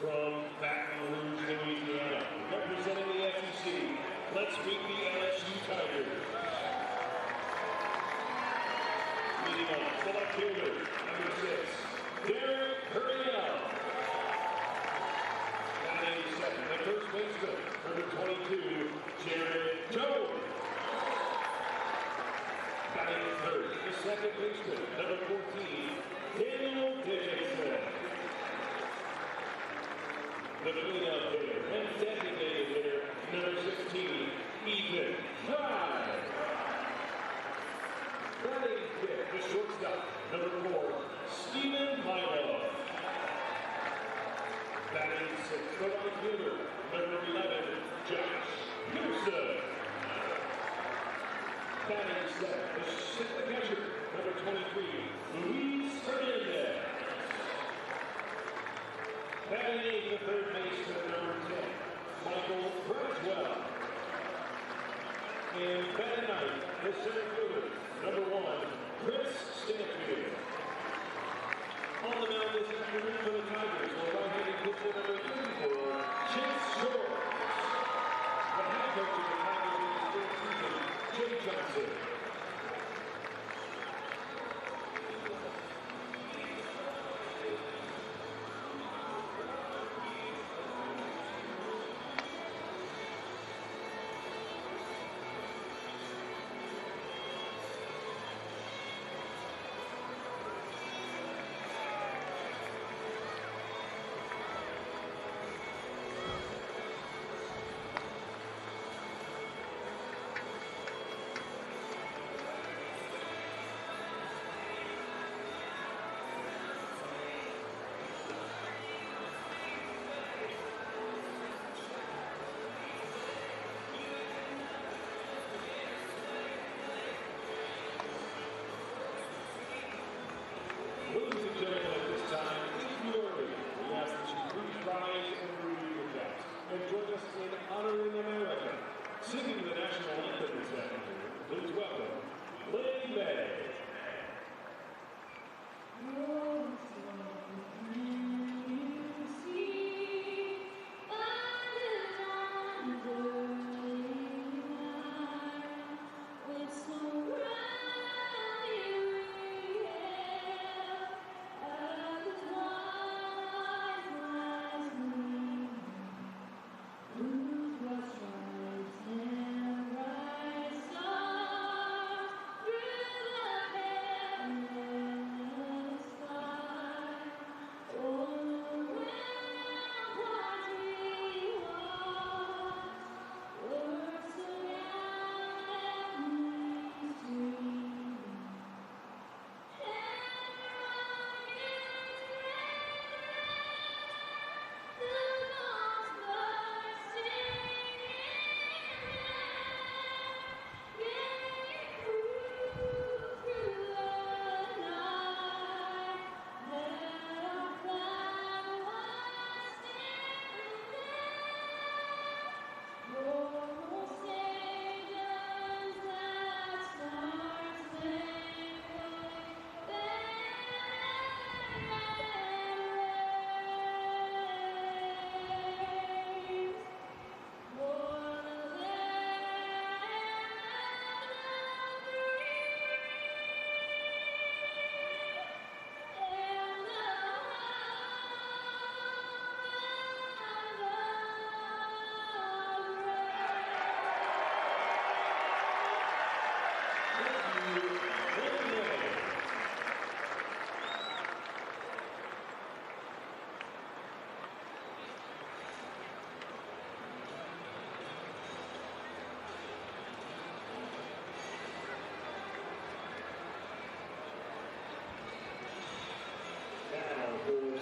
from Baton Rouge, Louisiana, representing the SEC. Let's meet the LSU Tigers. Leading off, the left fielder, number 6, Derek Hurriell. Batting second, the first baseman, number 22, Jared Jones. Batting third, the second baseman, number 14, Daniel Dickinson. The cleanup hitter and designated hitter, number 16, Ethan Fry. Batting fifth, the shortstop, number 4, Stephen Milo. Batting sixth, the right fielder, number 11, Josh Pearson. Batting seventh, the catcher, number 23, Luis Hernandez. Batting eighth, the third baseman, number 10, Michael Braswell. And batting ninth, the center fielder, number 1, Chris Stanfield. On the mound this afternoon for the Tigers, the right-handed pitcher, number 34, Chase Shore. The head coach of the Tigers in his first season, Jay Johnson. And join us in honoring America, singing the national anthem this afternoon. Please welcome Lady May.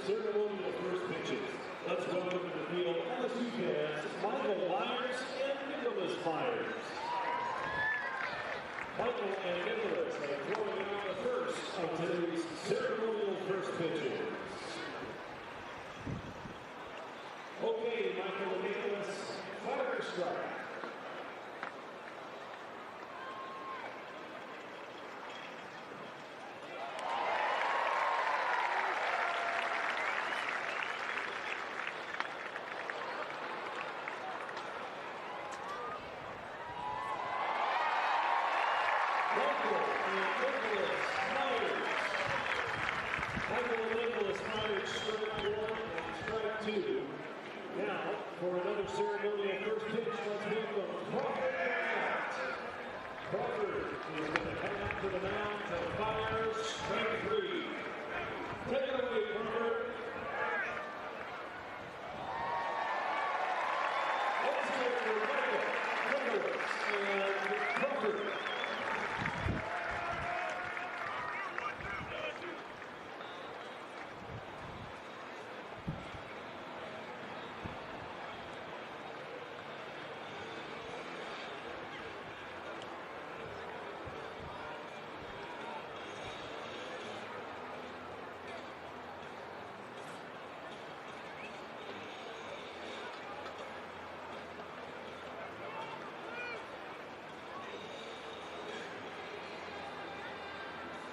Ceremonial first pitches. Let's welcome to the field LSU fans, Michael Myers and Nicholas Myers. Michael and Nicholas are throwing out the first of today's ceremonial first pitches. Okay, Michael and Nicholas, fire strike. Michael and Nicholas Myers, strike 1 and strike 2. Now, for another ceremonial first pitch, let's hear from Crawford. Crawford is going to come out to the mound to fire strike 3. Take it away, Crawford. Let's hear for Michael, Nicholas, and Crawford.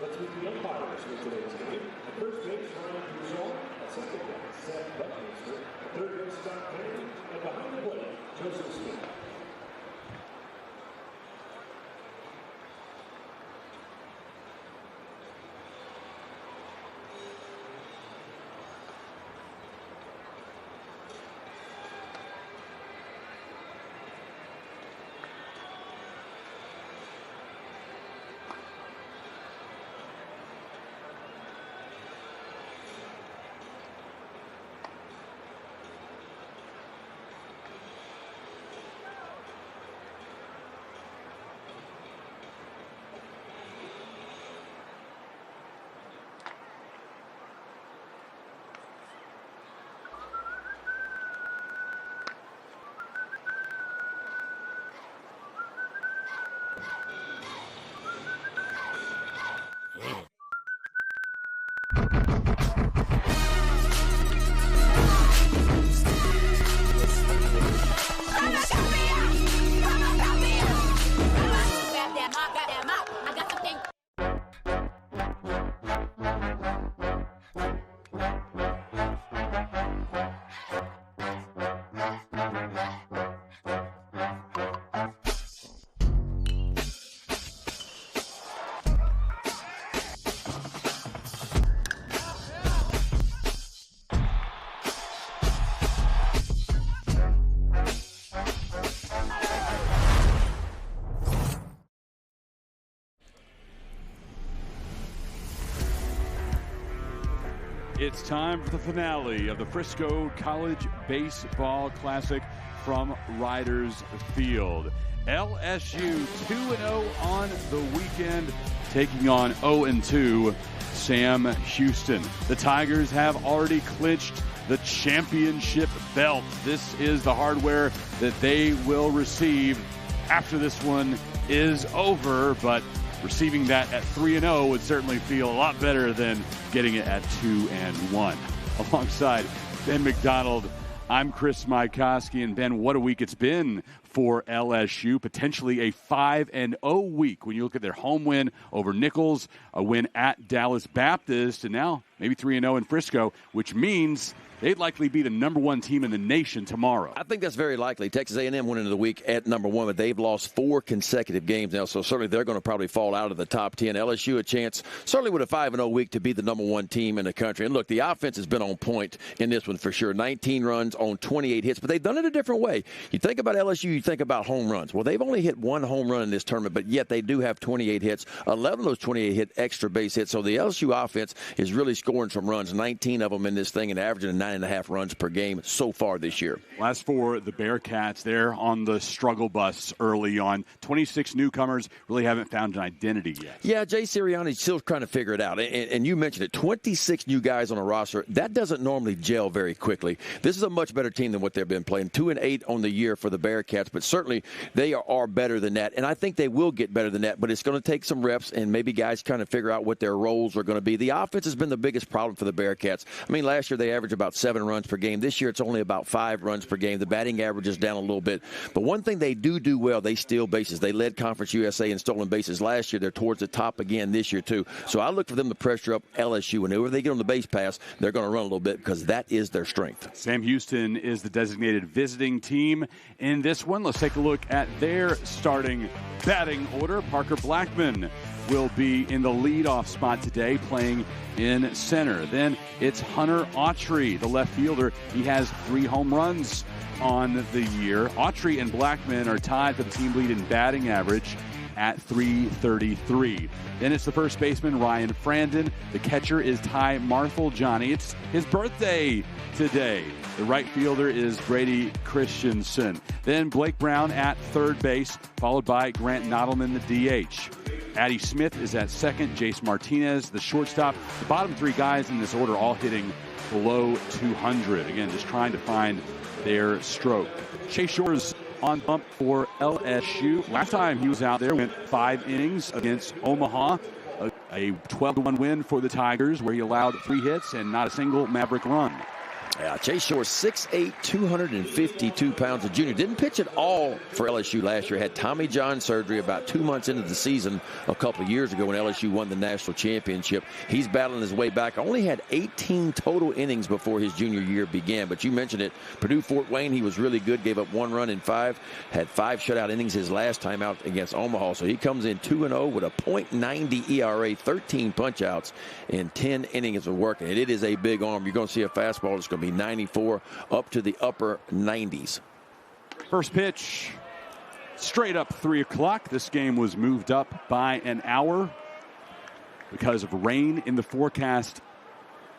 Let's meet the umpires for today's game. At first base, Ryan Cruzon. At second base, Seth Buckminster. At third base, Scott Kennedy. And behind the plate, Joseph Smith. It's time for the finale of the Frisco College Baseball Classic from Riders Field. LSU 2-0 on the weekend, taking on 0-2 Sam Houston. The Tigers have already clinched the championship belt. This is the hardware that they will receive after this one is over, but receiving that at 3-0 would certainly feel a lot better than getting it at 2-1. Alongside Ben McDonald, I'm Chris Mykoski. And Ben, what a week it's been for LSU. Potentially a 5-0 week when you look at their home win over Nichols, a win at Dallas Baptist, and now maybe 3-0 in Frisco, which means they'd likely be the number one team in the nation tomorrow. I think that's very likely. Texas A&M went into the week at number one, but they've lost 4 consecutive games now, so certainly they're going to probably fall out of the top 10. LSU a chance, certainly with a 5-0 week, to be the number one team in the country. And look, the offense has been on point in this one for sure. 19 runs on 28 hits, but they've done it a different way. You think about LSU, you think about home runs. Well, they've only hit 1 home run in this tournament, but yet they do have 28 hits. 11 of those 28 hit extra base hits, so the LSU offense is really scoring some runs, 19 of them in this thing, and averaging 9.5 runs per game so far this year. As for the Bearcats, they're on the struggle bus early on. 26 newcomers really haven't found an identity yet. Yeah, Jay Sirianni's still trying to figure it out. And you mentioned it, 26 new guys on a roster. That doesn't normally gel very quickly. This is a much better team than what they've been playing. 2-8 on the year for the Bearcats, but certainly they are better than that. And I think they will get better than that, but it's going to take some reps and maybe guys trying to figure out what their roles are going to be. The offense has been the biggest biggest problem for the Bearcats. I mean, last year they averaged about 7 runs per game. This year it's only about 5 runs per game. The batting average is down a little bit. But one thing they do well, they steal bases. They led Conference USA in stolen bases last year. They're towards the top again this year, too. So I look for them to pressure up LSU. Whenever they get on the base pass, they're going to run a little bit because that is their strength. Sam Houston is the designated visiting team in this one. Let's take a look at their starting batting order. Parker Blackman will be in the leadoff spot today, playing in center. Then it's Hunter Autry, the left fielder. He has 3 home runs on the year. Autry and Blackman are tied for the team lead in batting average at .333. Then it's the first baseman, Ryan Frandon. The catcher is Ty Marthel-Johnny. It's his birthday today. The right fielder is Brady Christensen. Then Blake Brown at third base, followed by Grant Nodelman, the DH. Addie Smith is at second, Jace Martinez, the shortstop. The bottom 3 guys in this order all hitting below 200. Again, just trying to find their stroke. Chase Shores on bump for LSU. Last time he was out there, went 5 innings against Omaha. A 12-1 win for the Tigers, where he allowed 3 hits and not a single Maverick run. Yeah, Chase Shore, 6'8", 252 pounds, a junior. Didn't pitch at all for LSU last year. Had Tommy John surgery about 2 months into the season a couple of years ago when LSU won the national championship. He's battling his way back. Only had 18 total innings before his junior year began. But you mentioned it, Purdue-Fort Wayne, he was really good. Gave up 1 run in 5. Had 5 shutout innings his last time out against Omaha. So he comes in 2-0 with a .90 ERA, 13 punch-outs in 10 innings of work. And it is a big arm. You're going to see a fastball that's going to be 94 up to the upper 90s. First pitch, straight up 3 o'clock. This game was moved up by an hour because of rain in the forecast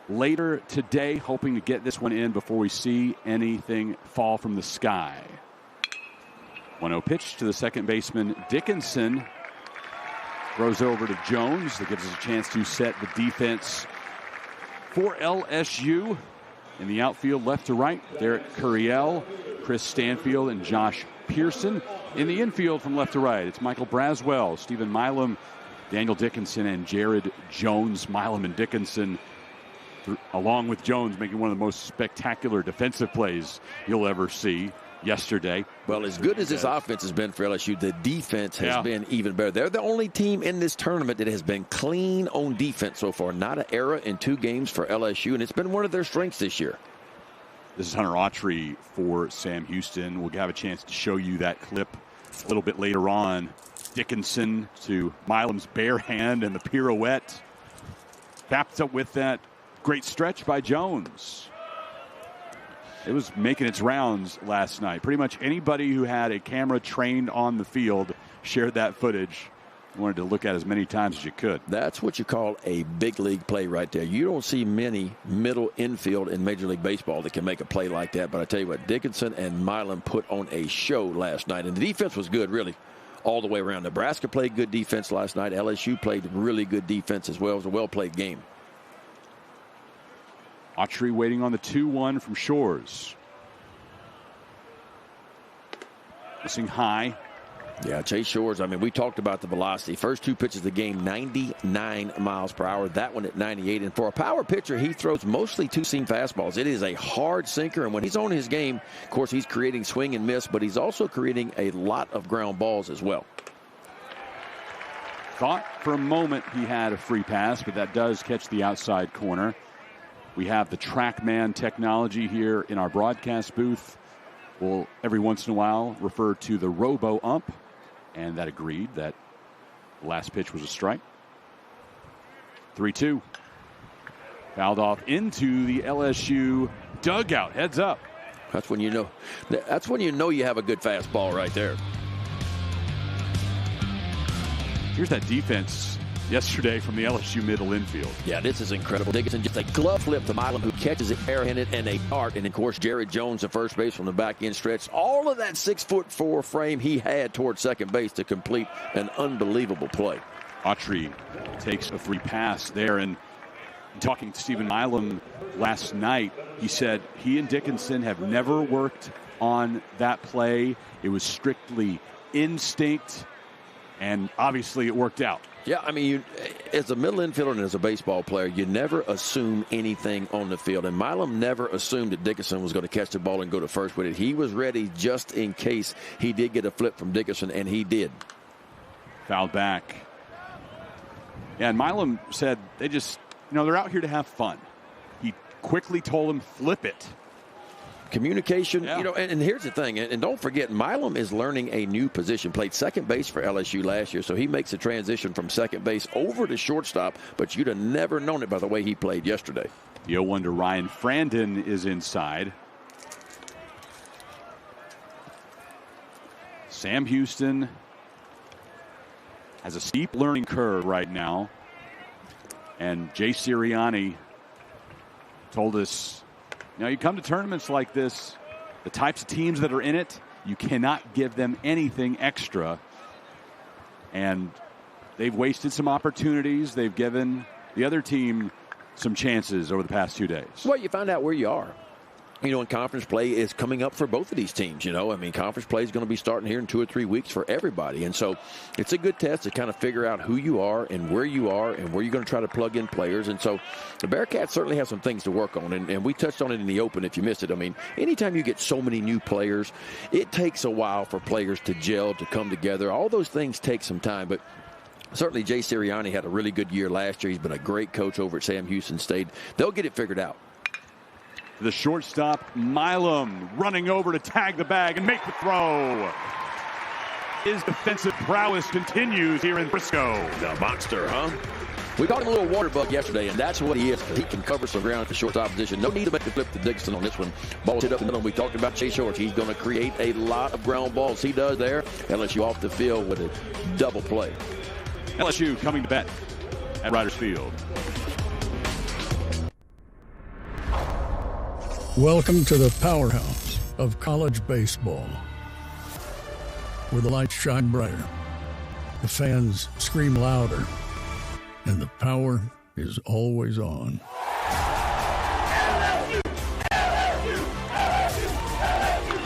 later today. Hoping to get this one in before we see anything fall from the sky. 1-0 pitch to the second baseman, Dickinson. Throws over to Jones. That gives us a chance to set the defense for LSU. In the outfield, left to right, Derek Curiel, Chris Stanfield, and Josh Pearson. In the infield from left to right, it's Michael Braswell, Stephen Milam, Daniel Dickinson, and Jared Jones. Milam and Dickinson, along with Jones, making one of the most spectacular defensive plays you'll ever see yesterday. Well, as good as this offense has been for LSU, the defense has been even better. They're the only team in this tournament that has been clean on defense so far. Not an error in 2 games for LSU, and it's been one of their strengths this year. This is Hunter Autry for Sam Houston. We'll have a chance to show you that clip a little bit later on. Dickinson to Milam's bare hand and the pirouette. Capped up with that great stretch by Jones. It was making its rounds last night. Pretty much anybody who had a camera trained on the field shared that footage. You wanted to look at as many times as you could. That's what you call a big league play right there. You don't see many middle infield in Major League Baseball that can make a play like that. But I tell you what, Dickinson and Milam put on a show last night. And the defense was good, really, all the way around. Nebraska played good defense last night. LSU played really good defense as well. It was a well-played game. Autry waiting on the 2-1 from Shores. Missing high. Yeah, Chase Shores, I mean, we talked about the velocity. First 2 pitches of the game, 99 miles per hour. That one at 98. And for a power pitcher, he throws mostly 2-seam fastballs. It is a hard sinker. And when he's on his game, of course, he's creating swing and miss, but he's also creating a lot of ground balls as well. Thought for a moment he had a free pass, but that does catch the outside corner. We have the TrackMan technology here in our broadcast booth. We'll every once in a while refer to the robo-ump, and that agreed that the last pitch was a strike. 3-2. Fouled off into the LSU dugout. Heads up. That's when you know. That's when you know you have a good fastball right there. Here's that defense yesterday from the LSU middle infield. Yeah, this is incredible. Dickinson just a glove flip to Milam, who catches it barehanded and a dart. And, of course, Jared Jones, the first base from the back end stretch. All of that 6'4" frame he had towards second base to complete an unbelievable play. Autry takes a free pass there. And talking to Stephen Milam last night, he said he and Dickinson have never worked on that play. It was strictly instinct, and obviously it worked out. Yeah, I mean, as a middle infielder and as a baseball player, you never assume anything on the field. And Milam never assumed that Dickerson was going to catch the ball and go to first with it. He was ready just in case he did get a flip from Dickerson, and he did. Fouled back. Yeah, and Milam said they just, they're out here to have fun. He quickly told him, flip it. Communication, and here's the thing, and don't forget, Milam is learning a new position. Played second base for LSU last year, so he makes a transition from second base over to shortstop, but you'd have never known it by the way he played yesterday. The 0-1 to Ryan Frandon is inside. Sam Houston has a steep learning curve right now, and Jay Sirianni told us, you come to tournaments like this, the types of teams that are in it, you cannot give them anything extra. And they've wasted some opportunities. They've given the other team some chances over the past 2 days. Well, you find out where you are. And conference play is coming up for both of these teams. Conference play is going to be starting here in 2 or 3 weeks for everybody. And so it's a good test to kind of figure out who you are and where you're going to try to plug in players. And so the Bearcats certainly have some things to work on. And we touched on it in the open if you missed it. I mean, anytime you get so many new players, it takes a while for players to gel, to come together. All those things take some time. But certainly Jay Sirianni had a really good year last year. He's been a great coach over at Sam Houston State. They'll get it figured out. The shortstop, Milam, running over to tag the bag and make the throw. His defensive prowess continues here in Frisco. The monster, huh? We called him a little water bug yesterday, and that's what he is. He can cover some ground at the shortstop position. No need to make the flip to Dixon on this one. Ball hit up the middle. We talked about Chase Shorts. He's going to create a lot of ground balls. He does there. LSU off the field with a double play. LSU coming to bat at Riders Field. Welcome to the powerhouse of college baseball, where the lights shine brighter, the fans scream louder, and the power is always on. LSU! LSU! LSU! LSU!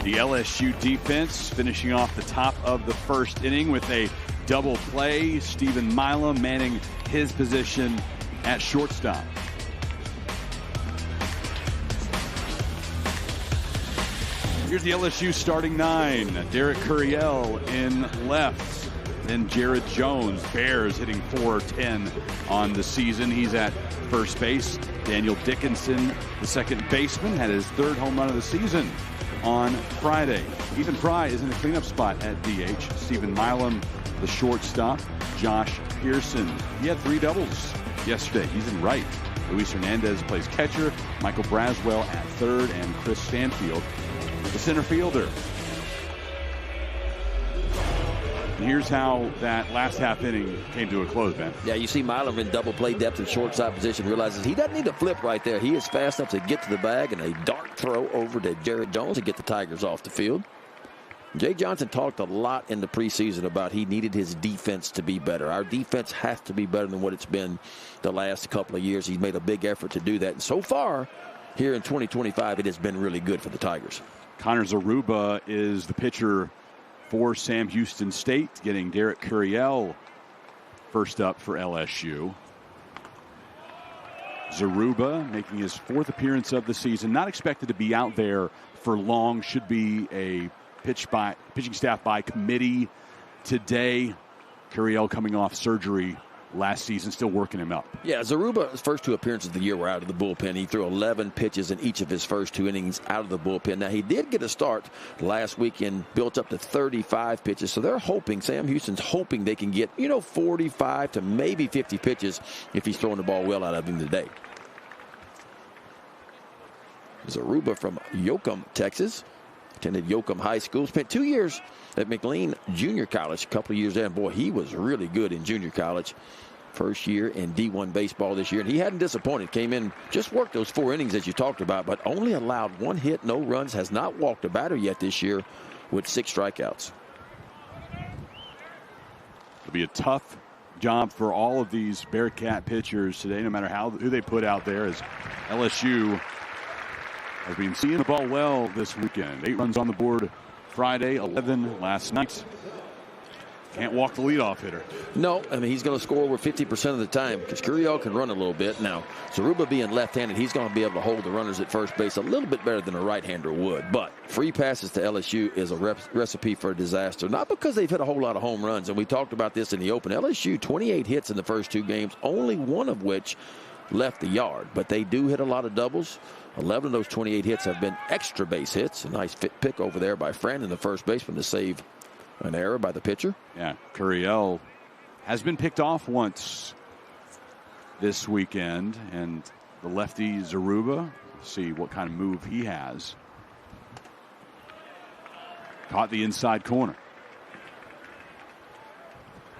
The LSU defense finishing off the top of the first inning with a double play. Stephen Milam manning his position at shortstop. Here's the LSU starting nine. Derek Curiel in left. Then Jared Jones. Bears hitting .410 on the season. He's at first base. Daniel Dickinson, the second baseman, had his third home run of the season on Friday. Ethan Fry is in the cleanup spot at DH. Stephen Milam, the shortstop. Josh Pearson. He had 3 doubles yesterday. He's in right. Luis Hernandez plays catcher. Michael Braswell at third. And Chris Stanfield, the center fielder. And here's how that last half inning came to a close, man. Yeah, you see Milam in double play depth and shortstop position, realizes he doesn't need to flip right there. He is fast enough to get to the bag, and a dart throw over to Jared Jones to get the Tigers off the field. Jay Johnson talked a lot in the preseason about he needed his defense to be better. Our defense has to be better than what it's been the last couple of years. He's made a big effort to do that. And so far, here in 2025, it has been really good for the Tigers. Connor Zaruba is the pitcher for Sam Houston State, getting Derek Curiel first up for LSU. Zaruba making his 4th appearance of the season. Not expected to be out there for long. Should be a pitching staff by committee today. Curiel coming off surgery last season, still working him up. Yeah, Zaruba's first 2 appearances of the year were out of the bullpen. He threw 11 pitches in each of his first 2 innings out of the bullpen. Now, he did get a start last weekend, built up to 35 pitches. So they're hoping, Sam Houston's hoping they can get, 45 to maybe 50 pitches if he's throwing the ball well out of him today. Zaruba from Yoakum, Texas. attended Yoakum High School, spent 2 years at McLean Junior College, a couple of years there. And boy, he was really good in junior college. First year in D1 baseball this year, and he hadn't disappointed. Came in, just worked those 4 innings that you talked about, but only allowed 1 hit, no runs, has not walked a batter yet this year with 6 strikeouts. It'll be a tough job for all of these Bearcat pitchers today, no matter who they put out there, as LSU has been seeing the ball well this weekend. 8 runs on the board Friday, 11 last night. Can't walk the leadoff hitter. No, I mean, he's going to score over 50% of the time because Curiel can run a little bit. Now, Zaruba being left-handed, he's going to be able to hold the runners at first base a little bit better than a right-hander would. But free passes to LSU is a recipe for a disaster. Not because they've hit a whole lot of home runs, and we talked about this in the open. LSU, 28 hits in the first 2 games, only 1 of which left the yard. But they do hit a lot of doubles. 11 of those 28 hits have been extra base hits. A nice pick over there by Frandon, the first baseman, to save an error by the pitcher. Yeah, Curiel has been picked off once this weekend, and the lefty Zaruba, see what kind of move he has. Caught the inside corner.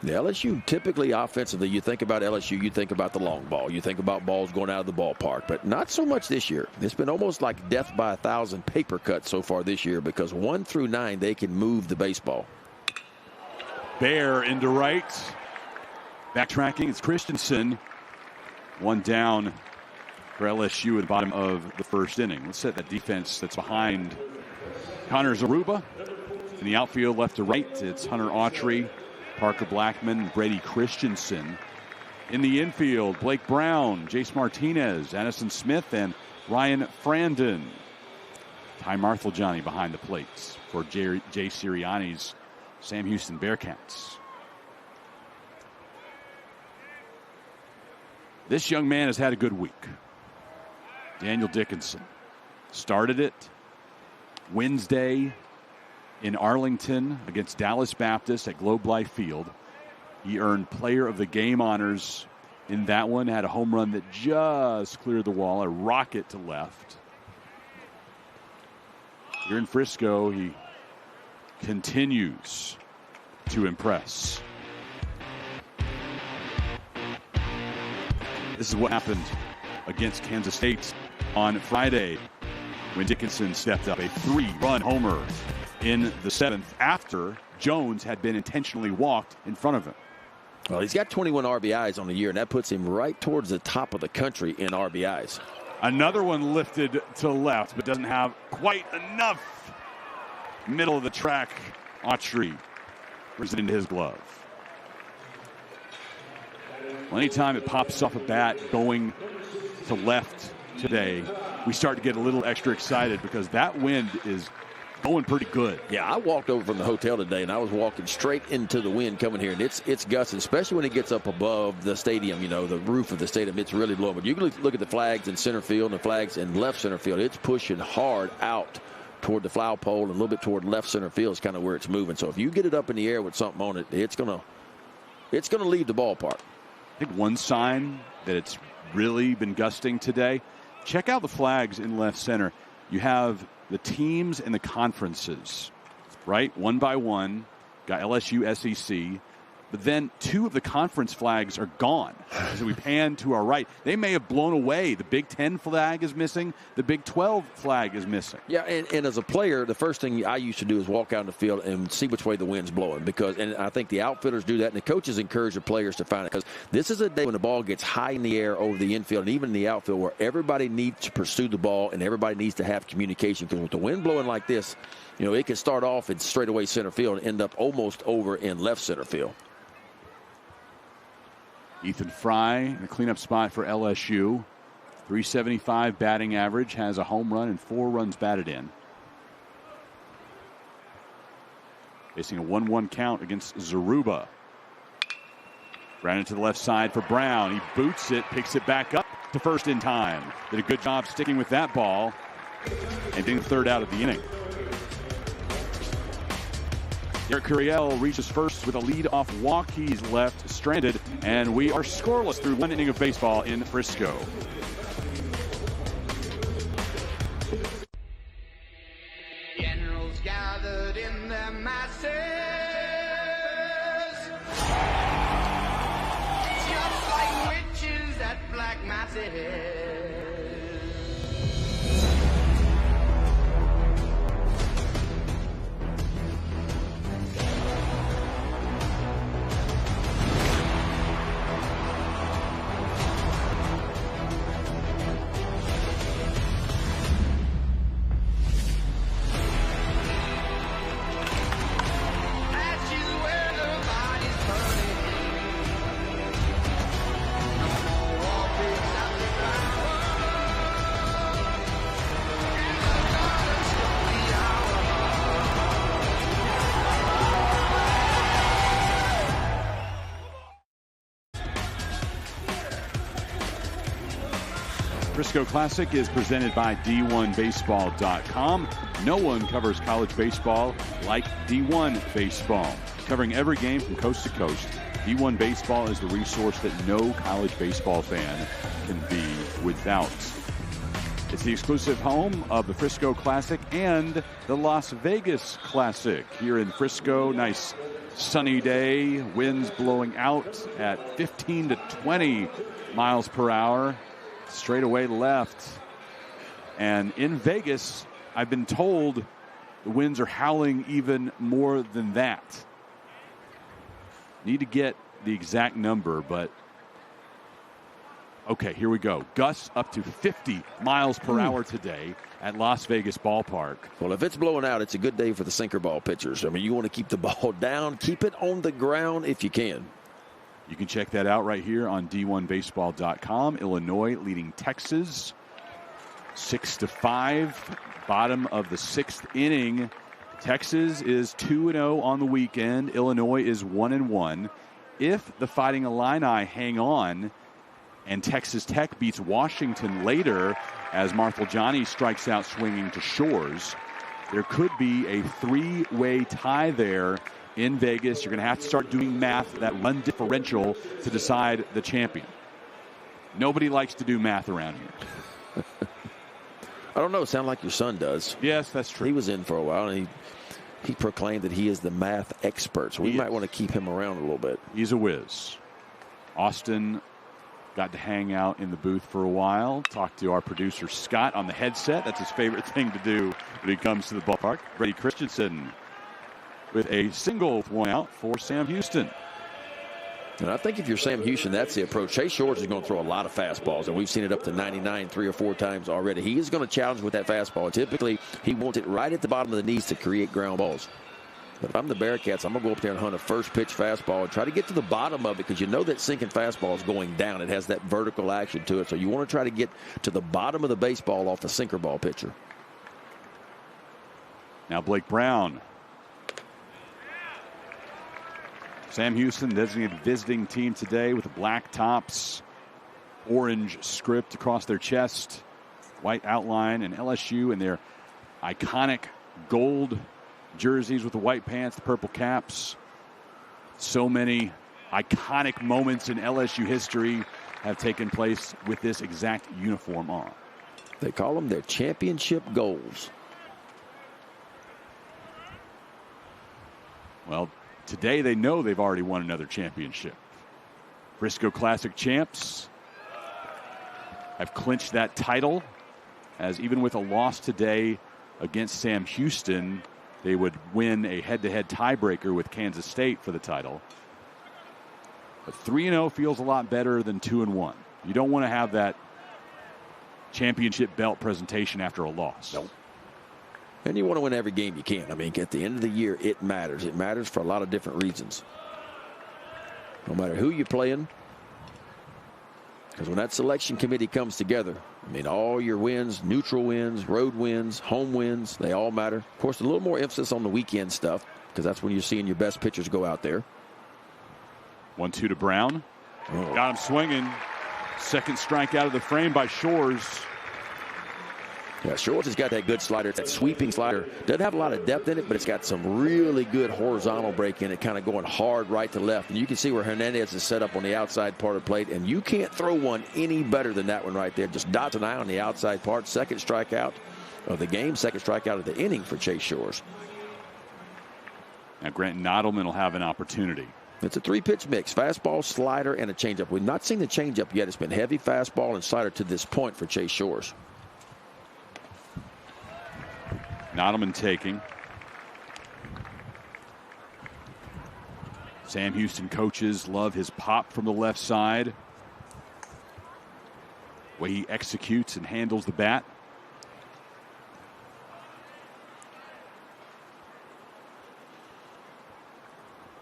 The LSU, typically offensively, you think about LSU, you think about the long ball. You think about balls going out of the ballpark, but not so much this year. It's been almost like death by 1,000 paper cuts so far this year because 1 through 9, they can move the baseball. Bear into right. Backtracking, it's Christensen. 1 down for LSU at the bottom of the first inning. Let's set that defense that's behind Connor Zaruba. In the outfield, left to right, it's Hunter Autry, Parker Blackman, Brady Christensen. In the infield, Blake Brown, Jace Martinez, Addison Smith, and Ryan Frandon. Ty Marthel-Johnny behind the plates for Jay Sirianni's Sam Houston Bearcats. This young man has had a good week. Daniel Dickinson started it Wednesday in Arlington against Dallas Baptist at Globe Life Field. He earned Player of the Game honors in that one, had a home run that just cleared the wall, a rocket to left. Here in Frisco, he continues to impress. This is what happened against Kansas State on Friday when Dickinson stepped up, a 3-run homer in the 7th after Jones had been intentionally walked in front of him. Well, he's got 21 RBIs on the year, and that puts him right towards the top of the country in RBIs. Another one lifted to left, but doesn't have quite enough. Middle of the track, Autry brings it into his glove. Well, anytime it pops off a bat going to left today, we start to get a little extra excited because that wind is going pretty good. Yeah, I walked over from the hotel today, and I was walking straight into the wind coming here, and it's gusting, especially when it gets up above the stadium, you know, the roof of the stadium. It's really blowing. But you can look at the flags in center field and the flags in left center field. It's pushing hard out toward the foul pole and a little bit toward left center field is kind of where it's moving. So if you get it up in the air with something on it, it's gonna leave the ballpark. I think one sign that it's really been gusting today, check out the flags in left center. You have the teams and the conferences, right? One by one, got LSU, SEC. But then 2 of the conference flags are gone. As we pan to our right, they may have blown away. The Big 10 flag is missing. The Big 12 flag is missing. Yeah, and as a player, the first thing I used to do is walk out in the field and see which way the wind's blowing. And I think the outfielders do that, and the coaches encourage the players to find it. Because this is a day when the ball gets high in the air over the infield and even in the outfield where everybody needs to pursue the ball and everybody needs to have communication. Because with the wind blowing like this, you know, it can start off in straightaway center field and end up almost over in left center field. Ethan Fry in the cleanup spot for LSU. 375 batting average, has a home run and 4 runs batted in. Facing a 1-1 count against Zaruba. Ran into the left side for Brown. He boots it, picks it back up to first in time. Did a good job sticking with that ball and getting the 3rd out of the inning. Derek Curiel reaches first with a lead-off walk. He's left stranded, and we are scoreless through 1 inning of baseball in Frisco. General boys gathered in their masses, just like witches at black masses. Frisco Classic is presented by D1Baseball.com. No one covers college baseball like D1 Baseball. Covering every game from coast to coast, D1 Baseball is the resource that no college baseball fan can be without. It's the exclusive home of the Frisco Classic and the Las Vegas Classic. Here in Frisco, nice sunny day, winds blowing out at 15 to 20 miles per hour. Straight away left. And in Vegas, I've been told the winds are howling even more than that. Need to get the exact number, but okay, here we go. Gusts up to 50 miles per hour today at Las Vegas Ballpark. Well, if it's blowing out, it's a good day for the sinker ball pitchers. I mean, you want to keep the ball down, keep it on the ground if you can. You can check that out right here on D1Baseball.com. Illinois leading Texas 6-5. Bottom of the 6th inning. Texas is 2-0 on the weekend. Illinois is 1-1. If the Fighting Illini hang on and Texas Tech beats Washington later as Marthel-Johnny strikes out swinging to Shores, there could be a three-way tie there in Vegas. You're going to have to start doing math, that run differential, to decide the champion. Nobody likes to do math around here. I don't know. It sounds like your son does. Yes, that's true. He was in for a while, and he proclaimed that he is the math expert. So we might want to keep him around a little bit. He's a whiz. Austin got to hang out in the booth for a while. Talked to our producer, Scott, on the headset. That's his favorite thing to do when he comes to the ballpark. Brady Christensen with a single with one out for Sam Houston. And I think if you're Sam Houston, that's the approach. Chase Shores is going to throw a lot of fastballs, and we've seen it up to 99 3 or 4 times already. He is going to challenge with that fastball. Typically, he wants it right at the bottom of the knees to create ground balls. But if I'm the Bearcats, I'm going to go up there and hunt a first pitch fastball and try to get to the bottom of it, because you know that sinking fastball is going down. It has that vertical action to it. So you want to try to get to the bottom of the baseball off a sinker ball pitcher. Now Blake Brown. Sam Houston, designated visiting team today with the black tops, orange script across their chest, white outline, and LSU in their iconic gold jerseys with the white pants, the purple caps. So many iconic moments in LSU history have taken place with this exact uniform on. They call them their championship goals. Well, today they know they've already won another championship. Frisco Classic champs have clinched that title, as even with a loss today against Sam Houston, they would win a head-to-head tiebreaker with Kansas State for the title. But 3-0 feels a lot better than 2-1. You don't want to have that championship belt presentation after a loss. Nope. And you want to win every game you can. I mean, at the end of the year, it matters. It matters for a lot of different reasons. No matter who you're playing. Because when that selection committee comes together, I mean, all your wins, neutral wins, road wins, home wins, they all matter. Of course, a little more emphasis on the weekend stuff, because that's when you're seeing your best pitchers go out there. 1-2 to Brown. Oh. Got him swinging. Second strike out of the frame by Shores. Yeah, Shores has got that good slider. It's that sweeping slider. Doesn't have a lot of depth in it, but it's got some really good horizontal break in it, kind of going hard right to left. And you can see where Hernandez is set up on the outside part of the plate, and you can't throw one any better than that one right there. Just dots an eye on the outside part. Second strikeout. of the game. Second strikeout of the inning for Chase Shores. Now Grant Nodelman will have an opportunity. It's a 3-pitch mix, fastball, slider, and a changeup. We've not seen the changeup yet. It's been heavy fastball and slider to this point for Chase Shores. Nodelman taking. Sam Houston coaches love his pop from the left side. Way he executes and handles the bat.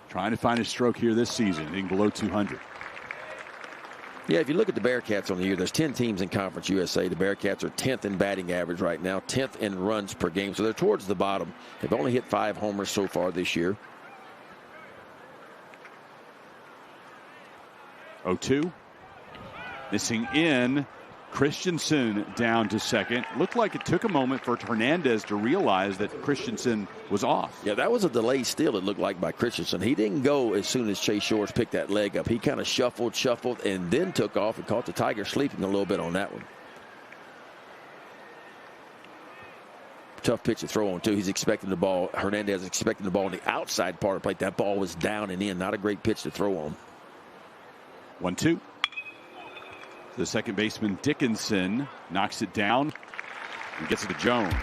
Trying to find a stroke here this season, hitting below 200. Yeah, if you look at the Bearcats on the year, there's 10 teams in Conference USA. The Bearcats are 10th in batting average right now, 10th in runs per game. So they're towards the bottom. They've only hit 5 homers so far this year. 0-2. Missing in. Christensen down to second. Looked like it took a moment for Hernandez to realize that Christensen was off. Yeah, that was a delayed steal, it looked like, by Christensen. He didn't go as soon as Chase Shores picked that leg up. He kind of shuffled, and then took off and caught the Tigers sleeping a little bit on that one. Tough pitch to throw on, too. He's expecting the ball. Hernandez is expecting the ball on the outside part of the plate. That ball was down and in. Not a great pitch to throw on. 1-2. The second baseman Dickinson knocks it down and gets it to Jones.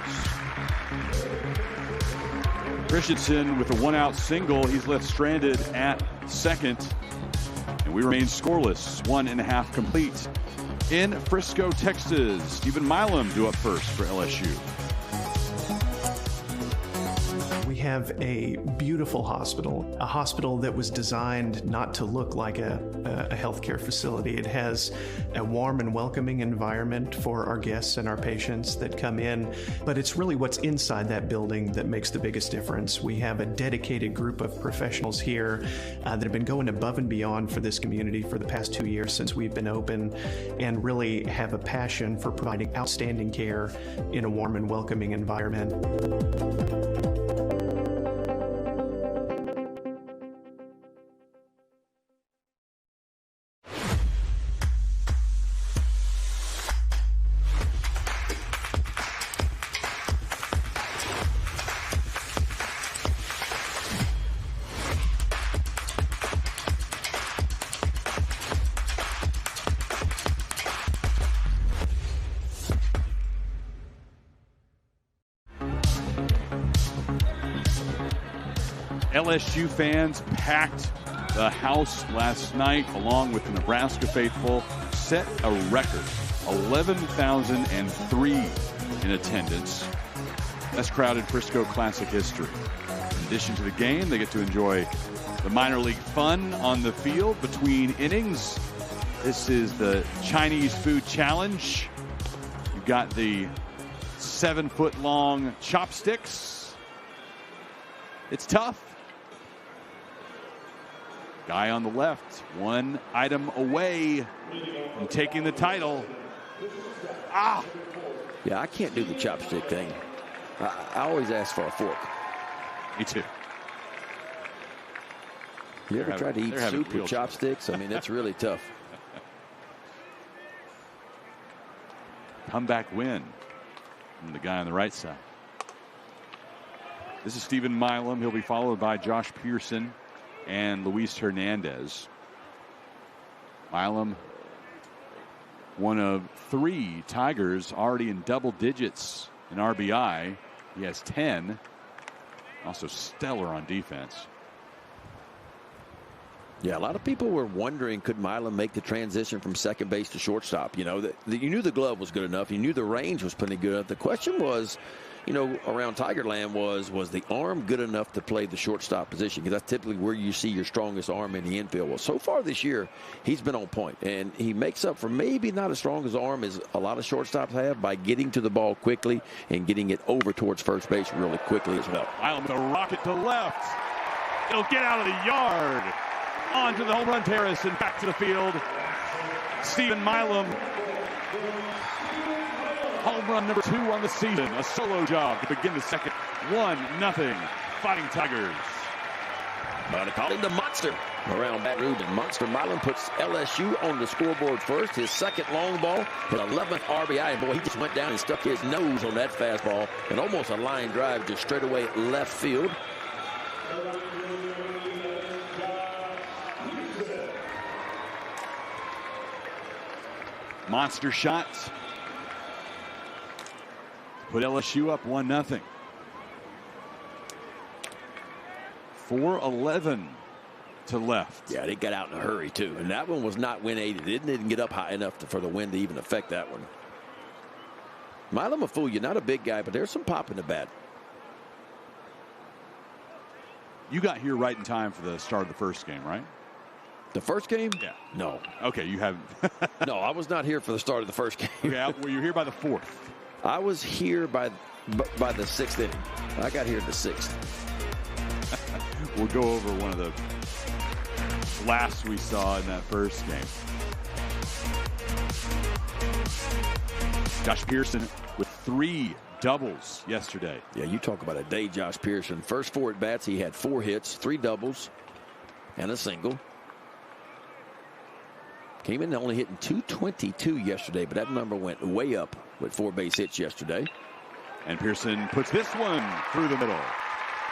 Christensen with a 1-out single. He's left stranded at second. And we remain scoreless. 1.5 complete. In Frisco, Texas, Stephen Milam due up first for LSU. We have a beautiful hospital, a hospital that was designed not to look like a healthcare facility. It has a warm and welcoming environment for our guests and our patients that come in, but it's really what's inside that building that makes the biggest difference. We have a dedicated group of professionals here that have been going above and beyond for this community for the past 2 years since we've been open, and really have a passion for providing outstanding care in a warm and welcoming environment. LSU fans packed the house last night along with the Nebraska faithful, set a record, 11,003 in attendance. Best crowd in Frisco Classic history. In addition to the game, they get to enjoy the minor league fun on the field between innings. This is the Chinese food challenge. You've got the 7-foot-long chopsticks. It's tough. Guy on the left, one item away from taking the title. Ah! Yeah, I can't do the chopstick thing. I always ask for a fork. Me too. You ever tried to eat soup with chopsticks? I mean, it's really tough. Comeback win from the guy on the right side. This is Stephen Milam. He'll be followed by Josh Pearson and Luis Hernandez. Milam, one of 3 Tigers already in double digits in RBI. He has 10. Also stellar on defense. Yeah, a lot of people were wondering, could Milam make the transition from second base to shortstop? You know, you knew the glove was good enough. You knew the range was pretty good. The question was, you know, around Tigerland was the arm good enough to play the shortstop position? Because that's typically where you see your strongest arm in the infield. Well, so far this year, he's been on point, and he makes up for maybe not as strong as arm as a lot of shortstops have by getting to the ball quickly and getting it over towards first base really quickly as well. Milam with a rocket to left. It'll get out of the yard. Onto the home run terrace and back to the field. Stephen Milam. Home run number 2 on the season. A solo job to begin the second. 1-0. Fighting Tigers. But they call him the monster. Around Baton Rouge, and Monster Milan puts LSU on the scoreboard first. His second long ball, his 11th RBI. And boy, he just went down and stuck his nose on that fastball, and almost a line drive just straight away left field. Monster shots. Put LSU up 1-0. 4:11 to left. Yeah, they got out in a hurry, too. And that one was not wind aided. It didn't get up high enough for the wind to even affect that one. Milam will fool you. Not a big guy, but there's some pop in the bat. You got here right in time for the start of the first game, right? The first game? Yeah. No. Okay, you haven't. No, I was not here for the start of the first game. Okay, well, you're here by the 4th. I was here by the 6th inning. I got here the 6th. We'll go over one of the blasts we saw in that first game. Josh Pearson with 3 doubles yesterday. Yeah, you talk about a day, Josh Pearson. First 4 at bats, he had 4 hits, 3 doubles, and a single. Came in only hitting .222 yesterday, but that number went way up with 4 base hits yesterday. And Pearson puts this one through the middle.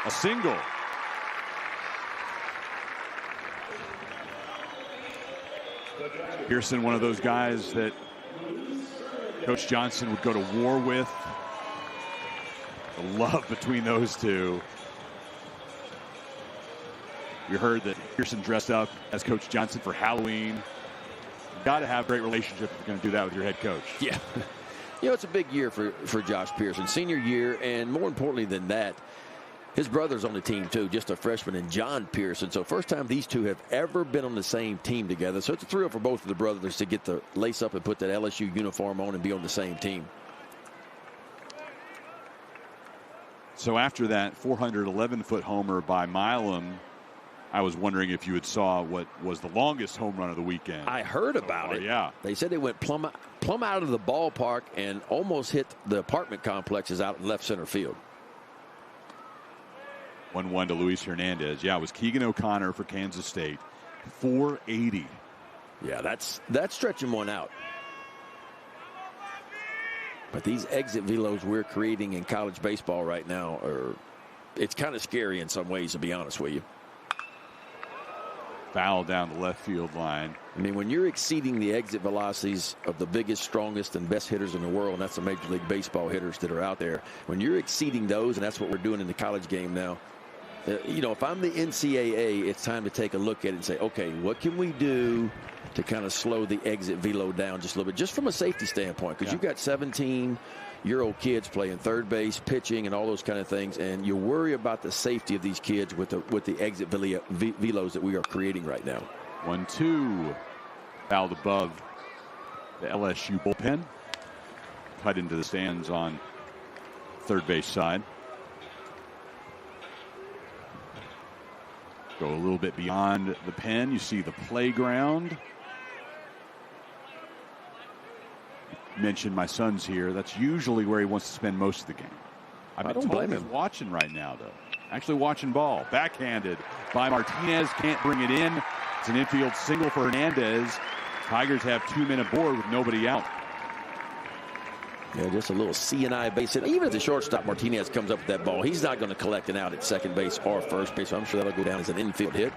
A single. Pearson, one of those guys that Coach Johnson would go to war with. The love between those two. You heard that Pearson dressed up as Coach Johnson for Halloween. You've got to have a great relationship if you're going to do that with your head coach. Yeah. You know, it's a big year for Josh Pearson. Senior year, and more importantly than that, his brother's on the team, too, just a freshman, and John Pearson. So first time these two have ever been on the same team together. So it's a thrill for both of the brothers to get the lace up and put that LSU uniform on and be on the same team. So after that 411-foot homer by Milam, I was wondering if you had saw what was the longest home run of the weekend. I heard about it. Yeah. They said they went plumb out of the ballpark and almost hit the apartment complexes out in left center field. 1-1 to Luis Hernandez. Yeah, it was Keegan O'Connor for Kansas State. 480. Yeah, that's stretching one out. But these exit velos we're creating in college baseball right now it's kind of scary in some ways, to be honest with you. Foul down the left field line. I mean, when you're exceeding the exit velocities of the biggest, strongest, and best hitters in the world, and that's the Major League Baseball hitters that are out there, when you're exceeding those, and that's what we're doing in the college game now, you know, if I'm the NCAA, it's time to take a look at it and say, okay, what can we do to kind of slow the exit velo down just a little bit, just from a safety standpoint, because you've got 17-year-old kids playing third base, pitching, and all those kind of things, and you worry about the safety of these kids with the exit velos that we are creating right now. 1-2, fouled above the LSU bullpen, cut into the stands on third base side. Go a little bit beyond the pen. You see the playground. Mentioned my son's here. That's usually where he wants to spend most of the game. I don't blame him. Watching right now, though. Actually watching ball. Backhanded by Martinez. Can't bring it in. It's an infield single for Hernandez. Tigers have 2 men aboard with nobody out. Yeah, just a little C&I base hit. Even if the shortstop Martinez comes up with that ball, he's not going to collect an out at second base or first base. So I'm sure that'll go down as an infield hit.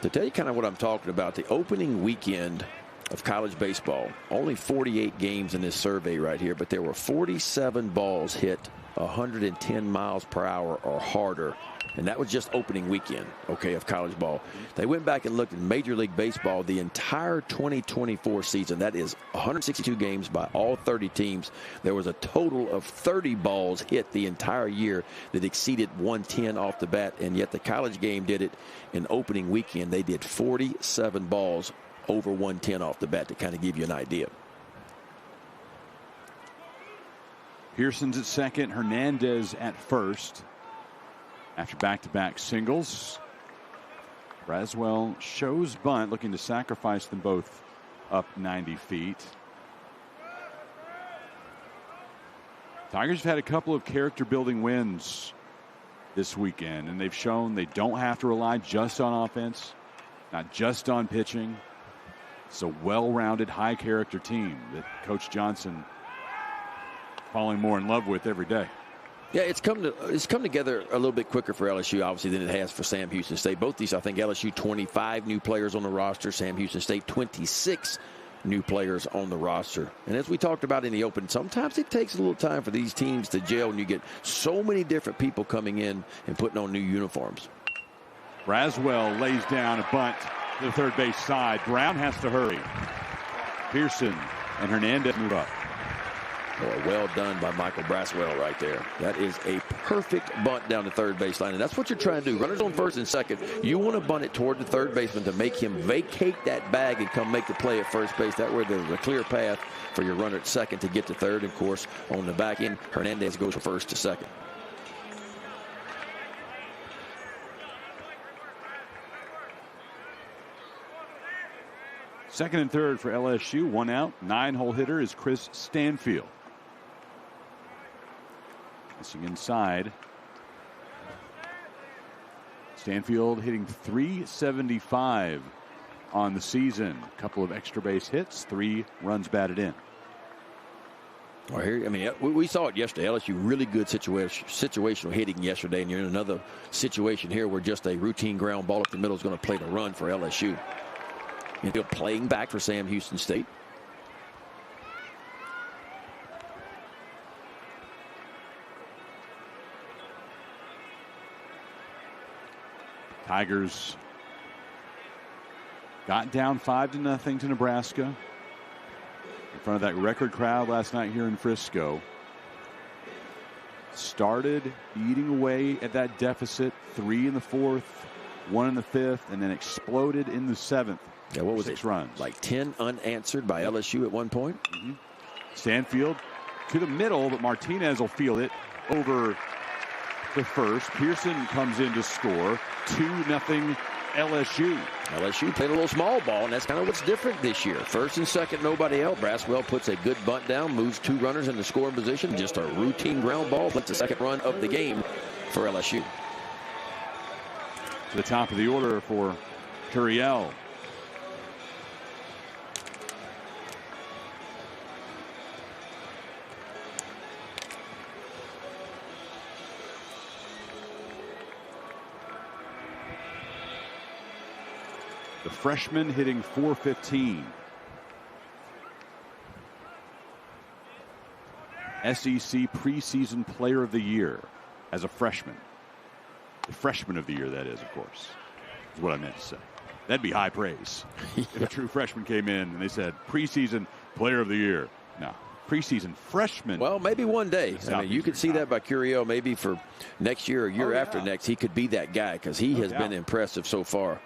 To tell you kind of what I'm talking about, the opening weekend of college baseball, only 48 games in this survey right here, but there were 47 balls hit 110 miles per hour or harder. And that was just opening weekend, okay, of college ball. They went back and looked at Major League Baseball the entire 2024 season. That is 162 games by all 30 teams. There was a total of 30 balls hit the entire year that exceeded 110 off the bat, and yet the college game did it in opening weekend. They did 47 balls over 110 off the bat, to kind of give you an idea. Pearson's at second, Hernandez at first. After back-to-back singles, Braswell shows bunt, looking to sacrifice them both up 90 feet. Tigers have had a couple of character-building wins this weekend, and they've shown they don't have to rely just on offense, not just on pitching. It's a well-rounded, high-character team that Coach Johnson falling more in love with every day. Yeah, it's come together a little bit quicker for LSU, obviously, than it has for Sam Houston State. Both these, I think, LSU 25 new players on the roster, Sam Houston State 26 new players on the roster. And as we talked about in the open, sometimes it takes a little time for these teams to gel, and you get so many different people coming in and putting on new uniforms. Braswell lays down a bunt to the third base side. Brown has to hurry. Pearson and Hernandez move up. Boy, well done by Michael Braswell right there. That is a perfect bunt down the third baseline, and that's what you're trying to do. Runners on first and second. You want to bunt it toward the third baseman to make him vacate that bag and come make the play at first base. That way there's a clear path for your runner at second to get to third. And of course, on the back end, Hernandez goes from first to second. Second and third for LSU. One out. 9-hole hitter is Chris Stanfield. Missing inside. Stanfield hitting .375 on the season. A couple of extra base hits. 3 runs batted in. Well, here, I mean, we saw it yesterday. LSU really good situational hitting yesterday, and you're in another situation here where just a routine ground ball up the middle is going to play the run for LSU. You're playing back for Sam Houston State. Tigers got down 5-0 to Nebraska in front of that record crowd last night here in Frisco. Started eating away at that deficit. 3 in the 4th, 1 in the 5th, and then exploded in the 7th. Yeah, what was 6 it? runs. Like 10 unanswered by LSU at one point. Stanfield to the middle, but Martinez will field it over the first. Pearson comes in to score. 2-0 LSU. LSU played a little small ball, and that's kind of what's different this year. First and second, nobody out. Braswell puts a good bunt down, moves 2 runners in the scoring position. Just a routine ground ball. That's the second run of the game for LSU. To the top of the order for Turiel. The freshman hitting .415. SEC preseason player of the year as a freshman. The freshman of the year, that is, of course, is what I meant to say. That'd be high praise. If a true freshman came in and they said preseason player of the year. No, preseason freshman. Well, maybe one day. I mean, you could see that by Curiel. Maybe for next year or year after next, he could be that guy, because he has been impressive so far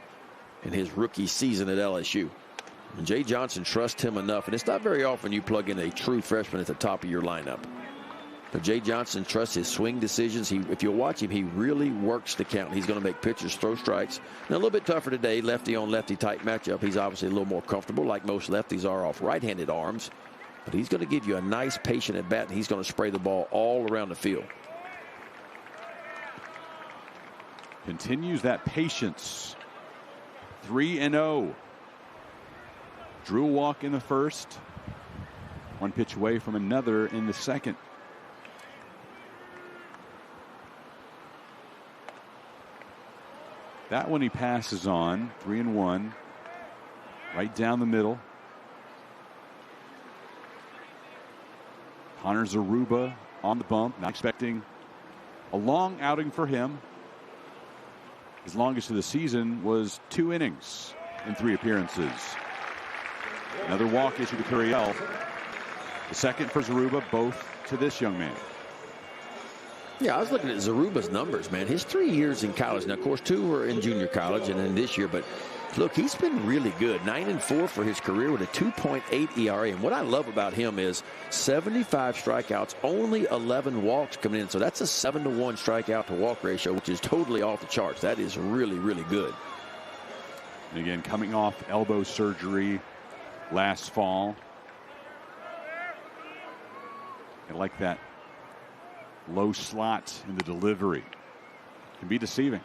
in his rookie season at LSU. And Jay Johnson trusts him enough, and it's not very often you plug in a true freshman at the top of your lineup. But Jay Johnson trusts his swing decisions. If you watch him, he really works the count. He's going to make pitchers throw strikes. Now, a little bit tougher today, lefty on lefty type matchup. He's obviously a little more comfortable, like most lefties are off right-handed arms. But he's going to give you a nice patient at bat, and he's going to spray the ball all around the field. Continues that patience. 3-0. Drew a walk in the first. 1 pitch away from another in the second. That one he passes on. 3-1. Right down the middle. Connor Zaruba on the bump. Not expecting a long outing for him. His longest of the season was 2 innings in 3 appearances. Another walk issue to Curiel. The second for Zaruba, both to this young man. Yeah, I was looking at Zaruba's numbers, man. His 3 years in college. Now, of course, 2 were in junior college and then this year. But look, he's been really good. 9-4 for his career with a 2.8 ERA. And what I love about him is 75 strikeouts, only 11 walks coming in. So that's a 7-to-1 strikeout to walk ratio, which is totally off the charts. That is really, really good. And again, coming off elbow surgery last fall. I like that low slot in the delivery. Can be deceiving.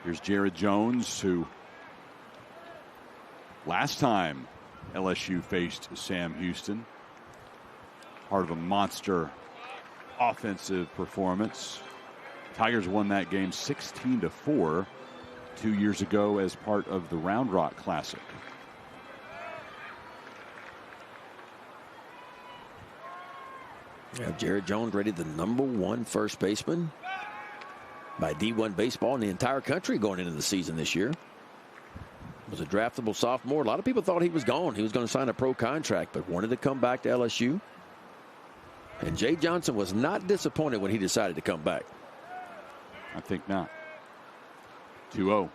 Here's Jared Jones, who last time LSU faced Sam Houston, part of a monster offensive performance. Tigers won that game 16-4 2 years ago as part of the Round Rock Classic. Yeah, Jared Jones rated the #1 first baseman by D1 baseball in the entire country going into the season this year. Was a draftable sophomore. A lot of people thought he was gone. He was going to sign a pro contract, but wanted to come back to LSU. And Jay Johnson was not disappointed when he decided to come back. I think not. 2-0.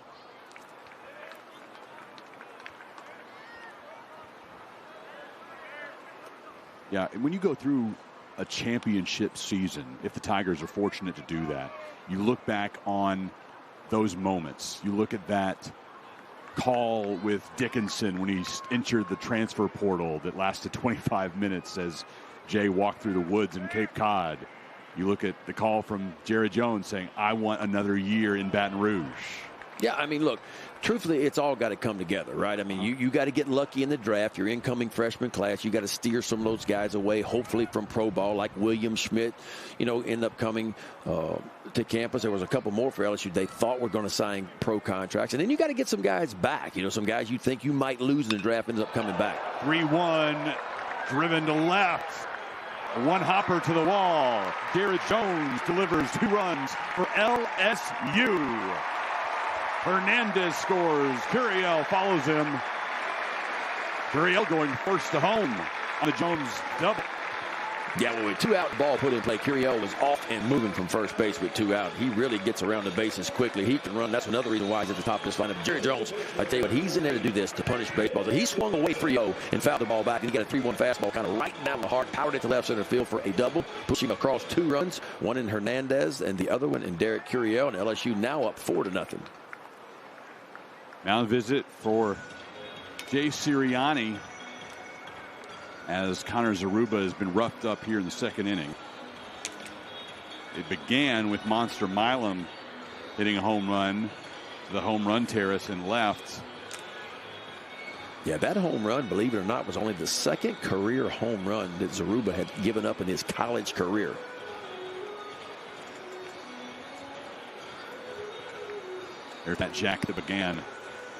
Yeah, when you go through a championship season, if the Tigers are fortunate to do that, you look back on those moments. You look at that call with Dickinson when he entered the transfer portal that lasted 25 minutes as Jay walked through the woods in Cape Cod. You look at the call from Jared Jones saying, I want another year in Baton Rouge. Yeah, I mean, look, truthfully, it's all got to come together, right? I mean, you got to get lucky in the draft, your incoming freshman class. You got to steer some of those guys away, hopefully from pro ball, like William Schmidt, end up coming to campus. There was a couple more for LSU they thought were going to sign pro contracts. And then you got to get some guys back. Some guys you think you might lose in the draft ends up coming back. 3-1, driven to left. One hopper to the wall. Jared Jones delivers 2 runs for LSU. Hernandez scores. Curiel follows him. Curiel going first to home on the Jones double. Yeah, well, with 2 out, ball put in play, Curiel was off and moving from first base with 2 out. He really gets around the bases quickly. He can run. That's another reason why he's at the top of this lineup. Jerry Jones, I tell you what, he's in there to do this, to punish baseball. So he swung away 3-0 and fouled the ball back, and he got a 3-1 fastball kind of right down the heart, powered it to left center field for a double, pushing across 2 runs, one in Hernandez and the other one in Derek Curiel, and LSU now up 4-0. Mound visit for Jay Sirianni, as Connor Zaruba has been roughed up here in the second inning. It began with Monster Milam hitting a home run to the home run terrace and left. Yeah, that home run, believe it or not, was only the second career home run that Zaruba had given up in his college career. There's that jack that began.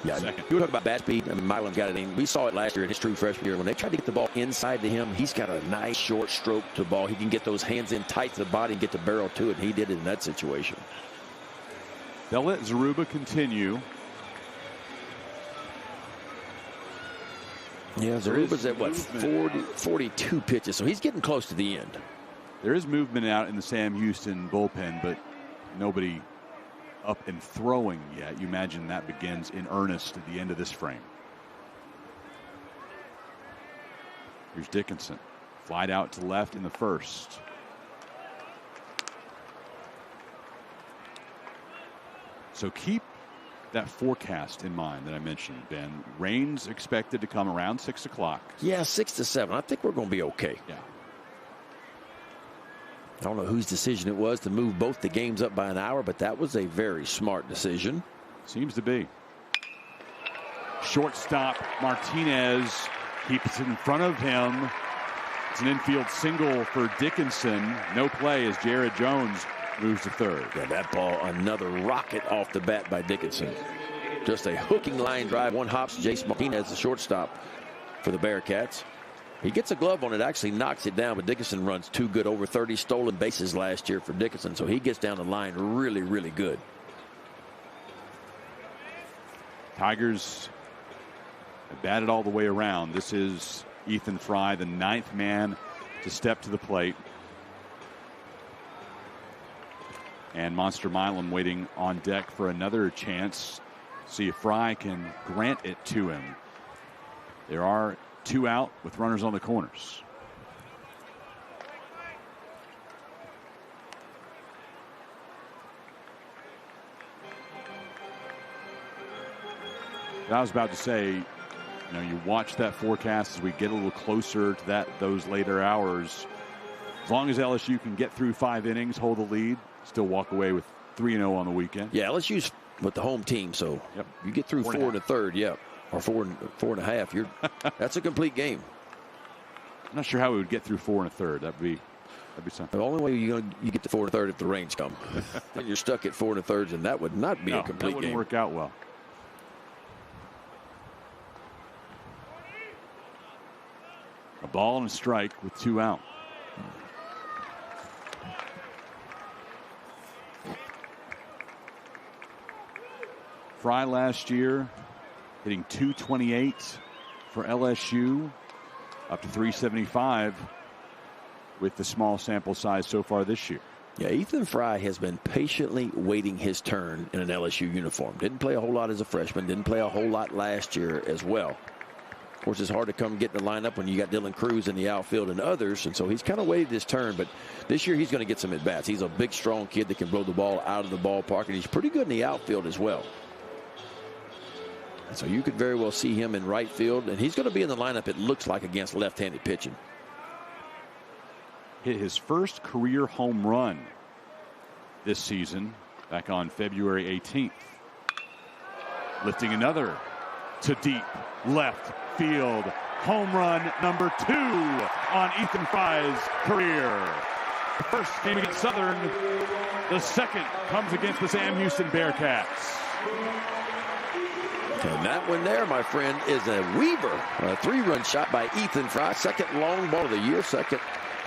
Yeah, second. You were talking about bat speed. I mean, Milam got it in. We saw it last year in his true freshman year. When they tried to get the ball inside to him, he's got a nice short stroke to the ball. He can get those hands in tight to the body and get the barrel to it, and he did it in that situation. They'll let Zaruba continue. Yeah, Zaruba's at, 42 pitches, so he's getting close to the end. There is movement out in the Sam Houston bullpen, but nobody up and throwing yet. You imagine that begins in earnest at the end of this frame. Here's Dickinson. Flied out to left in the first. So keep that forecast in mind that I mentioned, Ben. Rain's expected to come around 6 o'clock. Yeah, 6 to 7. I think we're going to be okay. Yeah. I don't know whose decision it was to move both the games up by an hour, but that was a very smart decision. Seems to be. Shortstop Martinez keeps it in front of him. It's an infield single for Dickinson. No play as Jared Jones moves to third. Yeah, that ball, another rocket off the bat by Dickinson. Just a hooking line drive. One hops Jace Martinez, the shortstop for the Bearcats. He gets a glove on it, actually knocks it down, but Dickinson runs too good. Over 30 stolen bases last year for Dickinson, so he gets down the line really, really good. Tigers have batted all the way around. This is Ethan Fry, the 9th man to step to the plate. And Monster Milam waiting on deck for another chance. See if Fry can grant it to him. There are 2 out with runners on the corners. I was about to say, you watch that forecast as we get a little closer to those later hours. As long as LSU can get through 5 innings, hold the lead, still walk away with 3-0 on the weekend. Yeah, LSU's with the home team, so you get through 4 1/3, or 4 1/2. That's a complete game. I'm not sure how we would get through 4 1/3. That'd be something. The only way you get to 4 1/3 if the rains come. Then you're stuck at 4 1/3, and that would not be a complete game. That wouldn't work out well. A ball and a strike with 2 out. Fry last year hitting .228 for LSU, up to .375 with the small sample size so far this year. Yeah, Ethan Fry has been patiently waiting his turn in an LSU uniform. Didn't play a whole lot as a freshman. Didn't play a whole lot last year as well. Of course, it's hard to come get in the lineup when you got Dylan Cruz in the outfield and others, and so he's kind of waited his turn. But this year he's going to get some at-bats. He's a big, strong kid that can blow the ball out of the ballpark, and he's pretty good in the outfield as well. And so you could very well see him in right field, and he's going to be in the lineup, it looks like, against left-handed pitching. Hit his first career home run this season back on February 18th. Lifting another to deep left field. Home run number 2 on Ethan Fry's career. The first came against Southern. The second comes against the Sam Houston Bearcats. And that one there, my friend, is a Weaver. A 3-run shot by Ethan Fry. Second long ball of the year. Second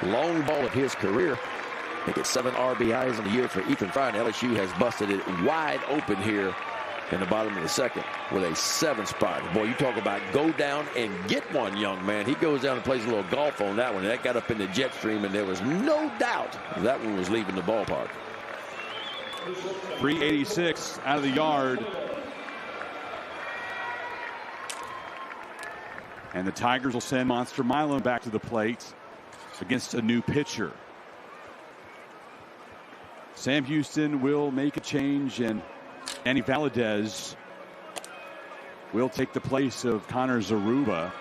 long ball of his career. I think it's 7 RBIs in the year for Ethan Fry, and LSU has busted it wide open here in the bottom of the second with a 7 spot. Boy, you talk about go down and get one, young man. He goes down and plays a little golf on that one. That got up in the jet stream, and there was no doubt that one was leaving the ballpark. 386 out of the yard. And the Tigers will send Monster Milo back to the plate against a new pitcher. Sam Houston will make a change, and Danny Valadez will take the place of Connor Zaruba.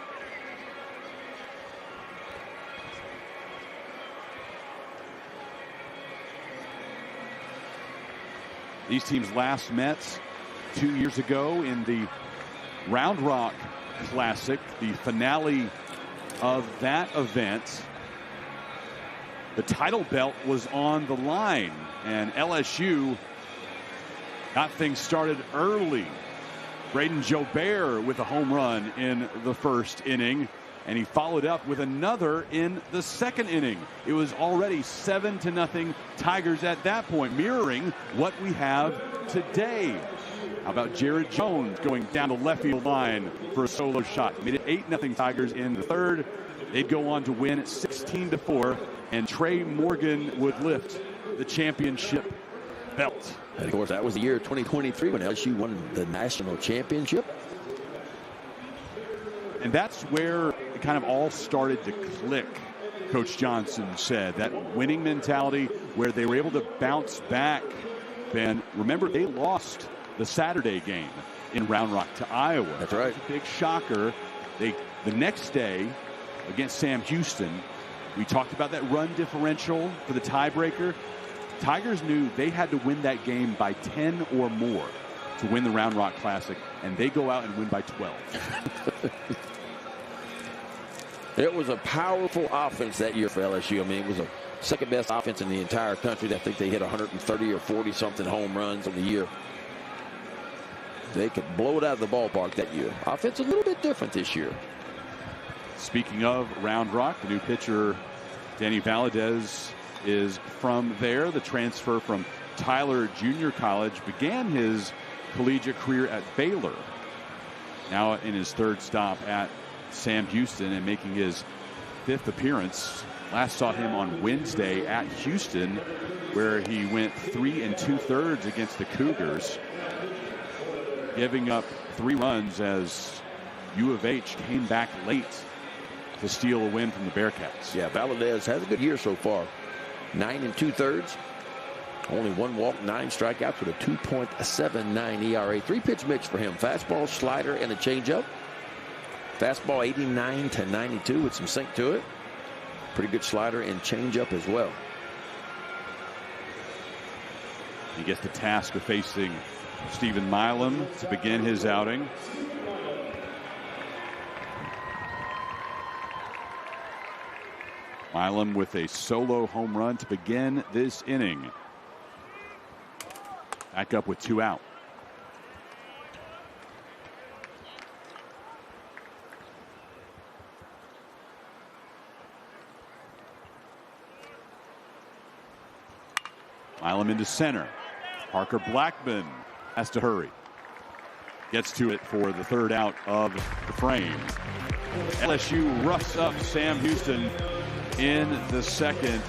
These teams last met 2 years ago in the Round Rock Classic, the finale of that event. The title belt was on the line, and LSU got things started early. Braden Jobert with a home run in the first inning, and he followed up with another in the second inning. It was already 7-0 Tigers at that point, mirroring what we have today. How about Jared Jones going down the left field line for a solo shot? Made it 8-0 Tigers in the third. They'd go on to win 16-4, and Trey Morgan would lift the championship belt. And of course, that was the year 2023 when LSU won the national championship. And that's where it kind of all started to click, Coach Johnson said. That winning mentality where they were able to bounce back. Ben, remember, they lost the Saturday game in Round Rock to Iowa. That's right. A big shocker. The next day against Sam Houston, we talked about that run differential for the tiebreaker. Tigers knew they had to win that game by 10 or more to win the Round Rock Classic, and they go out and win by 12. It was a powerful offense that year for LSU. I mean, it was a second best offense in the entire country. I think they hit 130 or 40 something home runs on the year. They could blow it out of the ballpark that year. Offense a little bit different this year. Speaking of Round Rock, the new pitcher, Danny Valadez, is from there. The transfer from Tyler Junior College began his collegiate career at Baylor. Now in his third stop at Sam Houston and making his 5th appearance. Last saw him on Wednesday at Houston, where he went 3 2/3 against the Cougars, giving up 3 runs as U of H came back late to steal a win from the Bearcats. Yeah, Valadez has a good year so far. 9 2/3, Only 1 walk, 9 strikeouts with a 2.79 ERA. 3-pitch mix for him. Fastball, slider, and a changeup. Fastball 89 to 92 with some sink to it. Pretty good slider and changeup as well. He gets the task of facing Stephen Milam to begin his outing. Milam with a solo home run to begin this inning. Back up with 2 out. Milam into center. Parker Blackman has to hurry. Gets to it for the 3rd out of the frame. LSU roughs up Sam Houston in the 2nd.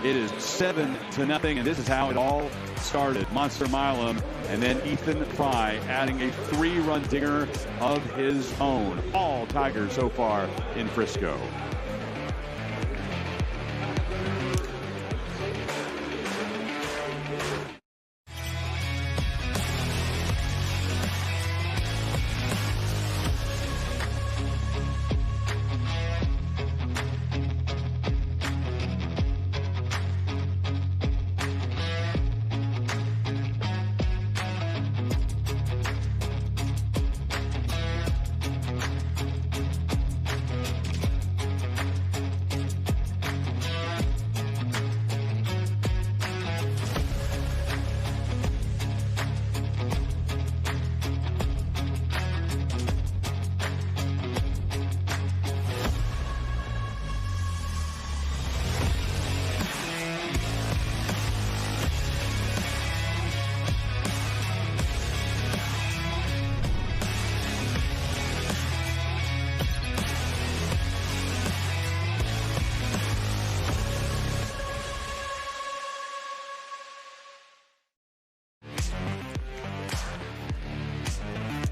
It is 7-0, and this is how it all started. Monster Milam, and then Ethan Fry adding a 3-run dinger of his own. All Tigers so far in Frisco.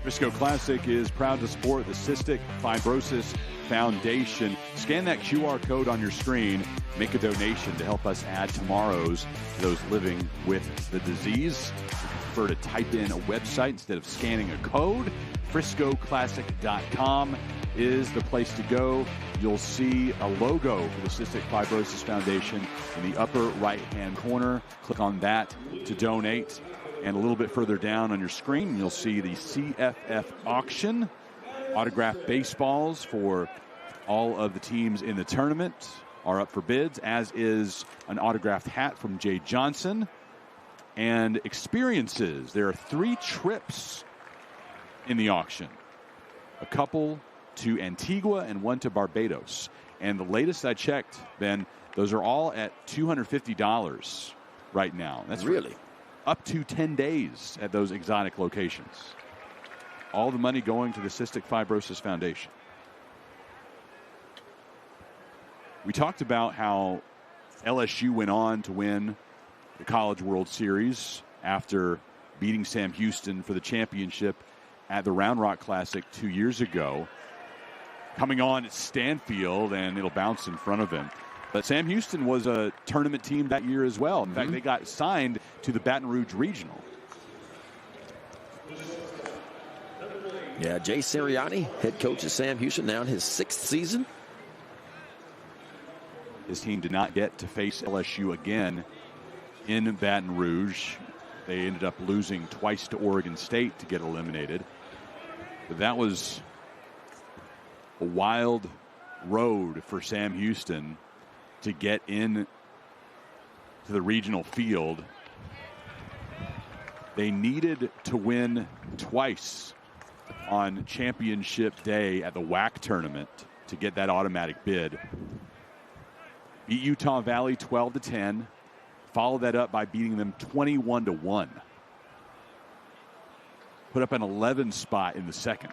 Frisco Classic is proud to support the Cystic Fibrosis Foundation. Scan that QR code on your screen. Make a donation to help us add tomorrow's to those living with the disease. If you prefer to type in a website instead of scanning a code, FriscoClassic.com is the place to go. You'll see a logo for the Cystic Fibrosis Foundation in the upper right-hand corner. Click on that to donate. And a little bit further down on your screen, you'll see the CFF auction. Autographed baseballs for all of the teams in the tournament are up for bids, as is an autographed hat from Jay Johnson. And experiences. There are 3 trips in the auction. A couple to Antigua and 1 to Barbados. And the latest I checked, Ben, those are all at $250 right now. That's really up to 10 days at those exotic locations. All the money going to the Cystic Fibrosis Foundation. We talked about how LSU went on to win the College World Series after beating Sam Houston for the championship at the Round Rock Classic 2 years ago. Coming on at Stanfield, and it'll bounce in front of him. But Sam Houston was a tournament team that year as well. In fact, they got signed to the Baton Rouge Regional. Yeah, Jay Sirianni, head coach of Sam Houston, now in his 6th season. His team did not get to face LSU again in Baton Rouge. They ended up losing twice to Oregon State to get eliminated. But that was a wild road for Sam Houston to get in to the regional field. They needed to win twice on championship day at the WAC tournament to get that automatic bid. Beat Utah Valley 12-10. Followed that up by beating them 21-1. Put up an 11 spot in the 2nd.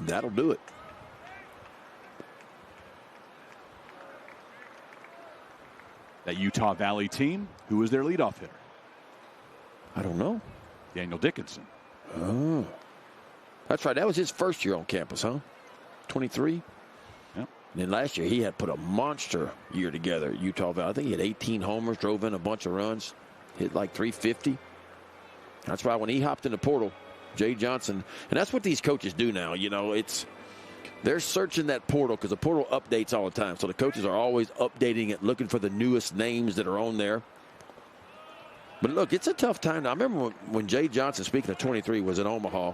That'll do it. That Utah Valley team, who was their leadoff hitter? I don't know. Daniel Dickinson. Oh. That's right. That was his first year on campus, huh? 23? Yep. And then last year, he had put a monster year together at Utah Valley. I think he had 18 homers, drove in a bunch of runs. hit like 350. That's why when he hopped in the portal, Jay Johnson, and that's what these coaches do now. You know, they're searching that portal because the portal updates all the time. So the coaches are always updating it, looking for the newest names that are on there. But look, it's a tough time. I remember when Jay Johnson, speaking of 23, was in Omaha.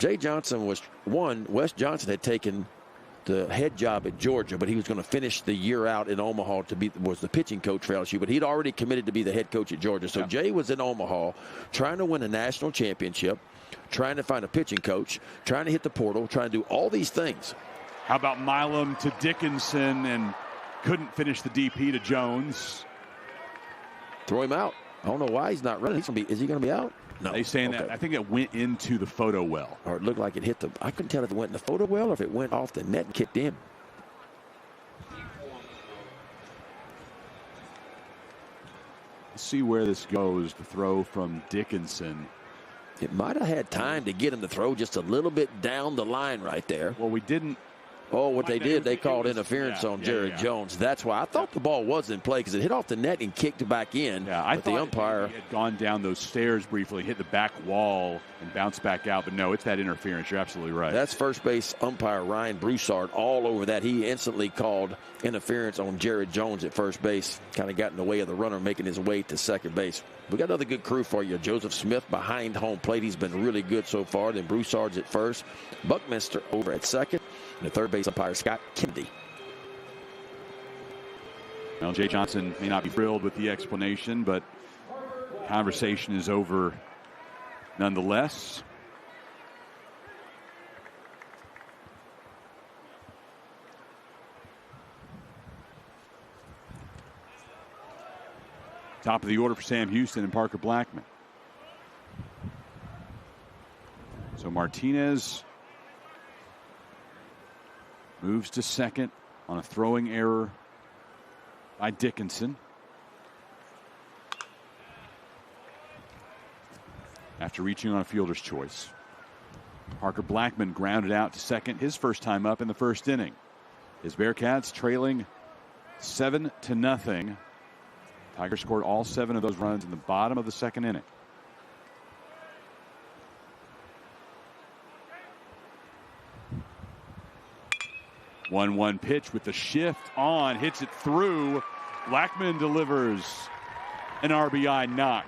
Jay Johnson was one. Wes Johnson had taken the head job at Georgia, but he was going to finish the year out in Omaha was the pitching coach for LSU, but he'd already committed to be the head coach at Georgia. So Jay was in Omaha trying to win a national championship, trying to find a pitching coach, trying to hit the portal, trying to do all these things. How about Milam to Dickinson and couldn't finish the DP to Jones? Throw him out. I don't know why he's not running. Is he going to be out? No. They saying that. I think it went into the photo well. Or it looked like it hit I couldn't tell if it went in the photo well or if it went off the net and kicked in. Let's see where this goes. The throw from Dickinson. It might have had time to get him to throw just a little bit down the line right there. Well, we didn't. Oh, what they did, they called interference on Jared Jones. That's why I thought the ball was in play because it hit off the net and kicked back in. Yeah, I thought the umpire had gone down those stairs briefly, hit the back wall, and bounced back out. But no, it's that interference. You're absolutely right. That's first base umpire Ryan Broussard all over that. He instantly called interference on Jared Jones at first base. Kind of got in the way of the runner making his way to second base. We got another good crew for you. Joseph Smith behind home plate. He's been really good so far. Then Broussard's at first. Buckminster over at second. And the third base umpire, Scott Kennedy. Well, Jay Johnson may not be thrilled with the explanation, but conversation is over nonetheless. Top of the order for Sam Houston and Parker Blackman. So Martinez moves to second on a throwing error by Dickinson. After reaching on a fielder's choice. Parker Blackman grounded out to second, his first time up in the first inning. His Bearcats trailing 7-0. Tigers scored all 7 of those runs in the bottom of the second inning. One pitch with the shift on, hits it through. Blackman delivers an RBI knock.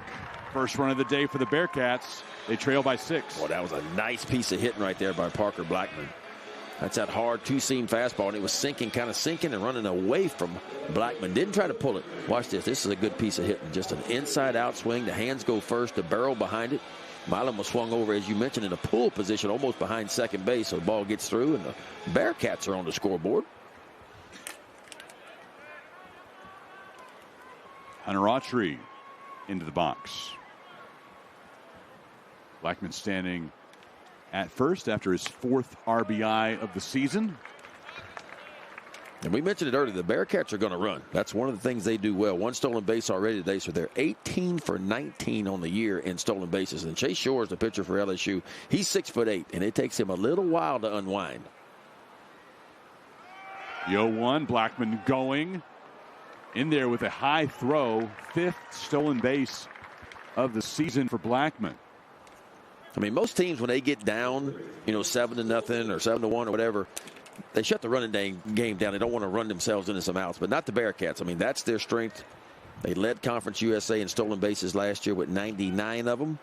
First run of the day for the Bearcats. They trail by 6. Well, that was a nice piece of hitting right there by Parker Blackman. That's that hard two-seam fastball, and it was kind of sinking and running away from Blackman. Didn't try to pull it. Watch this. This is a good piece of hitting. Just an inside-out swing. The hands go first, the barrel behind it. Milam was swung over, as you mentioned, in a pull position almost behind second base, so the ball gets through, and the Bearcats are on the scoreboard. Hunter Autry into the box. Blackman standing at first after his 4th RBI of the season. And we mentioned it earlier, the Bearcats are going to run. That's one of the things they do well. 1 stolen base already today, so they're 18 for 19 on the year in stolen bases. And Chase Shores, the pitcher for LSU, he's 6'8", and it takes him a little while to unwind. The 0-1, Blackman going in there with a high throw, 5th stolen base of the season for Blackman. I mean, most teams, when they get down, 7-0 or 7-1 or whatever, they shut the running game down. They don't want to run themselves into some outs, but not the Bearcats. I mean, that's their strength. They led Conference USA in stolen bases last year with 99 of them,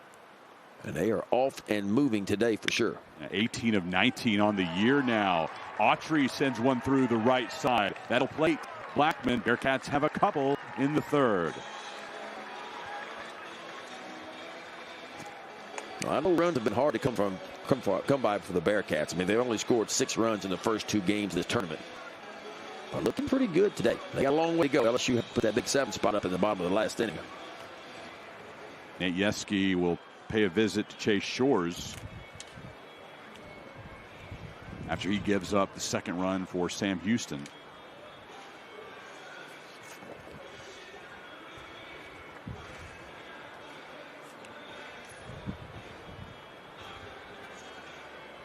and they are off and moving today for sure. 18 of 19 on the year now. Autry sends one through the right side. That'll plate Blackman. Bearcats have a couple in the 3rd. Well, I know runs have been hard to come by for the Bearcats. I mean, they only scored 6 runs in the first 2 games of this tournament. But looking pretty good today. They got a long way to go. LSU put that big 7 spot up in the bottom of the last inning. Nate Yeski will pay a visit to Chase Shores after he gives up the 2nd run for Sam Houston.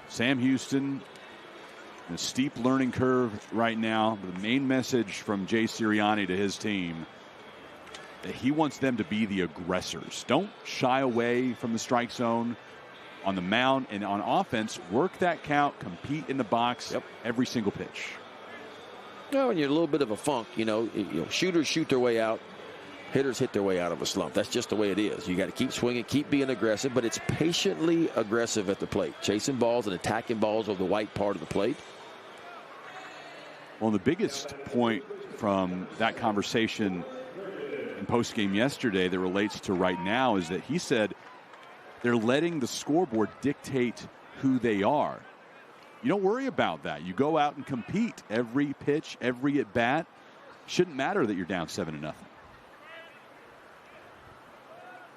Sam Houston, a steep learning curve right now. The main message from Jay Sirianni to his team, he wants them to be the aggressors. Don't shy away from the strike zone on the mound, and on offense, work that count, compete in the box every single pitch. No, when you're in a little bit of a funk, shooters shoot their way out. Hitters hit their way out of a slump. That's just the way it is. You got to keep swinging, keep being aggressive, but it's patiently aggressive at the plate, chasing balls and attacking balls over the white part of the plate. Well, the biggest point from that conversation in postgame yesterday that relates to right now is that he said they're letting the scoreboard dictate who they are. You don't worry about that. You go out and compete every pitch, every at bat. Shouldn't matter that you're down 7-0.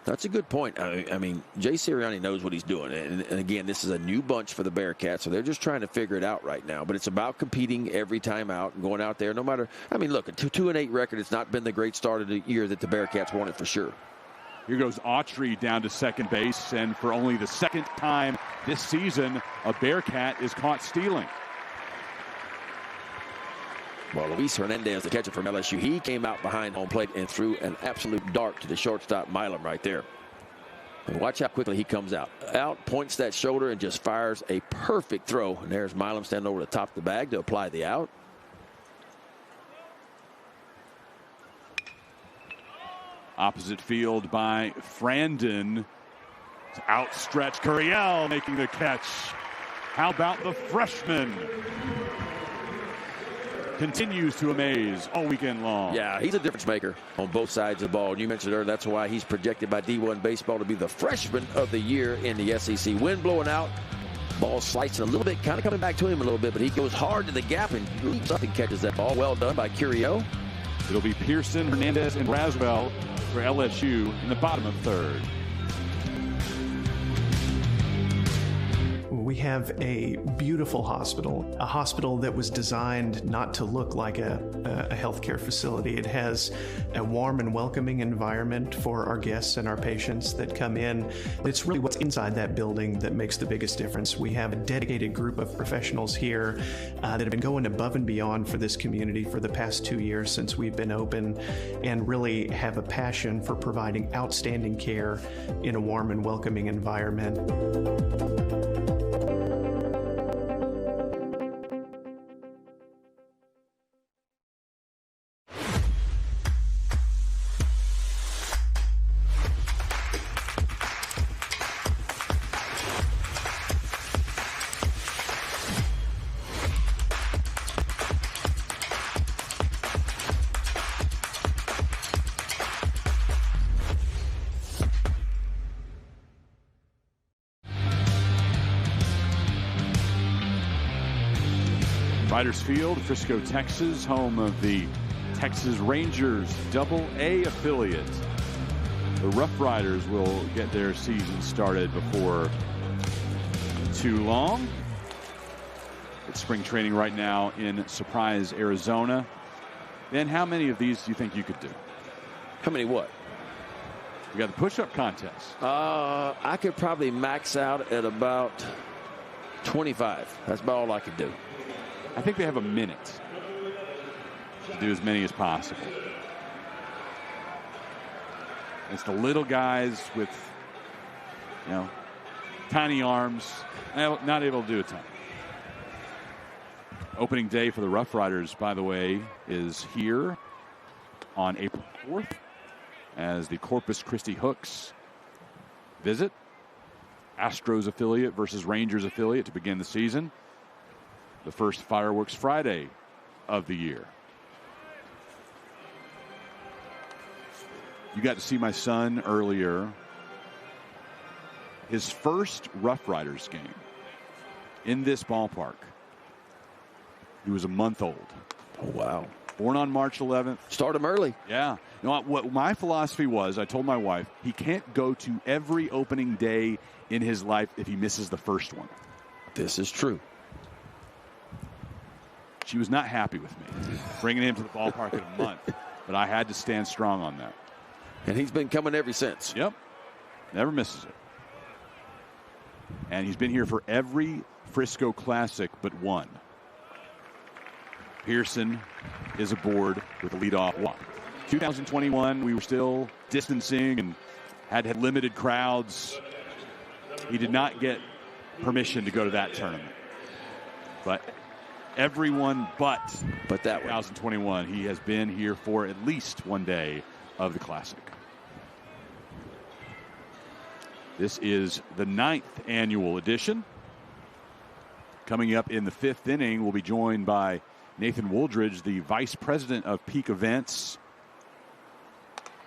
That's a good point. I mean, Jay Sirianni knows what he's doing. And again, this is a new bunch for the Bearcats, so they're just trying to figure it out right now. But it's about competing every time out and going out there no matter. I mean, look, a 2-8 record, it's not been the great start of the year that the Bearcats wanted for sure. Here goes Autry down to second base, and for only the second time this season, a Bearcat is caught stealing. Well, Luis Hernandez, the catcher from LSU, he came out behind home plate and threw an absolute dart to the shortstop, Milam, right there. And watch how quickly he comes out. Out, points that shoulder, and just fires a perfect throw. And there's Milam standing over the top of the bag to apply the out. Opposite field by Frandon. Outstretched Curiel making the catch. How about the freshman? Continues to amaze all weekend long. Yeah, he's a difference maker on both sides of the ball. And you mentioned earlier, that's why he's projected by D1 Baseball to be the freshman of the year in the SEC. Wind blowing out, ball slicing a little bit, kind of coming back to him a little bit, but he goes hard to the gap and leaps up and catches that ball. Well done by Curiel. It'll be Pearson, Hernandez, and Braswell for LSU in the bottom of third. We have a beautiful hospital, a hospital that was designed not to look like a healthcare facility. It has a warm and welcoming environment for our guests and our patients that come in. It's really what's inside that building that makes the biggest difference. We have a dedicated group of professionals here that have been going above and beyond for this community for the past 2 years since we've been open, and really have a passion for providing outstanding care in a warm and welcoming environment. Riders Field, Frisco, Texas, home of the Texas Rangers AA affiliate. The Rough Riders will get their season started before too long. It's spring training right now in Surprise, Arizona. Ben, how many of these do you think you could do? How many what? We got the push-up contest. I could probably max out at about 25. That's about all I could do. I think they have a minute to do as many as possible. It's the little guys with, tiny arms, not able to do a ton. Opening day for the Rough Riders, by the way, is here on April 4th as the Corpus Christi Hooks visit Astros affiliate versus Rangers affiliate to begin the season. The first Fireworks Friday of the year. You got to see my son earlier. His first Rough Riders game in this ballpark. He was a month old. Oh, wow. Born on March 11th. Start him early. Yeah. What my philosophy was, I told my wife, he can't go to every opening day in his life if he misses the first one. This is true. She was not happy with me bringing him to the ballpark in a month, but I had to stand strong on that. And he's been coming ever since. Yep. Never misses it. And he's been here for every Frisco Classic but one. Pearson is aboard with a leadoff walk. 2021, we were still distancing and had limited crowds. He did not get permission to go to that tournament. But everyone but that 2021, he has been here for at least one day of the Classic. This is the 9th annual edition. Coming up in the 5th inning, we'll be joined by Nathan Wooldridge, the Vice President of Peak Events.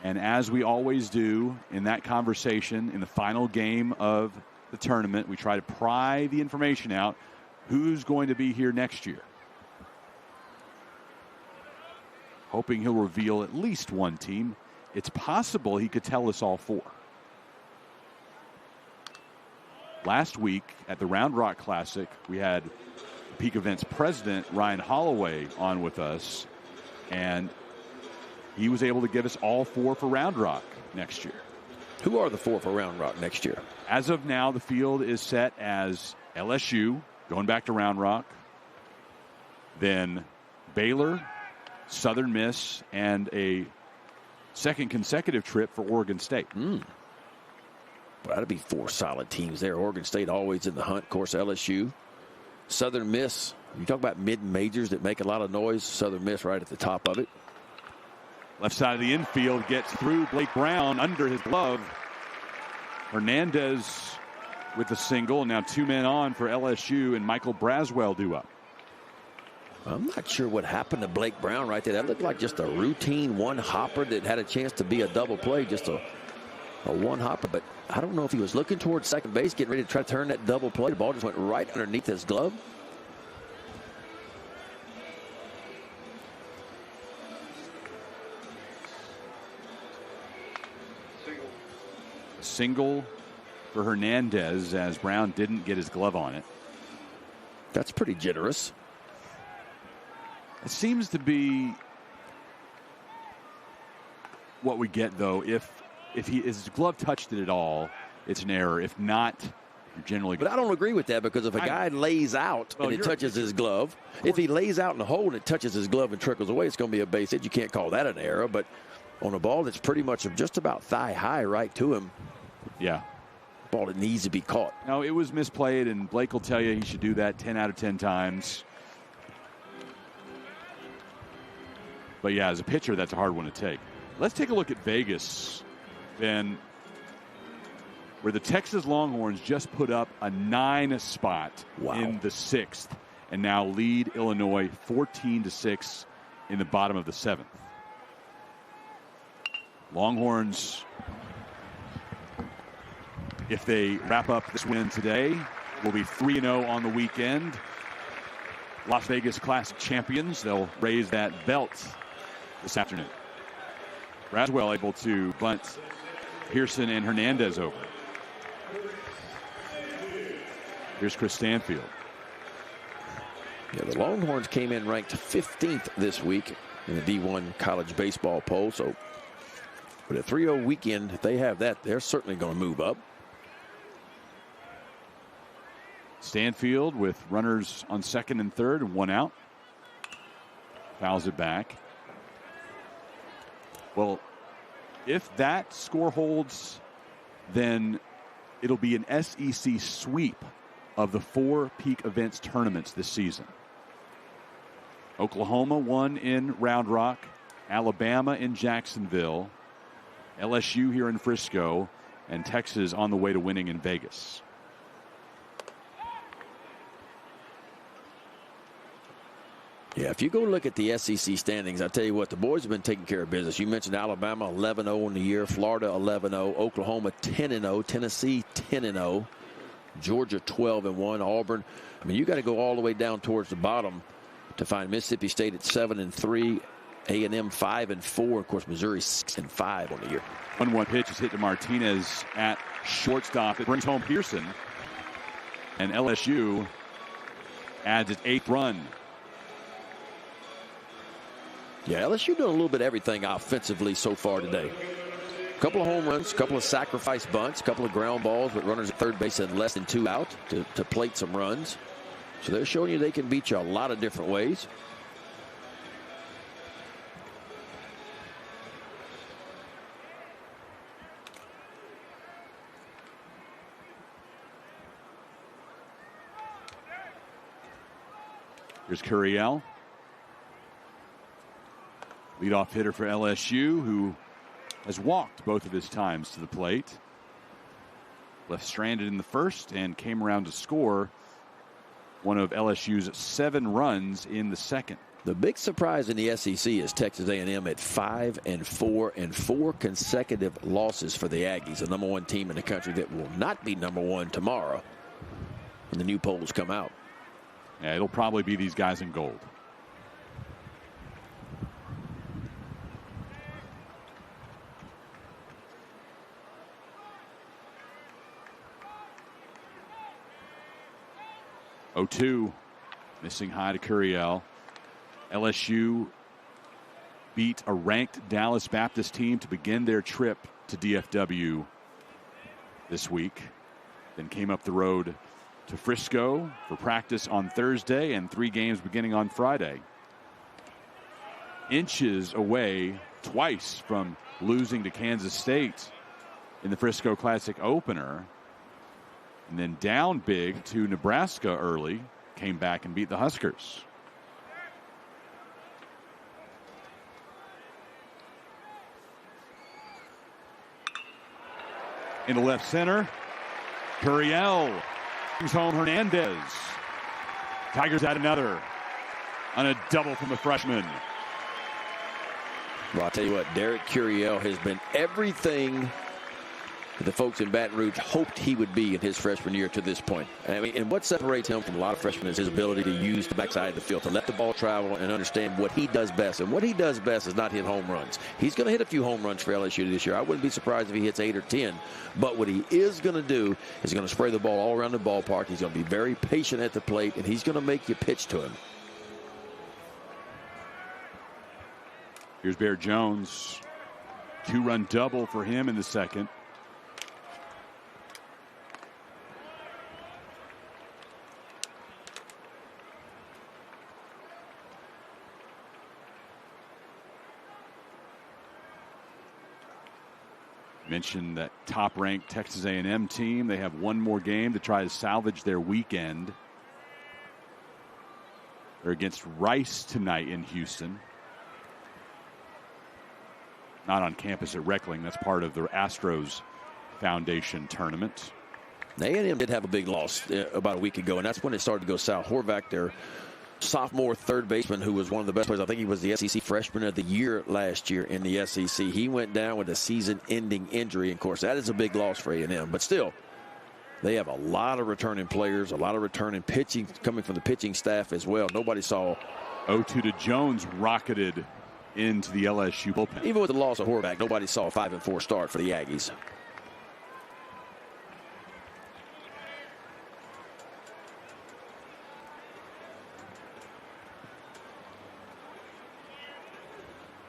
And as we always do in that conversation, in the final game of the tournament, we try to pry the information out. Who's going to be here next year? Hoping he'll reveal at least one team. It's possible he could tell us all 4. Last week at the Round Rock Classic, we had Peak Events President Ryan Holloway on with us, and he was able to give us all 4 for Round Rock next year. Who are the 4 for Round Rock next year? As of now, the field is set as LSU, going back to Round Rock, then Baylor, Southern Miss, and a second consecutive trip for Oregon State. Well, that'd be 4 solid teams there. Oregon State always in the hunt. Of course, LSU. Southern Miss. You talk about mid-majors that make a lot of noise. Southern Miss right at the top of it. Left side of the infield gets through. Blake Brown under his glove. Hernandez with the single. Now 2 men on for LSU, and Michael Braswell due up. I'm not sure what happened to Blake Brown right there. That looked like just a routine one-hopper that had a chance to be a double play. Just a one-hopper, but I don't know if he was looking towards second base, getting ready to try to turn that double play. The ball just went right underneath his glove. Single for Hernandez as Brown didn't get his glove on it. That's pretty generous. It seems to be what we get, though. If his glove touched it at all, it's an error. If not, you're generally. But I don't agree with that, because if a guy lays out and it touches his glove, if he lays out in the hole and it touches his glove and trickles away, it's going to be a base hit. You can't call that an error. But on a ball that's pretty much just about thigh high right to him, yeah, ball that needs to be caught. No, it was misplayed, and Blake will tell you he should do that 10 out of 10 times. But yeah, as a pitcher, that's a hard one to take. Let's take a look at Vegas, Ben, where the Texas Longhorns just put up a 9 spot in the 6th and now lead Illinois 14-6 in the bottom of the 7th. Longhorns, if they wrap up this win today, will be 3-0 on the weekend. Las Vegas Classic champions. They'll raise that belt this afternoon. Braswell able to bunt Pearson and Hernandez over. Here's Chris Stanfield. Yeah, the Longhorns came in ranked 15th this week in the D1 college baseball poll. So with a 3-0 weekend, if they have that, they're certainly going to move up. Stanfield with runners on second and third and 1 out. Fouls it back. Well, if that score holds, then it'll be an SEC sweep of the 4 Peak Events tournaments this season. Oklahoma won in Round Rock, Alabama in Jacksonville, LSU here in Frisco, and Texas on the way to winning in Vegas. Yeah, if you go look at the SEC standings, I tell you what, the boys have been taking care of business. You mentioned Alabama 11-0 in the year, Florida 11-0, Oklahoma 10-0, Tennessee 10-0, Georgia 12-1, Auburn. I mean, you got to go all the way down towards the bottom to find Mississippi State at 7-3, A&M 5-4, of course Missouri 6-5 on the year. 1-1 pitch is hit to Martinez at shortstop. It brings home Pearson, and LSU adds its 8th run. Yeah, LSU doing a little bit of everything offensively so far today. A couple of home runs, a couple of sacrifice bunts, a couple of ground balls with runners at third base and less than 2 out to plate some runs. So they're showing you they can beat you a lot of different ways. Here's Curiel. Leadoff hitter for LSU, who has walked both of his times to the plate. Left stranded in the first and came around to score one of LSU's 7 runs in the second. The big surprise in the SEC is Texas A&M at 5-4 and 4 consecutive losses for the Aggies, the #1 team in the country that will not be #1 tomorrow when the new polls come out. Yeah, it'll probably be these guys in gold. Oh-2, missing high to Curiel. LSU beat a ranked Dallas Baptist team to begin their trip to DFW this week. Then came up the road to Frisco for practice on Thursday and 3 games beginning on Friday. Inches away twice from losing to Kansas State in the Frisco Classic opener. And then down big to Nebraska early, came back and beat the Huskers. Into left center, Curiel brings home Hernandez. Tigers add another on a double from the freshman. Well, I'll tell you what, Derek Curiel has been everything the folks in Baton Rouge hoped he would be in his freshman year to this point. I mean, and what separates him from a lot of freshmen is his ability to use the backside of the field, to let the ball travel and understand what he does best. And what he does best is not hit home runs. He's going to hit a few home runs for LSU this year. I wouldn't be surprised if he hits 8 or 10. But what he is going to do is going to spray the ball all around the ballpark. He's going to be very patient at the plate, and he's going to make you pitch to him. Here's Bear Jones. 2-run double for him in the second. Mentioned that top-ranked Texas A&M team. They have one more game to try to salvage their weekend. They're against Rice tonight in Houston. Not on campus at Reckling. That's part of the Astros Foundation tournament. A&M did have a big loss about a week ago, and that's when it started to go south. Horvath, their sophomore third baseman, who was one of the best players. I think he was the SEC Freshman of the Year last year in the SEC. He went down with a season-ending injury. Of course, that is a big loss for A&M. But still, they have a lot of returning players, a lot of returning pitching coming from the pitching staff as well. Nobody saw. 0-2 to Jones, rocketed into the LSU bullpen. Even with the loss of Horvath, nobody saw a 5-4 start for the Aggies.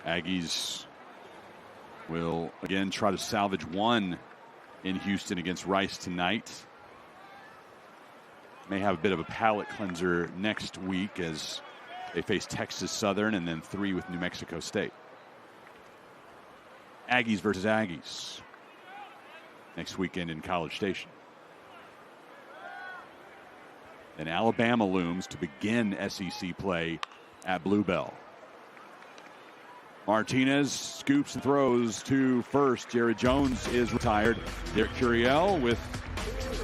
Aggies will again try to salvage one in Houston against Rice tonight. May have a bit of a palate cleanser next week as they face Texas Southern and then 3 with New Mexico State. Aggies versus Aggies next weekend in College Station. Then Alabama looms to begin SEC play at Bluebell. Martinez scoops and throws to first. Jared Jones is retired. Derek Curiel with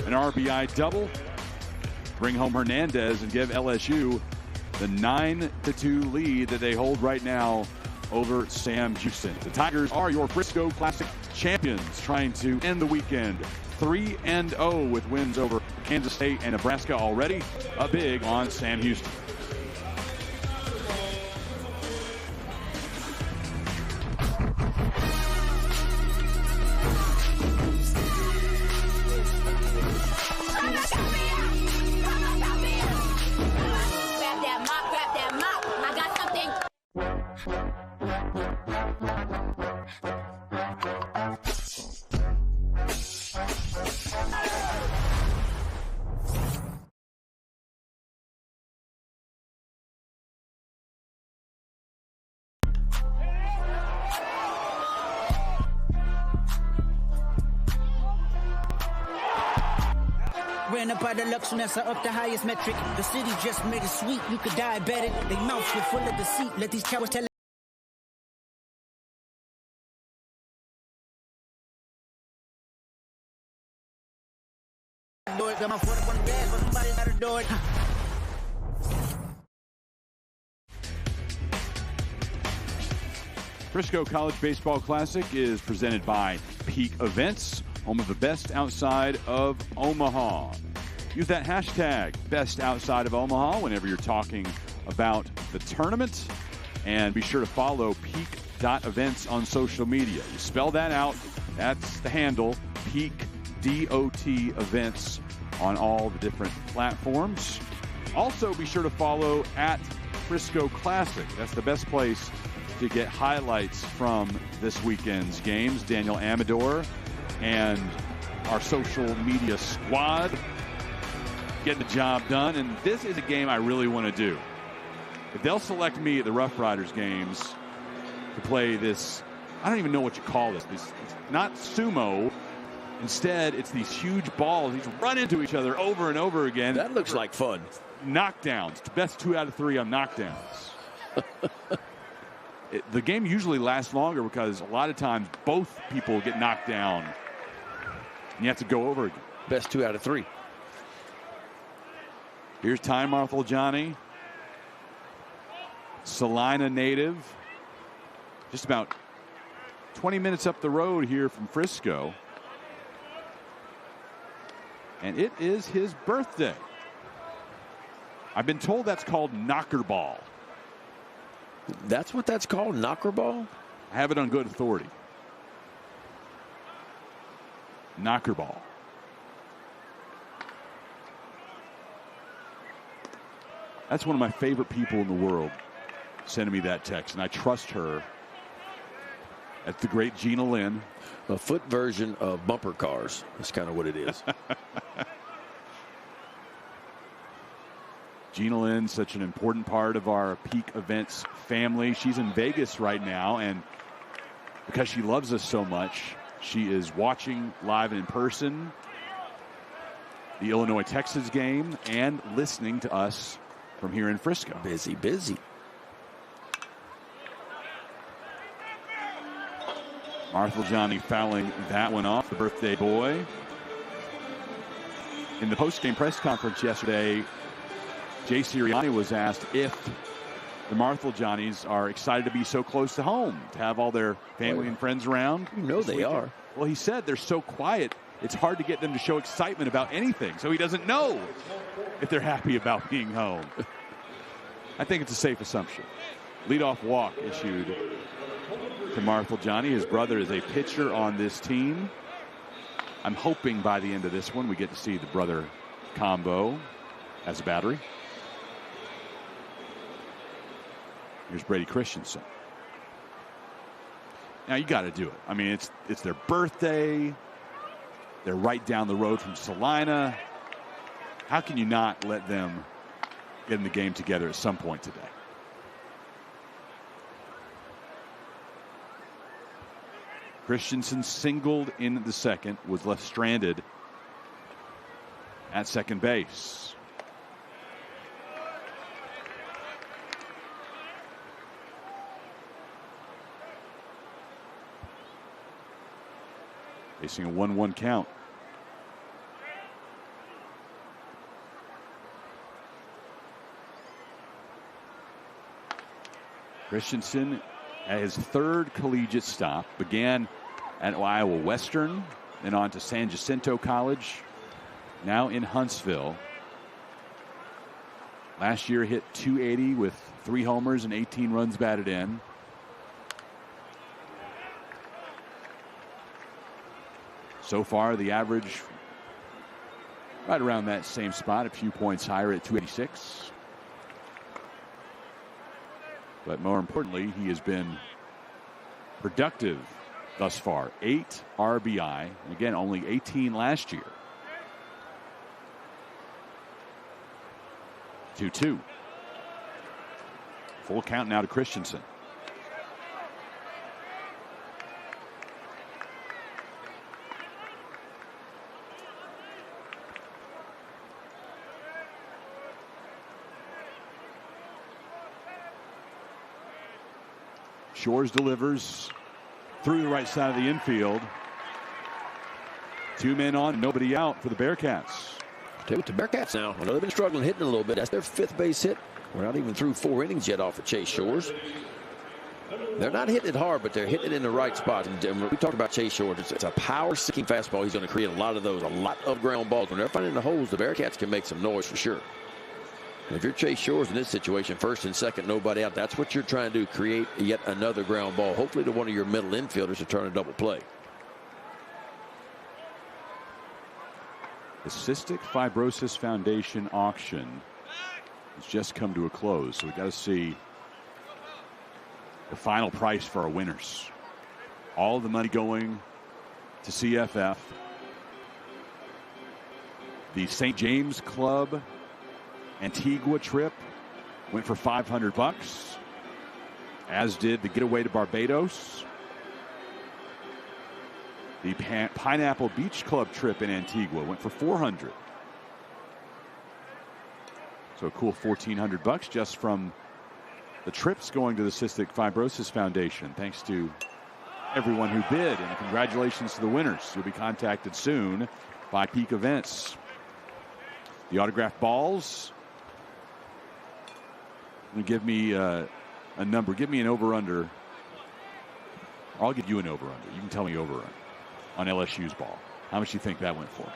an RBI double. Bring home Hernandez and give LSU the 9-2 lead that they hold right now over Sam Houston. The Tigers are your Frisco Classic champions, trying to end the weekend 3-0 with wins over Kansas State and Nebraska already. A big on Sam Houston. ran up out of luck, soon as I up the highest metric. The city just made it sweet, you could diabetic. They mouths were full of deceit, let these cowards tell got my foot up on the gas, but somebody gotta do it. Frisco College Baseball Classic is presented by Peak Events, home of the best outside of Omaha. Use that hashtag, best outside of Omaha, whenever you're talking about the tournament. And be sure to follow peak.events on social media. You spell that out, that's the handle, Peak DOT Events on all the different platforms. Also, be sure to follow at Frisco Classic. That's the best place to get highlights from this weekend's games. Daniel Amador and our social media squad getting the job done. And this is a game I really want to do. If they'll select me at the Rough Riders games to play this, I don't even know what you call this. It's not sumo. Instead, it's these huge balls. These run into each other over and over again. That looks like fun. Knockdowns. Best 2 out of 3 on knockdowns. The game usually lasts longer because a lot of times both people get knocked down. And you have to go over again. Best 2 out of 3. Here's Ty Marthel-Johnny. Salina native. Just about 20 minutes up the road here from Frisco. And it is his birthday. I've been told that's called knocker ball. That's what that's called, knocker ball? I have it on good authority. Knocker ball. That's one of my favorite people in the world sending me that text, and I trust her. That's the great Gina Lynn. A foot version of bumper cars. That's kind of what it is. Gina Lynn, such an important part of our Peak Events family. She's in Vegas right now, and because she loves us so much, she is watching live and in person the Illinois-Texas game and listening to us from here in Frisco. Busy. Marthel-Johnny fouling that one off, the birthday boy. In the post-game press conference yesterday, Jay Sirianni was asked if the Marthel-Johnnies are excited to be so close to home, to have all their family and friends around. You know they are. Well, he said they're so quiet, it's hard to get them to show excitement about anything. So he doesn't know if they're happy about being home. I think it's a safe assumption. Leadoff walk issued to Marthel-Johnny. His brother is a pitcher on this team. I'm hoping by the end of this one we get to see the brother combo as a battery. Here's Brady Christensen. Now you got to do it. I mean, it's their birthday. They're right down the road from Salina. How can you not let them get in the game together at some point today? Christensen singled in the second, was left stranded at second base. Facing a 1-1 count. Christensen at his third collegiate stop, began at Iowa Western, then on to San Jacinto College, now in Huntsville. Last year hit .280 with 3 homers and 18 runs batted in. So far, the average right around that same spot, a few points higher at .286. But more importantly, he has been productive thus far. 8 RBI. Again, only 18 last year. 2-2. Full count now to Christensen. Shores delivers through the right side of the infield. 2 men on, nobody out for the Bearcats. With the Bearcats now. I know they've been struggling hitting a little bit. That's their 5th base hit. We're not even through 4 innings yet off of Chase Shores. They're not hitting it hard, but they're hitting it in the right spot. And we talked about Chase Shores. It's a power-seeking fastball. He's going to create a lot of those, a lot of ground balls. When they're finding the holes, the Bearcats can make some noise for sure. And if you're Chase Shores in this situation, 1st and 2nd, nobody out, that's what you're trying to do, create yet another ground ball, hopefully to one of your middle infielders to turn a double play. The Cystic Fibrosis Foundation auction has just come to a close, so we got to see the final price for our winners. All the money going to CFF. The St. James Club Antigua trip went for $500, as did the getaway to Barbados. The Pineapple Beach Club trip in Antigua went for $400. So a cool $1,400 just from the trips going to the Cystic Fibrosis Foundation. Thanks to everyone who bid, and congratulations to the winners. You'll be contacted soon by Peak Events. The autographed balls. Give me a number. Give me an over-under. I'll give you an over-under. You can tell me over-under on LSU's ball. How much do you think that went for?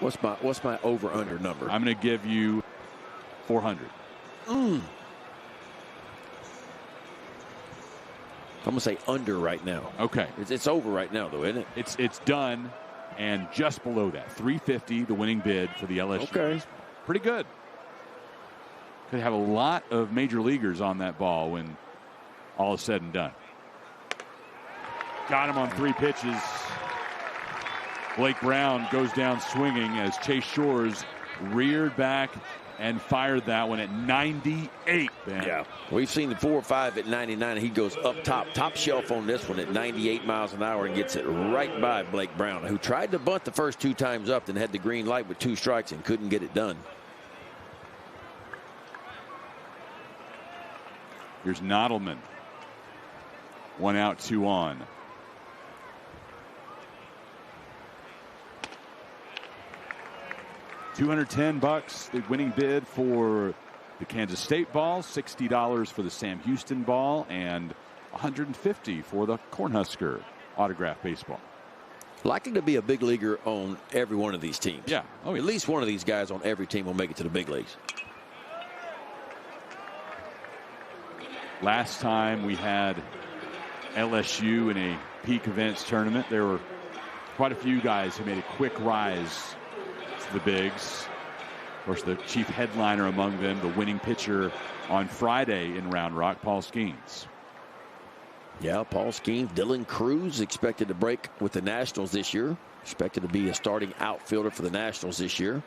What's my over-under number? I'm going to give you 400. I'm going to say under right now. Okay. It's over right now, though, isn't it? It's done, and just below that, $350, the winning bid for the LSU. Okay. Pretty good. Could have a lot of major leaguers on that ball when all is said and done. Got him on 3 pitches. Blake Brown goes down swinging as Chase Shores reared back and fired that one at 98. Ben. Yeah. We've seen the 4 or 5 at 99. He goes up top shelf on this one at 98 miles an hour and gets it right by Blake Brown, who tried to bunt the first 2 times up, then had the green light with 2 strikes and couldn't get it done. Here's Nodelman. 1 out, 2 on. $210, the winning bid for the Kansas State ball, $60 for the Sam Houston ball, and $150 for the Cornhusker autograph baseball. Likely to be a big leaguer on every one of these teams. Yeah. At least one of these guys on every team will make it to the big leagues. Last time we had LSU in a Peak Events tournament, there were quite a few guys who made a quick rise to the bigs. Of course, the chief headliner among them, the winning pitcher on Friday in Round Rock, Paul Skeens. Yeah, Paul Skeens. Dylan Cruz expected to break with the Nationals this year. Expected to be a starting outfielder for the Nationals this year.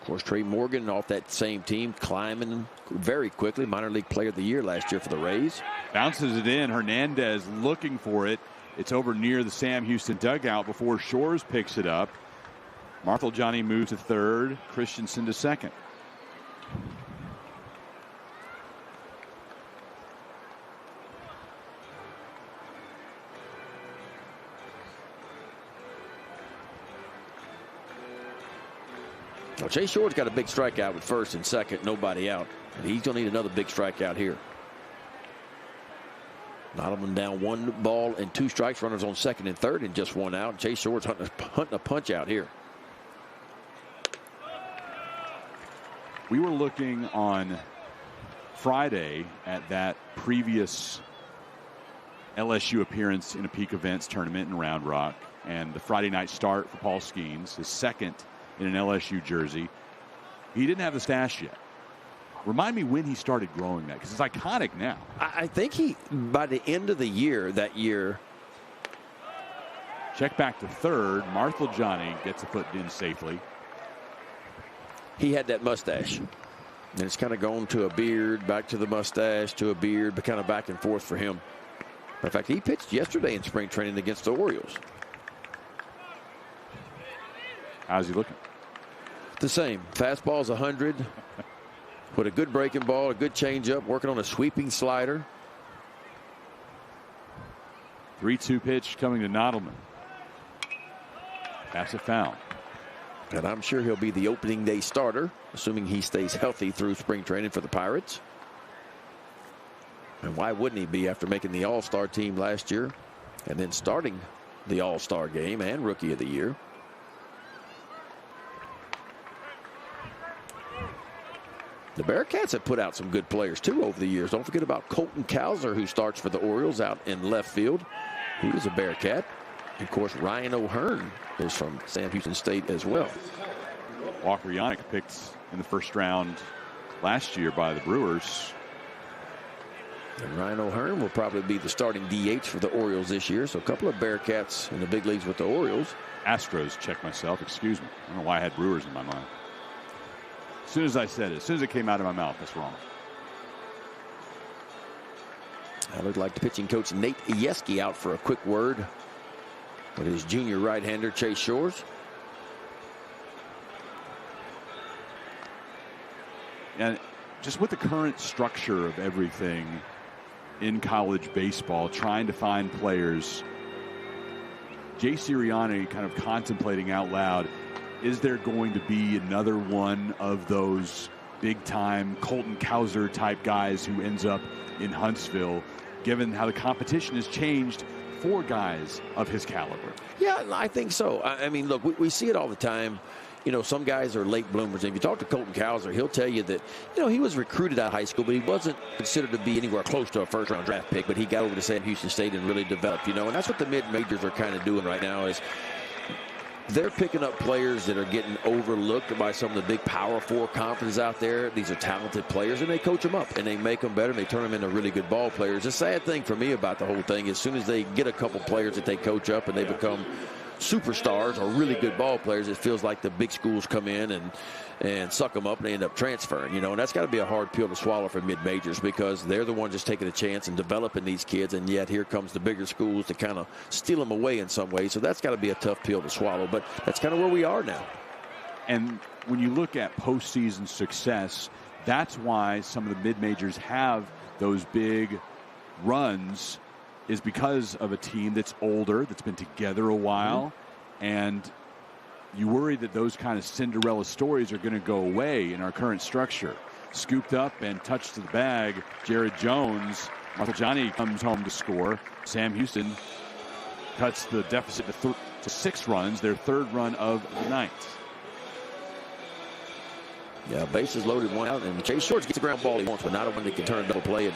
Of course, Trey Morgan off that same team, climbing very quickly. Minor League Player of the Year last year for the Rays. Bounces it in. Hernandez looking for it. It's over near the Sam Houston dugout before Shores picks it up. Marthel-Johnny moves to third. Christensen to second. Well, Chase Shores got a big strikeout with first and second, nobody out. And he's going to need another big strikeout here. Nodelman down 1 ball and 2 strikes. Runners on second and third and just 1 out. Chase Shores hunting a punch out here. We were looking on Friday at that previous LSU appearance in a Peak Events tournament in Round Rock, and the Friday night start for Paul Skeens, his second in an LSU jersey. He didn't have the stash yet. Remind me when he started growing that, because it's iconic now. I think he, by the end of the year, that year. Check back to third. Marthel-Johnny gets a foot in safely. He had that mustache. And it's kind of gone to a beard, back to the mustache, to a beard, but kind of back and forth for him. In fact, he pitched yesterday in spring training against the Orioles. How's he looking? The same. Fastball's 100. With a good breaking ball, a good changeup, working on a sweeping slider. 3-2 pitch coming to Nodelman. That's a foul. And I'm sure he'll be the opening day starter, assuming he stays healthy through spring training for the Pirates. And why wouldn't he be after making the All-Star team last year and then starting the All-Star game and Rookie of the Year? The Bearcats have put out some good players, too, over the years. Don't forget about Colton Cowser, who starts for the Orioles out in left field. He is a Bearcat. Of course, Ryan O'Hearn is from Sam Houston State as well. Walker Yannick picked in the first round last year by the Brewers. And Ryan O'Hearn will probably be the starting DH for the Orioles this year. So a couple of Bearcats in the big leagues with the Orioles. Astros, check myself, excuse me. I don't know why I had Brewers in my mind. As soon as I said it, as soon as it came out of my mouth, that's wrong. I look like the pitching coach Nate Ieski out for a quick word with his junior right-hander Chase Shores. And just with the current structure of everything in college baseball, trying to find players, Jay Sirianni kind of contemplating out loud, is there going to be another one of those big-time Colton Cowser type guys who ends up in Huntsville, given how the competition has changed for guys of his caliber? Yeah, I think so. I mean, look, we see it all the time. You know, some guys are late bloomers. And if you talk to Colton Cowser, he'll tell you that, you know, he was recruited out of high school, but he wasn't considered to be anywhere close to a first-round draft pick. But he got over to Sam Houston State and really developed, you know. And that's what the mid-majors are kind of doing right now is they're picking up players that are getting overlooked by some of the big Power 4 conferences out there. These are talented players, and they coach them up, and they make them better, and they turn them into really good ball players. The sad thing for me about the whole thing is as soon as they get a couple players that they coach up and they become superstars or really good ball players, it feels like the big schools come in and suck them up and they end up transferring, you know, and that's got to be a hard pill to swallow for mid-majors because they're the ones just taking a chance and developing these kids, and yet here comes the bigger schools to kind of steal them away in some ways. So that's got to be a tough pill to swallow, but that's kind of where we are now. And when you look at postseason success, that's why some of the mid-majors have those big runs, is because of a team that's older, that's been together a while, and you worry that those kind of Cinderella stories are going to go away in our current structure. Scooped up and touched to the bag, Jared Jones. Marshall Johnny comes home to score. Sam Houston cuts the deficit to 6 runs, their 3rd run of the night. Yeah, bases loaded, 1 out, and Chase Shorts gets the ground ball he wants, but not a one that can turn a double play. And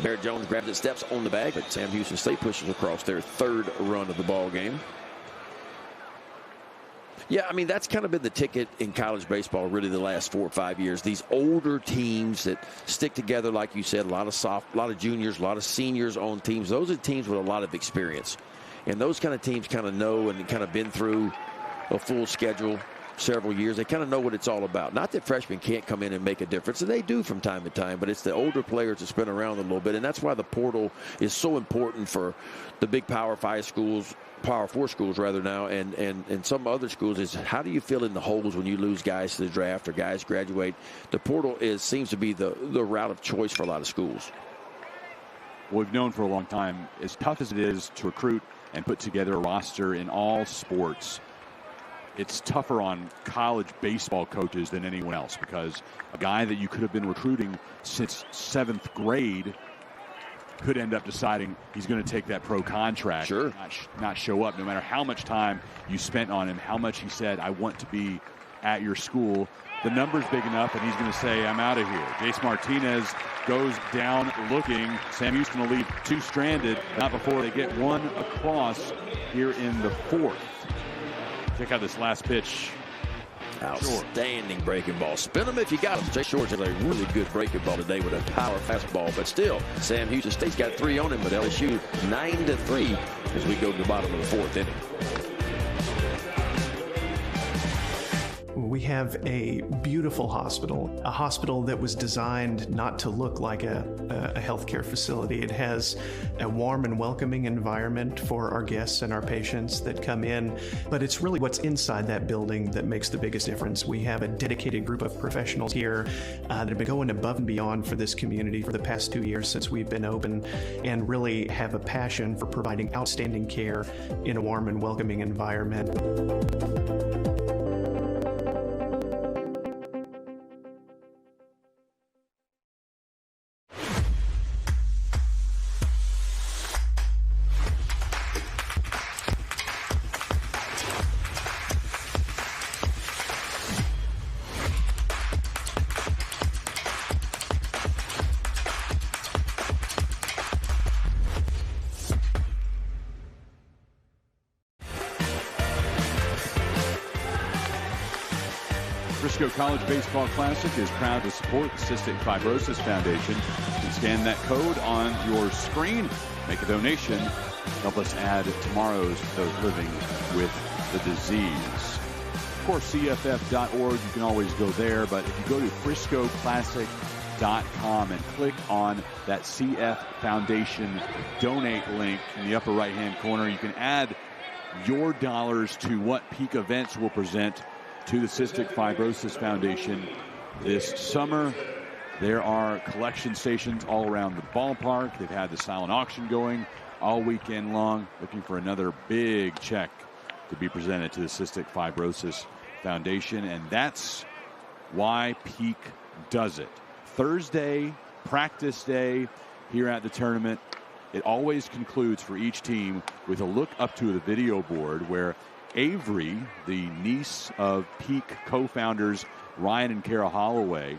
Barrett Jones grabs it, steps on the bag, but Sam Houston State pushes across their 3rd run of the ball game. Yeah, I mean, that's kind of been the ticket in college baseball really the last 4 or 5 years. These older teams that stick together, like you said, a lot of juniors, a lot of seniors on teams. Those are teams with a lot of experience. And those kind of teams kind of know and kind of been through a full schedule several years. They kind of know what it's all about. Not that freshmen can't come in and make a difference, and they do from time to time, but it's the older players that spin around a little bit, and that's why the portal is so important for the big Power 5 schools, Power 4 schools rather now, and some other schools. Is how do you fill in the holes when you lose guys to the draft or guys graduate? The portal seems to be the route of choice for a lot of schools. Well, we've known for a long time, as tough as it is to recruit and put together a roster in all sports, it's tougher on college baseball coaches than anyone else, because a guy that you could have been recruiting since 7th grade could end up deciding he's going to take that pro contract, sure, not show up, no matter how much time you spent on him, how much he said, I want to be at your school. The number's big enough, and he's going to say, I'm out of here. Jace Martinez goes down looking. Sam Houston will leave 2 stranded, not before they get 1 across here in the 4th. Check out this last pitch. Outstanding breaking ball. Spin them if you got them. Jay Shorts has a really good breaking ball today with a power fastball. But still, Sam Houston State's got 3 on him, but LSU 9-3 as we go to the bottom of the 4th inning. We have a beautiful hospital, a hospital that was designed not to look like a healthcare facility. It has a warm and welcoming environment for our guests and our patients that come in, but it's really what's inside that building that makes the biggest difference. We have a dedicated group of professionals here that have been going above and beyond for this community for the past 2 years since we've been open, and really have a passion for providing outstanding care in a warm and welcoming environment. Frisco College Baseball Classic is proud to support the Cystic Fibrosis Foundation. You can scan that code on your screen, make a donation, help us add tomorrow's those living with the disease. Of course, CFF.org, you can always go there, but if you go to FriscoClassic.com and click on that CF Foundation donate link in the upper right-hand corner, you can add your dollars to what peak events will present to the Cystic Fibrosis Foundation this summer. There are collection stations all around the ballpark. They've had the silent auction going all weekend long, looking for another big check to be presented to the Cystic Fibrosis Foundation, and that's why Peak does it. Thursday, practice day here at the tournament. It always concludes for each team with a look up to the video board where Avery, the niece of Peak co-founders Ryan and Kara Holloway,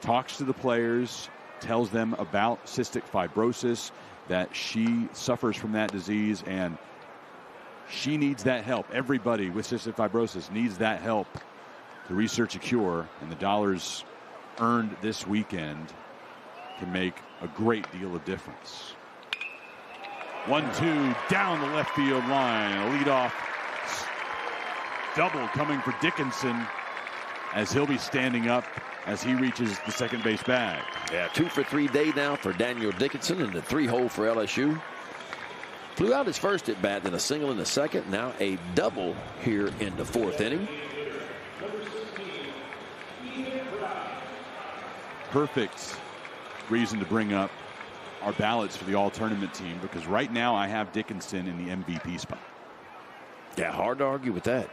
talks to the players, tells them about cystic fibrosis, that she suffers from that disease, and she needs that help. Everybody with cystic fibrosis needs that help to research a cure, and the dollars earned this weekend can make a great deal of difference. 1-2 down the left field line. A leadoff double coming for Dickinson as he'll be standing up as he reaches the second base bag. Yeah, 2 for 3 day now for Daniel Dickinson in the 3-hole for LSU. Flew out his first at bat, then a single in the second. Now a double here in the 4th inning. Perfect reason to bring up our ballots for the all-tournament team, because right now I have Dickinson in the MVP spot. Yeah, hard to argue with that.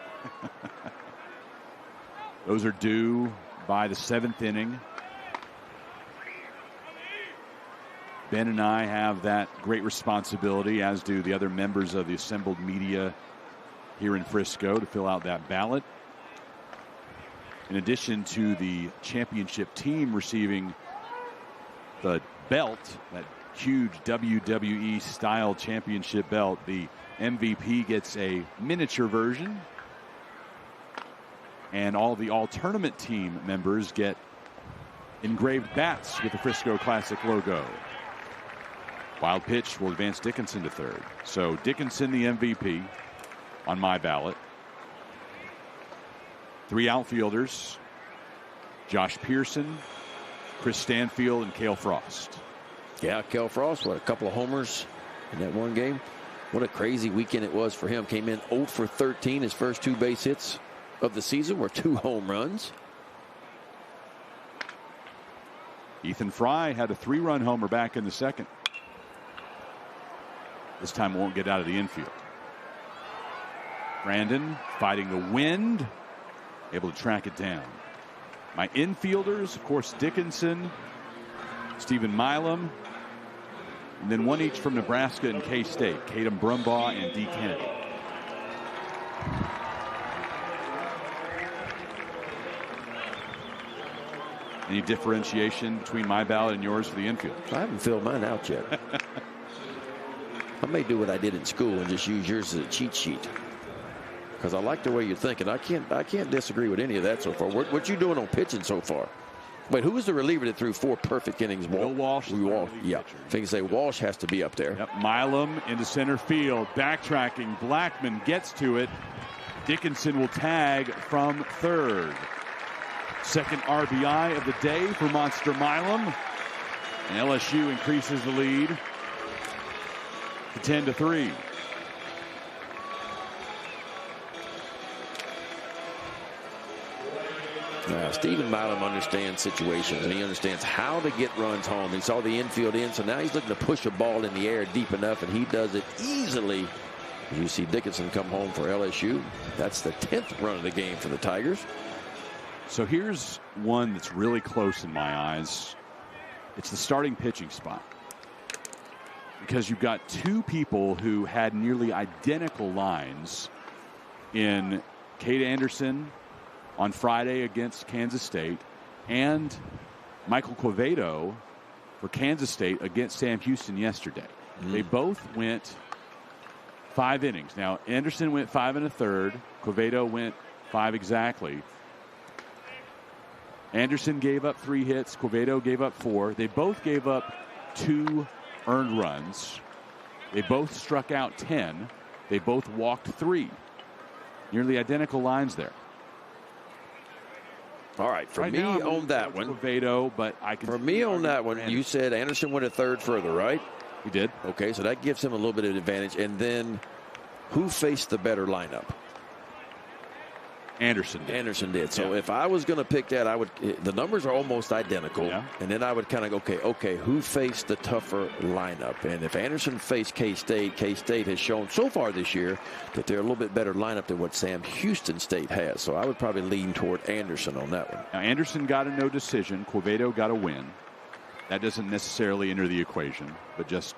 Those are due by the 7th inning. Ben and I have that great responsibility, as do the other members of the assembled media here in Frisco, to fill out that ballot. In addition to the championship team receiving the belt, that huge WWE style championship belt, the MVP gets a miniature version, and all the all-tournament team members get engraved bats with the Frisco Classic logo. Wild pitch will advance Dickinson to third. So Dickinson the MVP on my ballot. 3 outfielders: Josh Pearson, Chris Stanfield, and Cale Frost. Yeah, Cale Frost, what, a couple of homers in that one game. What a crazy weekend it was for him. Came in 0 for 13. His first 2 base hits of the season were 2 home runs. Ethan Fry had a 3-run homer back in the second. This time won't get out of the infield. Brandon fighting the wind, able to track it down. My infielders, of course, Dickinson, Stephen Milam, and then one each from Nebraska and K-State, Caden Brumbaugh and D. Kennedy. Any differentiation between my ballot and yours for the infield? I haven't filled mine out yet. I may do what I did in school and just use yours as a cheat sheet, because I like the way you're thinking. I can't disagree with any of that so far. What you doing on pitching so far? Wait, who was the reliever that threw 4 perfect innings? Bill Walsh. Yeah, I think you say Walsh has to be up there. Yep. Milam into center field, backtracking. Blackman gets to it. Dickinson will tag from third. Second RBI of the day for Monster Milam. And LSU increases the lead to 10-3. Stephen Milam understands situations, and he understands how to get runs home. He saw the infield in, so now he's looking to push a ball in the air deep enough, and he does it easily. You see Dickinson come home for LSU. That's the 10th run of the game for the Tigers. So here's one that's really close in my eyes. It's the starting pitching spot. Because you've got two people who had nearly identical lines in Cade Anderson on Friday against Kansas State and Michael Quevedo for Kansas State against Sam Houston yesterday. They both went 5 innings. Now, Anderson went 5 1/3. Quevedo went 5 exactly. Anderson gave up 3 hits. Quevedo gave up 4. They both gave up 2 earned runs. They both struck out 10. They both walked 3. Nearly identical lines there. All right, for me on that one, Quevedo, but I can. For me on that one, you said Anderson went a third further, right? He did. Okay, so that gives him a little bit of advantage. And then, who faced the better lineup? Anderson did. Anderson did. So if I was going to pick that, I would. The numbers are almost identical. Yeah. And then I would kind of go, okay, who faced the tougher lineup? And if Anderson faced K-State, K-State has shown so far this year that they're a little bit better lineup than what Sam Houston State has. So I would probably lean toward Anderson on that one. Now, Anderson got a no decision. Quevedo got a win. That doesn't necessarily enter the equation, but just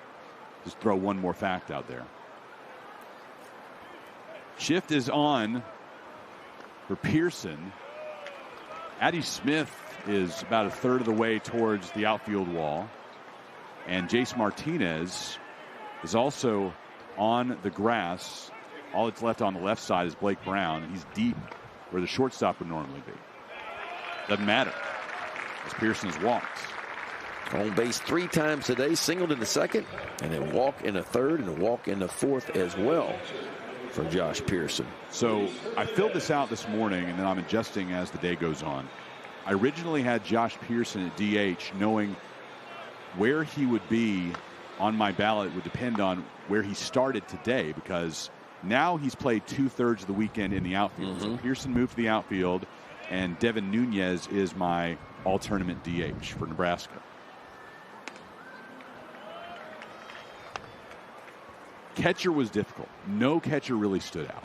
throw one more fact out there. Shift is on for Pearson. Addie Smith is about a third of the way towards the outfield wall. And Jace Martinez is also on the grass. All that's left on the left side is Blake Brown. He's deep where the shortstop would normally be. Doesn't matter, as Pearson has walked. On base 3 times today, singled in the second, and then walk in the third, and walk in the fourth as well for Josh Pearson. So I filled this out this morning, and then I'm adjusting as the day goes on. I originally had Josh Pearson at DH, knowing where he would be on my ballot would depend on where he started today, because now he's played 2/3 of the weekend in the outfield. So Pearson moved to the outfield, and Devin Nunez is my all-tournament DH for Nebraska. Catcher was difficult. No catcher really stood out.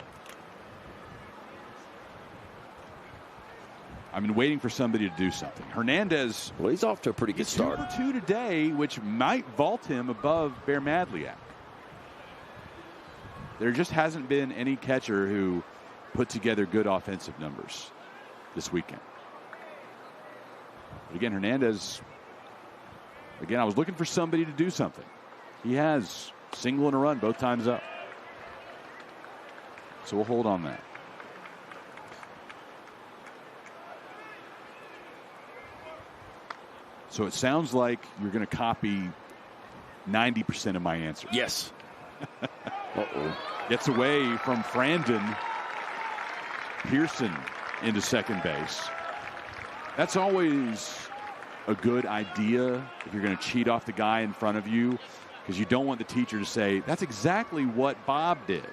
I've been waiting for somebody to do something. Hernandez, well, he's off to a pretty good start. 2 for 2 today, which might vault him above Bear Madliak. There just hasn't been any catcher who put together good offensive numbers this weekend. But again, Hernandez, I was looking for somebody to do something. He has. Single and a run both times up. So we'll hold on that. So it sounds like you're going to copy 90% of my answers. Yes. Gets away from Frandon. Pearson into second base. That's always a good idea if you're going to cheat off the guy in front of you, because you don't want the teacher to say, that's exactly what Bob did.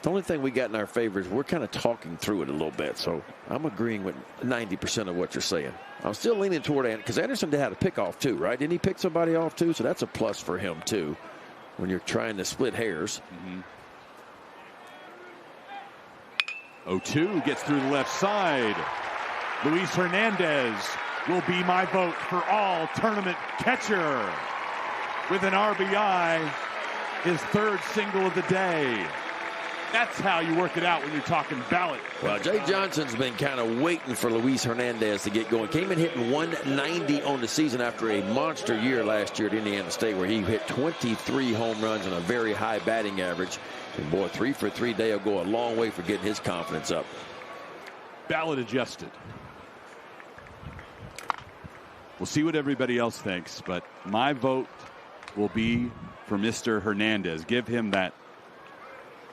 The only thing we got in our favor is we're kind of talking through it a little bit. So I'm agreeing with 90% of what you're saying. I'm still leaning toward Anderson, because Anderson had a pick off too, right? Didn't he pick somebody off too? So that's a plus for him too when you're trying to split hairs. 0-2 gets through the left side. Luis Hernandez will be my vote for all tournament catcher with an RBI, his third single of the day. That's how you work it out when you're talking ballot. Well, Jay Johnson's been kind of waiting for Luis Hernandez to get going. Came in hitting 190 on the season after a monster year last year at Indiana State, where he hit 23 home runs and a very high batting average. And boy, 3 for 3 day will go a long way for getting his confidence up. Ballot adjusted. We'll see what everybody else thinks, but my vote will be for Mr. Hernandez. Give him that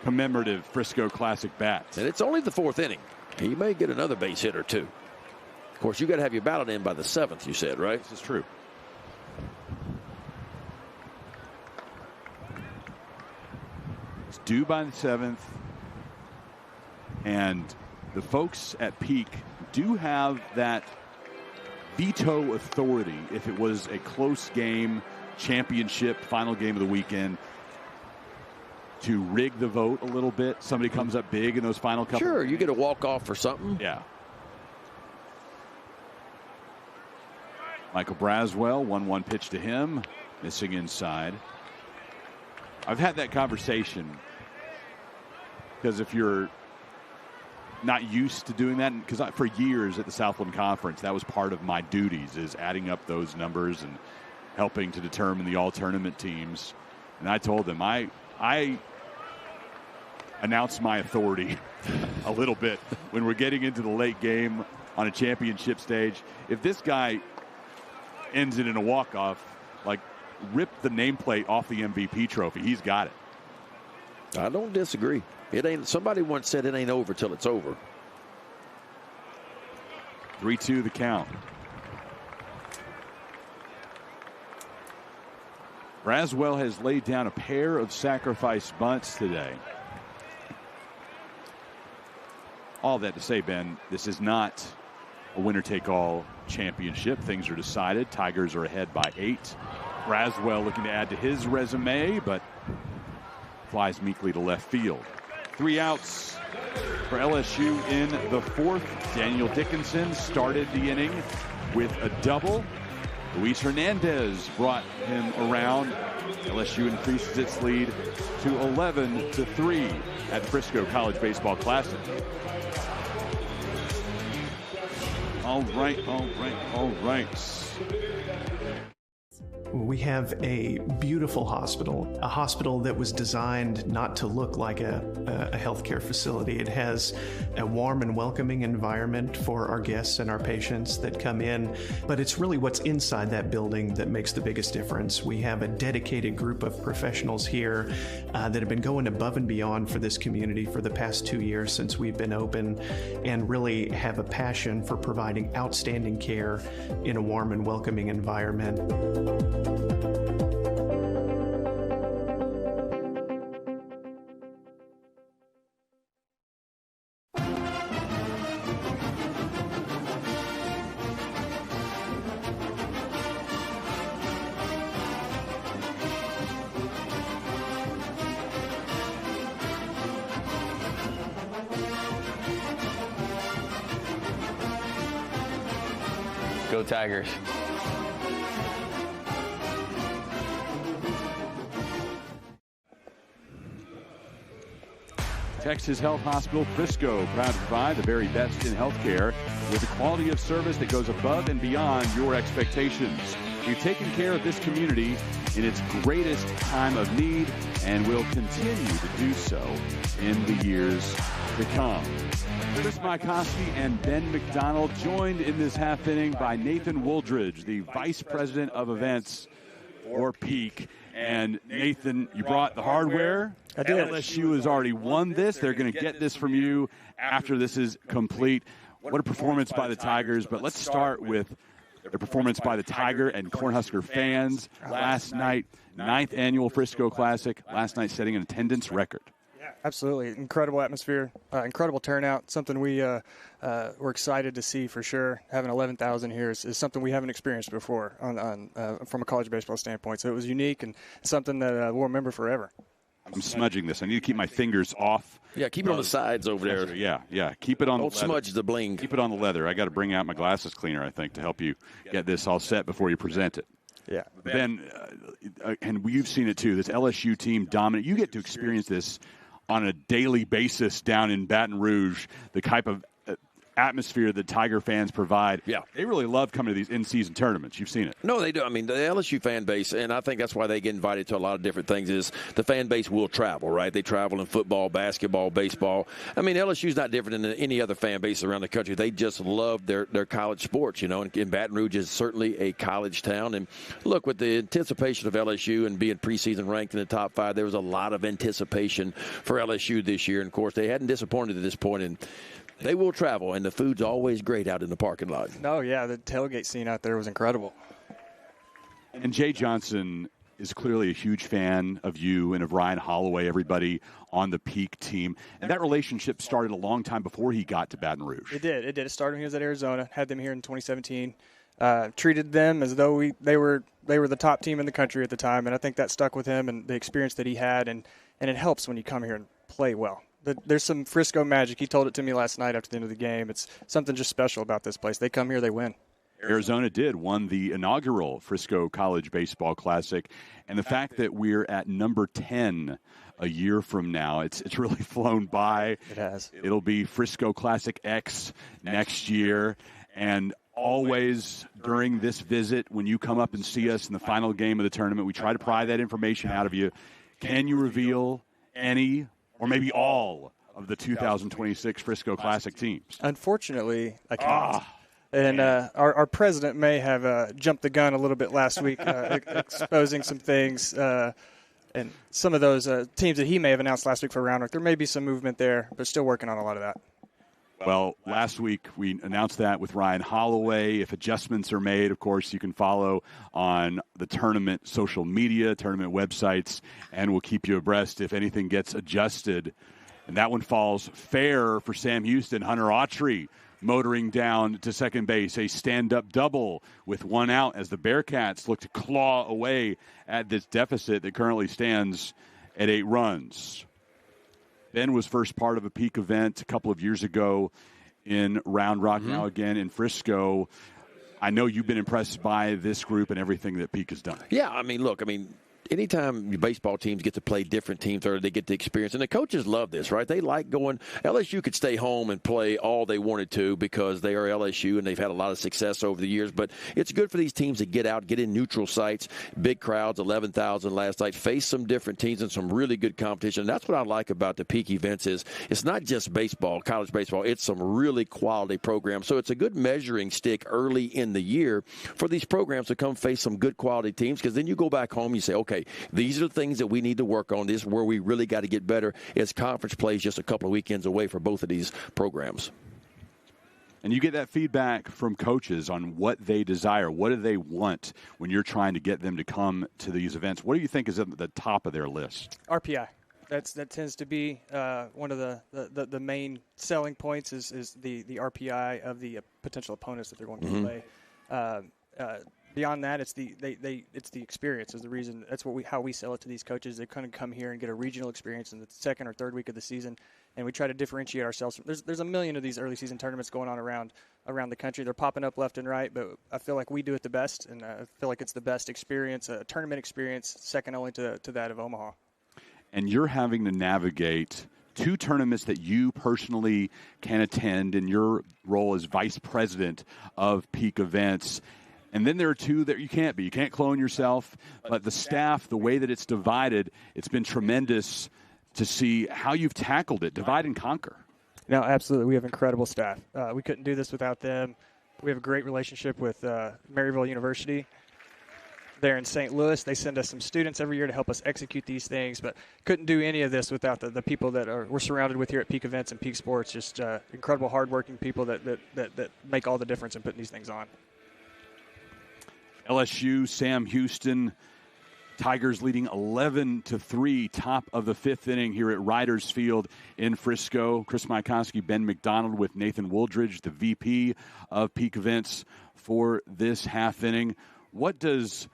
commemorative Frisco Classic bat. And it's only the 4th inning. He may get another base hit or two. course, you got to have your ballot in by the 7th, you said, right? This is true. It's due by the 7th. And the folks at Peak do have that veto authority if it was a close game, championship, final game of the weekend, to rig the vote a little bit. Somebody comes up big in those final couple. Sure, you get a walk-off or something. Yeah. Michael Braswell, 1-1 pitch to him, missing inside. I've had that conversation because if you're not used to doing that, because for years at the Southland Conference, that was part of my duties, is adding up those numbers and helping to determine the all-tournament teams. And I told them I announced my authority a little bit when we're getting into the late game on a championship stage. If this guy ends it in a walk-off, like, rip the nameplate off the MVP trophy. He's got it. I don't disagree. It ain't. Somebody once said it ain't over till it's over. 3-2 the count. Braswell has laid down a pair of sacrifice bunts today. All that to say, Ben, this is not a winner-take-all championship. Things are decided. Tigers are ahead by 8. Braswell looking to add to his resume, but flies meekly to left field. 3 outs for LSU in the 4th. Daniel Dickinson started the inning with a double. Luis Hernandez brought him around. LSU increases its lead to 11-3 at Frisco College Baseball Classic. All right. We have a beautiful hospital, a hospital that was designed not to look like a healthcare facility. It has a warm and welcoming environment for our guests and our patients that come in, but it's really what's inside that building that makes the biggest difference. We have a dedicated group of professionals here that have been going above and beyond for this community for the past 2 years since we've been open, and really have a passion for providing outstanding care in a warm and welcoming environment. Go Tigers. Texas Health Hospital Frisco, proud to provide the very best in healthcare with a quality of service that goes above and beyond your expectations. We've taken care of this community in its greatest time of need and will continue to do so in the years to come. Chris Mykoski and Ben McDonald, joined in this half inning by Nathan Wooldridge, the Vice President of Events for Peak. And Nathan, you brought the hardware. I did. LSU has already won this. They're going to get this from you after this is complete. What a performance by the Tigers. But let's start with the performance by the Tiger and Cornhusker fans last night. 9th annual Frisco Classic. Last night setting an attendance record. Absolutely. Incredible atmosphere, incredible turnout, something we're excited to see for sure. Having 11,000 here is something we haven't experienced before from a college baseball standpoint. So it was unique and something that we'll remember forever. I'm smudging this. I need to keep my fingers off. Yeah, keep it on the sides over there. Yeah. Keep it on the leather. Don't smudge the bling. Keep it on the leather. I got to bring out my glasses cleaner, I think, to help you get this all set before you present it. Yeah. Ben, and you've seen it too, this LSU team dominant. You get to experience this on a daily basis down in Baton Rouge, the type of atmosphere that Tiger fans provide. Yeah. They really love coming to these in-season tournaments. You've seen it. No, they do. I mean, the LSU fan base, and I think that's why they get invited to a lot of different things, is the fan base will travel, right? They travel in football, basketball, baseball. I mean, LSU's not different than any other fan base around the country. They just love their college sports, you know, and Baton Rouge is certainly a college town. And look, with the anticipation of LSU and being preseason ranked in the top 5, there was a lot of anticipation for LSU this year. And, of course, they hadn't disappointed at this point in They will travel, and the food's always great out in the parking lot. Oh, yeah, the tailgate scene out there was incredible. And Jay Johnson is clearly a huge fan of you and of Ryan Holloway, everybody on the Peak team. And that relationship started a long time before he got to Baton Rouge. It did. It started when he was at Arizona, had them here in 2017. Treated them as though they were the top team in the country at the time, and I think that stuck with him and the experience that he had, and it helps when you come here and play well. There's some Frisco magic. He told it to me last night after the end of the game. It's something just special about this place. They come here, they win. Arizona won the inaugural Frisco College Baseball Classic, and the fact that we're at number 10 a year from now, it's really flown by. It has. It'll be Frisco Classic X next year, and always during this visit, when you come up and see us in the final game of the tournament, we try to pry that information out of you. Can you reveal any or maybe all of the 2026 Frisco Classic teams? Unfortunately, I can't. And our president may have jumped the gun a little bit last week, exposing some things. And some of those teams that he may have announced last week for round work, there may be some movement there, but still working on a lot of that. Well, last week we announced that with Ryan Holloway. If adjustments are made, of course, you can follow on the tournament social media, tournament websites, and we'll keep you abreast if anything gets adjusted. And that one falls fair for Sam Houston. Hunter Autry motoring down to second base, a stand-up double with one out as the Bearcats look to claw away at this deficit that currently stands at 8 runs. Ben was first part of a Peak event a couple of years ago in Round Rock, now again in Frisco. I know you've been impressed by this group and everything that Peak has done. Yeah, anytime your baseball teams get to play different teams or they get the experience, and the coaches love this, right? They like going. LSU could stay home and play all they wanted to because they are LSU and they've had a lot of success over the years. But it's good for these teams to get out, get in neutral sites, big crowds, 11,000 last night, face some different teams and some really good competition. And that's what I like about the Peak events is it's not just baseball, college baseball. It's some really quality programs. So it's a good measuring stick early in the year for these programs to come face some good quality teams because then you go back home and you say, okay, these are the things that we need to work on. This is where we really got to get better as conference plays just a couple of weekends away for both of these programs. And you get that feedback from coaches on what they desire. What do they want when you're trying to get them to come to these events? What do you think is at the top of their list? RPI. That tends to be one of the main selling points is the RPI of the potential opponents that they're going to play. Beyond that, it's the experience is the reason. That's how we sell it to these coaches. They kind of come here and get a regional experience in the second or third week of the season, and we try to differentiate ourselves. There's a million of these early season tournaments going on around the country. They're popping up left and right, but I feel like we do it the best, and I feel like it's the best experience, a tournament experience, second only to that of Omaha. And you're having to navigate 2 tournaments that you personally can attend in your role as vice president of Peak Events. And then there are 2 that you can't be. You can't clone yourself. But the staff, the way that it's divided, it's been tremendous to see how you've tackled it. Divide and conquer. No, absolutely. We have incredible staff. We couldn't do this without them. We have a great relationship with Maryville University. They're in St. Louis. They send us some students every year to help us execute these things, but couldn't do any of this without the people that we're surrounded with here at Peak Events and Peak Sports. Just incredible, hardworking people that make all the difference in putting these things on. LSU, Sam Houston, Tigers leading 11-3, top of the 5th inning here at Riders Field in Frisco. Chris Mykoski, Ben McDonald with Nathan Wooldridge, the VP of Peak Events for this half inning. What does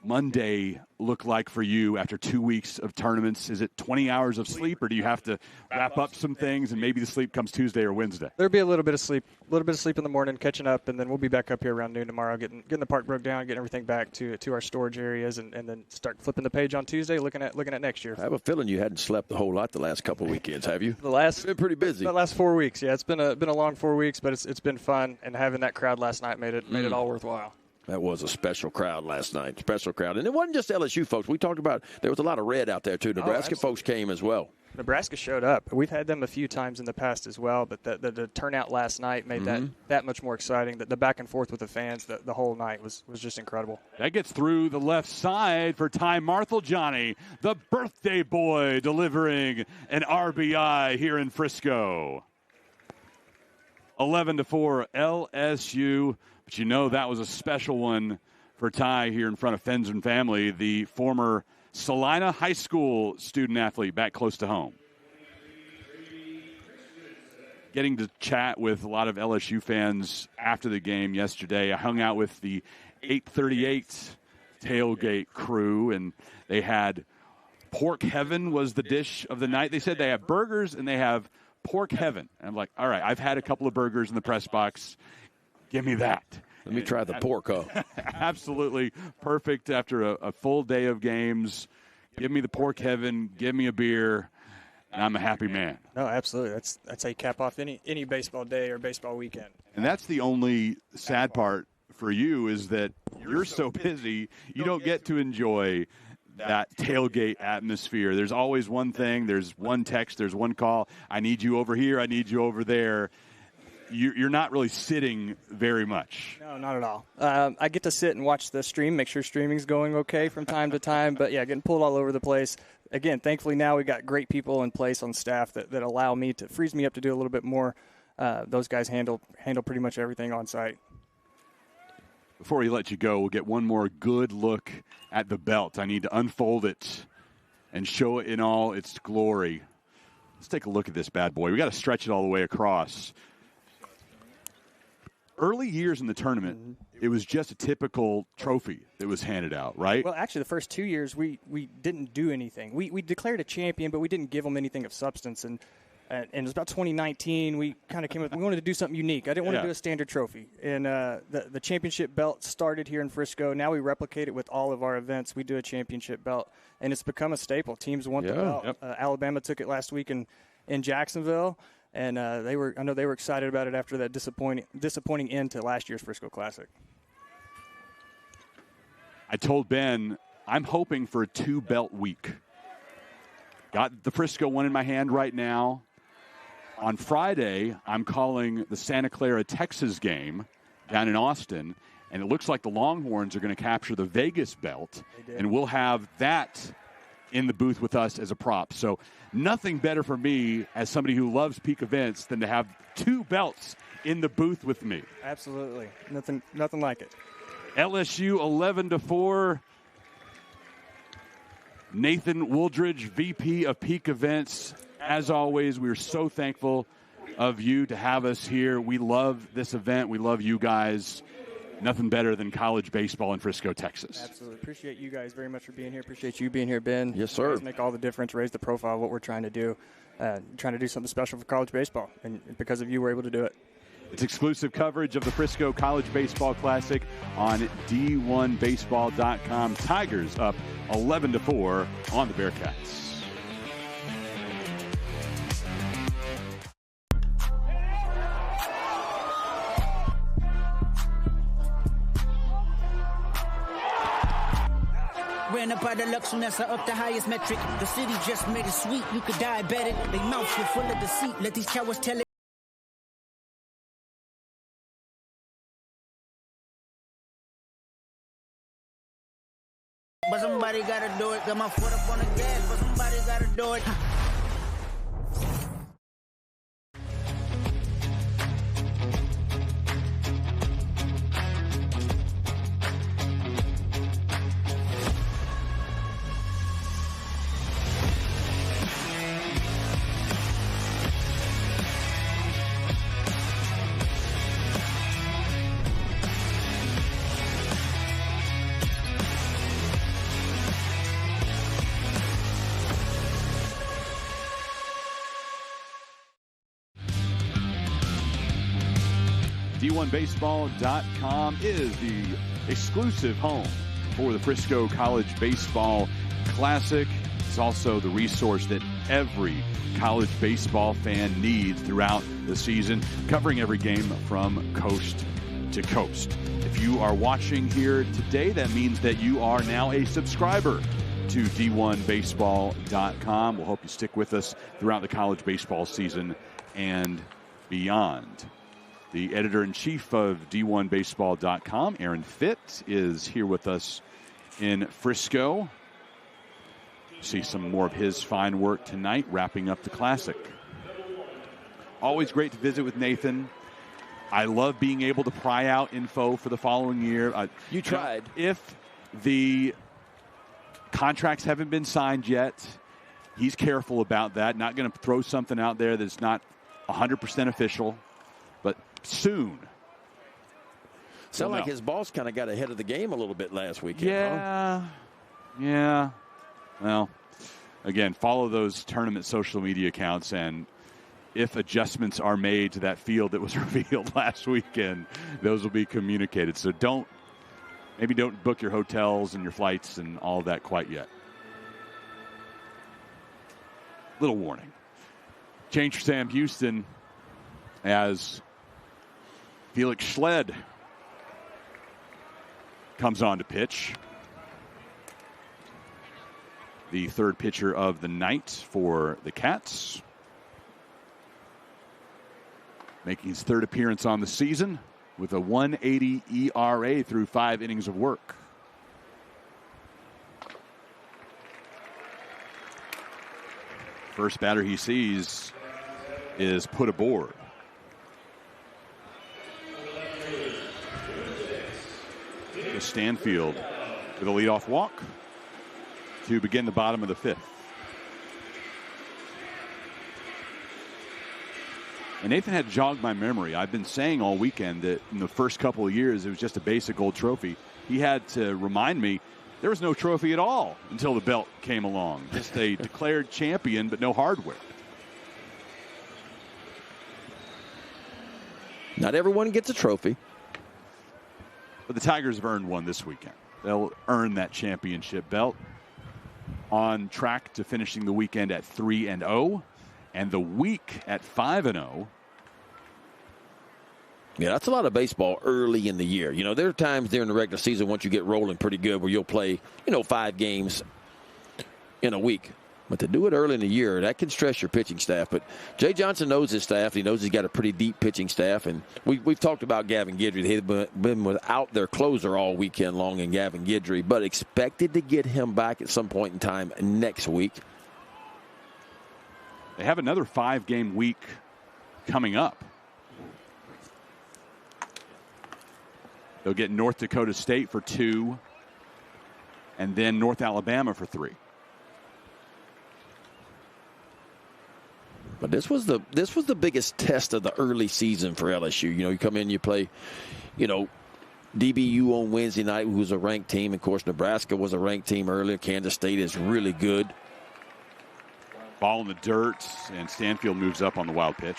Monday look like for you after 2 weeks of tournaments? Is it 20 hours of sleep, or do you have to wrap up some things and maybe the sleep comes Tuesday or Wednesday? There'll be a little bit of sleep in the morning, catching up, and then we'll be back up here around noon tomorrow, getting the park broke down, getting everything back to our storage areas, and then start flipping the page on Tuesday, looking at next year. I have a feeling you hadn't slept a whole lot the last couple of weekends, have you? It's been pretty busy. The last 4 weeks, yeah. It's been a long 4 weeks, but it's been fun, and having that crowd last night made it all worthwhile. That was a special crowd last night, special crowd. And it wasn't just LSU folks. We talked about there was a lot of red out there, too. Nebraska folks came as well. Nebraska showed up. We've had them a few times in the past as well, but the turnout last night made that much more exciting. The back and forth with the fans the whole night was just incredible. That gets through the left side for Ty Marthel-Johnny, the birthday boy delivering an RBI here in Frisco. 11-4 LSU. But you know that was a special one for Ty here in front of friends and family, the former Salina High School student athlete back close to home. Getting to chat with a lot of LSU fans after the game yesterday. I hung out with the 838 tailgate crew, and they had pork heaven was the dish of the night. They said they have burgers and they have pork heaven. And I'm like, all right, I've had a couple of burgers in the press box. Give me that. Let me try the porco. Absolutely perfect after a full day of games. Give me the pork heaven. Give me a beer. And I'm a happy man. No, absolutely. That's how you cap off any baseball day or baseball weekend. And that's the only sad part for you is that you're so busy, you don't get to enjoy that tailgate atmosphere. There's always one thing. There's one text. There's one call. I need you over here. I need you over there. You're not really sitting very much. No, not at all. I get to sit and watch the stream, make sure streaming's going okay from time to time. But, yeah, getting pulled all over the place. Again, thankfully now we've got great people in place on staff that allow me to frees me up to do a little bit more. Those guys handle pretty much everything on site. Before we let you go, we'll get one more good look at the belt. I need to unfold it and show it in all its glory. Let's take a look at this bad boy. We got to stretch it all the way across. Early years in the tournament, it was just a typical trophy that was handed out, right? Well, actually, the first 2 years, we didn't do anything. We declared a champion, but we didn't give them anything of substance. And it was about 2019, we kind of came up, we wanted to do something unique. I didn't want to do a standard trophy. And the championship belt started here in Frisco. Now we replicate it with all of our events. We do a championship belt, and it's become a staple. Teams want the belt. Yep. Alabama took it last week in Jacksonville. And I know they were excited about it after that disappointing end to last year's Frisco Classic. I told Ben, I'm hoping for a 2-belt week. Got the Frisco one in my hand right now. On Friday, I'm calling the Santa Clara, Texas game down in Austin, and it looks like the Longhorns are going to capture the Vegas belt, and we'll have that in the booth with us as a prop. So nothing better for me as somebody who loves peak events than to have 2 belts in the booth with me. Absolutely. Nothing like it. LSU 11-4. Nathan Wooldridge, VP of Peak Events. As always, we're so thankful of you to have us here. We love this event. We love you guys. Nothing better than college baseball in Frisco, Texas. Absolutely. Appreciate you guys very much for being here. Appreciate you being here, Ben. Yes, sir. You guys make all the difference, raise the profile of what we're trying to do. Trying to do something special for college baseball. And because of you, we're able to do it. It's exclusive coverage of the Frisco College Baseball Classic on D1Baseball.com. Tigers up 11-4 on the Bearcats. Ran up out of luck, soon as I up the highest metric. The city just made it sweet, you could die better. They mouths were full of deceit, let these cowards tell it. But somebody gotta do it, got my foot up on the gas, but somebody gotta do it. D1Baseball.com is the exclusive home for the Frisco College Baseball Classic. It's also the resource that every college baseball fan needs throughout the season, covering every game from coast to coast. If you are watching here today, that means that you are now a subscriber to D1Baseball.com. We'll hope you stick with us throughout the college baseball season and beyond. The editor-in-chief of D1Baseball.com, Aaron Fitt, is here with us in Frisco. See some more of his fine work tonight, wrapping up the Classic. Always great to visit with Nathan. I love being able to pry out info for the following year. You tried. If the contracts haven't been signed yet, he's careful about that. Not going to throw something out there that's not 100% official, but soon. Sound like his boss kind of got ahead of the game a little bit last weekend. Yeah. Huh? Yeah. Well, again, follow those tournament social media accounts, and if adjustments are made to that field that was revealed last weekend, those will be communicated. So don't book your hotels and your flights and all of that quite yet. Little warning. Change for Sam Houston as Felix Schled comes on to pitch. The third pitcher of the night for the Cats. Making his third appearance on the season with a 1.80 ERA through 5 innings of work. First batter he sees is put aboard. Stanfield with a leadoff walk to begin the bottom of the 5th. And Nathan had jogged my memory. I've been saying all weekend that in the first couple of years it was just a basic gold trophy. He had to remind me there was no trophy at all until the belt came along. Just a declared champion, but no hardware. Not everyone gets a trophy. But the Tigers have earned one this weekend. They'll earn that championship belt. On track to finishing the weekend at 3-0 and the week at 5-0. Yeah, that's a lot of baseball early in the year. You know, there are times during the regular season once you get rolling pretty good where you'll play, 5 games in a week. But to do it early in the year, that can stress your pitching staff. But Jay Johnson knows his staff. He knows he's got a pretty deep pitching staff. And we've talked about Gavin Guidry. They've been without their closer all weekend long in Gavin Guidry, but expected to get him back at some point in time next week. They have another 5-game week coming up. They'll get North Dakota State for 2 and then North Alabama for 3. But this was the biggest test of the early season for LSU. You come in, you play, DBU on Wednesday night, who's a ranked team. Of course, Nebraska was a ranked team earlier. Kansas State is really good. Ball in the dirt, and Stanfield moves up on the wild pitch.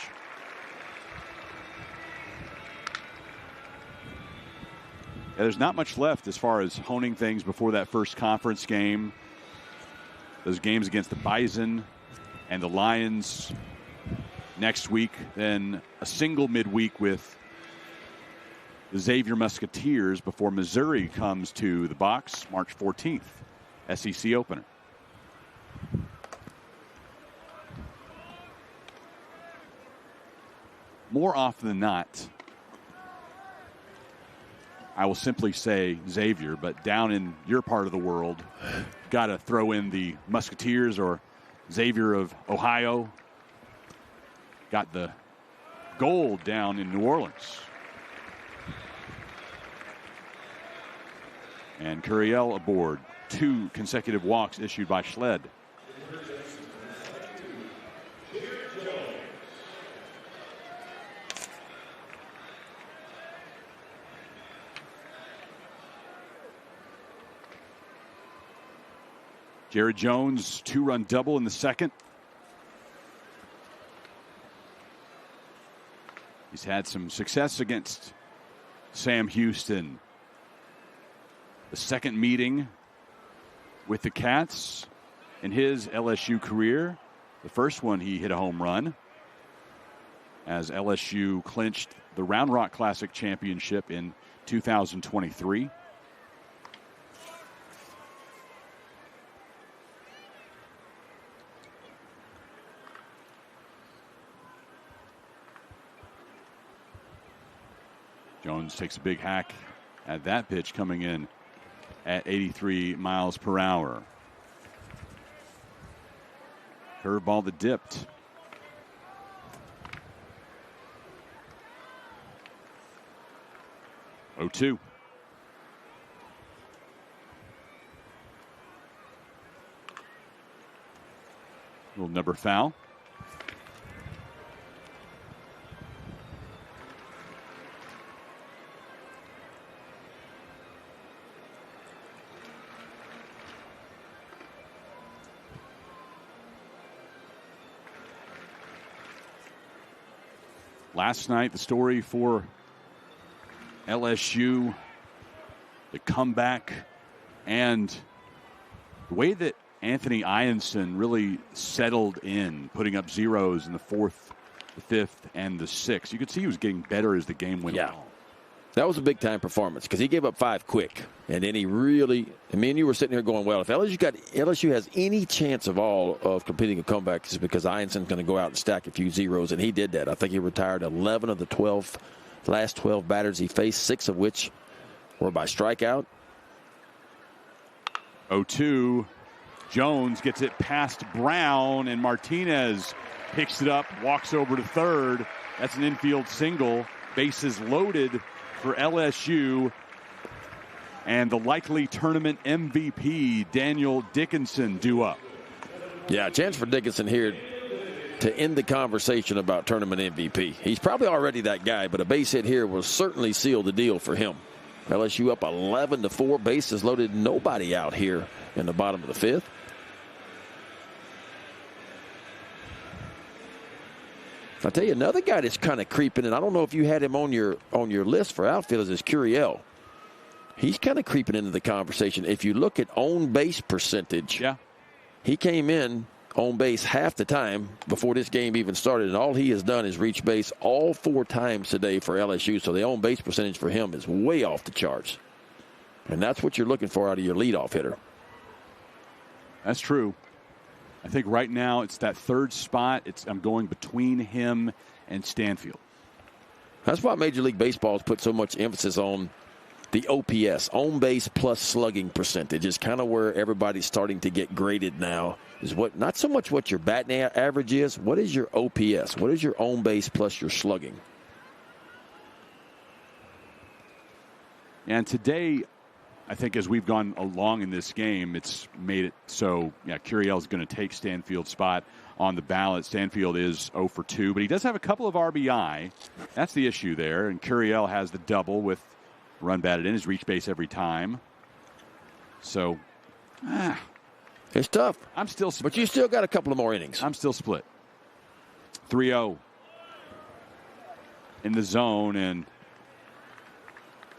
Yeah, there's not much left as far as honing things before that first conference game. Those games against the Bison and the Lions next week. Then a single midweek with the Xavier Musketeers before Missouri comes to the box March 14th, SEC opener. More often than not, I will simply say Xavier, but down in your part of the world, got to throw in the Musketeers or Xavier of Ohio. Got the gold down in New Orleans. And Curiel aboard. 2 consecutive walks issued by Schled. Jared Jones, 2-run double in the second. He's had some success against Sam Houston. The second meeting with the Cats in his LSU career. The first one he hit a home run as LSU clinched the Round Rock Classic Championship in 2023. Jones takes a big hack at that pitch, coming in at 83 miles per hour. Curveball that dipped. 0-2. Little number foul. Last night, the story for LSU, the comeback, and the way that Anthony Ianson really settled in, putting up zeros in the 4th, the 5th, and the 6th. You could see he was getting better as the game went on. That was a big-time performance because he gave up 5 quick. And then he really, me and you were sitting here going, well, if LSU has any chance of all of completing a comeback, it's because Ianson's going to go out and stack a few zeros, and he did that. I think he retired 11 of the last 12 batters he faced, 6 of which were by strikeout. 0-2. Jones gets it past Brown, and Martinez picks it up, walks over to third. That's an infield single. Bases loaded for LSU. And the likely tournament MVP, Daniel Dickinson, due up. Yeah, chance for Dickinson here to end the conversation about tournament MVP. He's probably already that guy, but a base hit here will certainly seal the deal for him. LSU up 11-4, bases loaded, nobody out here in the bottom of the 5th. I'll tell you another guy that's kind of creeping, and I don't know if you had him on your list for outfielders, is Curiel. He's kind of creeping into the conversation. If you look at on base percentage, he came in on base half the time before this game even started, and all he has done is reach base all 4 times today for LSU. So the on base percentage for him is way off the charts, and that's what you're looking for out of your leadoff hitter. That's true. I think right now it's that 3rd spot. I'm going between him and Stanfield. That's why Major League Baseball has put so much emphasis on the OPS, on base plus slugging percentage, is kind of where everybody's starting to get graded now. Is what, not so much what your batting average is. What is your OPS? What is your on base plus your slugging? And today, I think as we've gone along in this game, it's made it so, Curiel's going to take Stanfield's spot on the ballot. Stanfield is 0 for 2, but he does have a couple of RBI. That's the issue there. And Curiel has the double with run batted in, his reach base every time. So, it's tough. I'm still split. But you still got a couple of more innings. I'm still split. 3-0 in the zone, and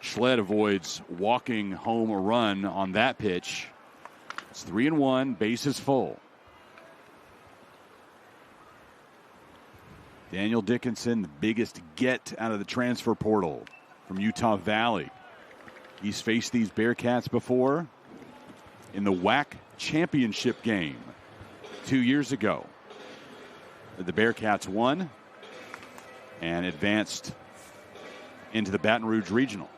Schled avoids walking home a run on that pitch. It's 3-1, bases full. Daniel Dickinson, the biggest get out of the transfer portal from Utah Valley. He's faced these Bearcats before in the WAC championship game 2 years ago. The Bearcats won and advanced into the Baton Rouge Regional.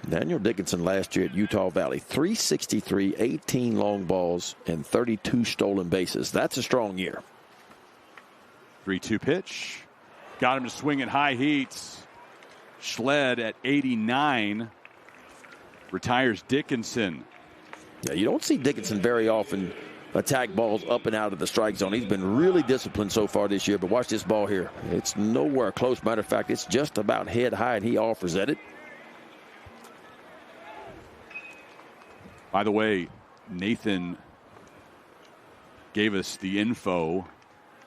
Daniel Dickinson last year at Utah Valley, 363, 18 long balls, and 32 stolen bases. That's a strong year. 3-2 pitch. Got him to swing at high heats. Schled at 89 retires Dickinson. Yeah, you don't see Dickinson very often attack balls up and out of the strike zone. He's been really disciplined so far this year, but watch this ball here. It's nowhere close. Matter of fact, it's just about head high, and he offers at it. By the way, Nathan gave us the info.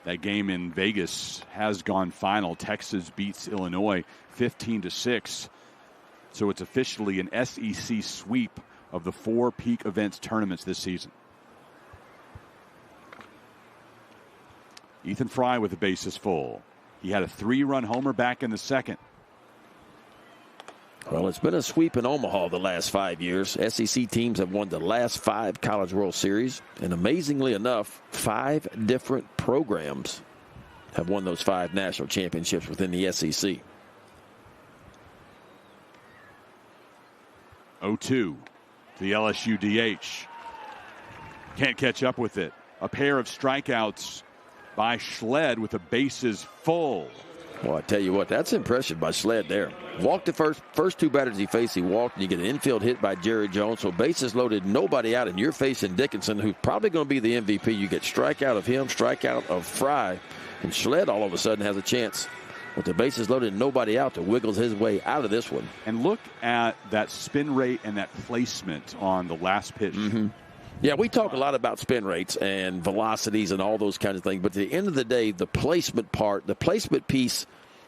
That game in Vegas has gone final. Texas beats Illinois 15-6. So it's officially an SEC sweep of the 4 peak events tournaments this season. Ethan Fry with the bases full. He had a 3-run homer back in the 2nd. Well, it's been a sweep in Omaha the last 5 years. SEC teams have won the last 5 College World Series. And amazingly enough, 5 different programs have won those 5 national championships within the SEC. 0-2 to the LSU DH. Can't catch up with it. A pair of strikeouts by Schled with the bases full. Well, I tell you what, that's impressive by Sled there. Walked the first two batters he faced, he walked, and you get an infield hit by Jerry Jones. So bases loaded, nobody out, and you're facing Dickinson, who's probably going to be the MVP. You get strikeout of him, strikeout of Fry, and Sled all of a sudden has a chance with the bases loaded and nobody out to wiggles his way out of this one. And look at that spin rate and that placement on the last pitch. Mm-hmm. Yeah, we talk a lot about spin rates and velocities and all those kinds of things, but at the end of the day, the placement part, the placement piece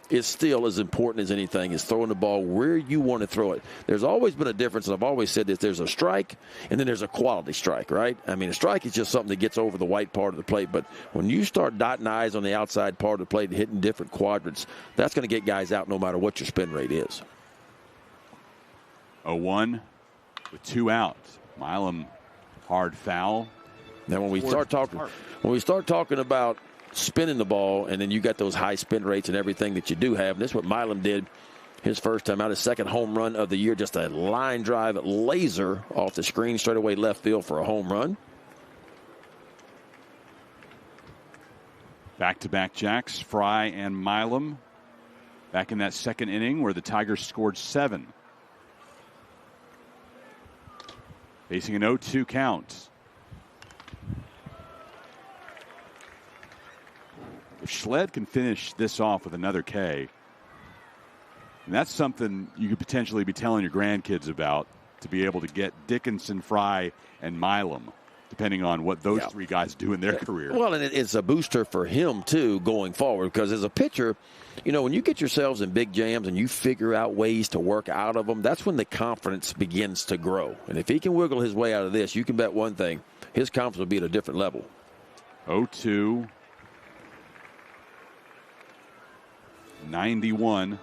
is still as important as anything, is throwing the ball where you want to throw it. There's always been a difference, and I've always said this, there's a strike and then there's a quality strike, right? I mean, a strike is just something that gets over the white part of the plate, but when you start dotting I's on the outside part of the plate and hitting different quadrants, that's going to get guys out no matter what your spin rate is. 0-1 with 2 outs. Milam, hard foul. Now when we start talking about spinning the ball, and then you got those high spin rates and everything that you do have, and this is what Milam did his first time out, his second home run of the year, just a line drive laser off the screen straight away left field for a home run. Back-to-back jacks, Fry and Milam, back in that second inning where the Tigers scored 7. Facing an 0-2 count. If Schled can finish this off with another K, and that's something you could potentially be telling your grandkids about, to be able to get Dickinson, Fry, and Milam, depending on what those three guys do in their career. Well, and it's a booster for him, too, going forward, because as a pitcher, you know, when you get yourselves in big jams and you figure out ways to work out of them, that's when the confidence begins to grow. And if he can wiggle his way out of this, you can bet one thing, his confidence will be at a different level. 0-2. 91.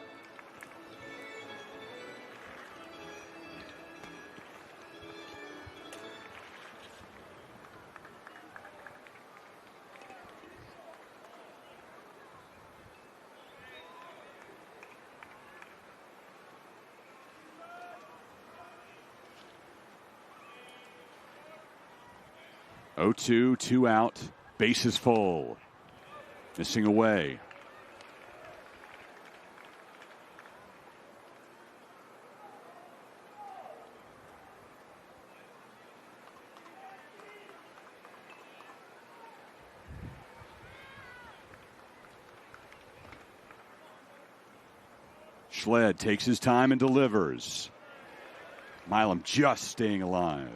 Oh, 2 out, bases full. Missing away. Schled takes his time and delivers. Milam just staying alive.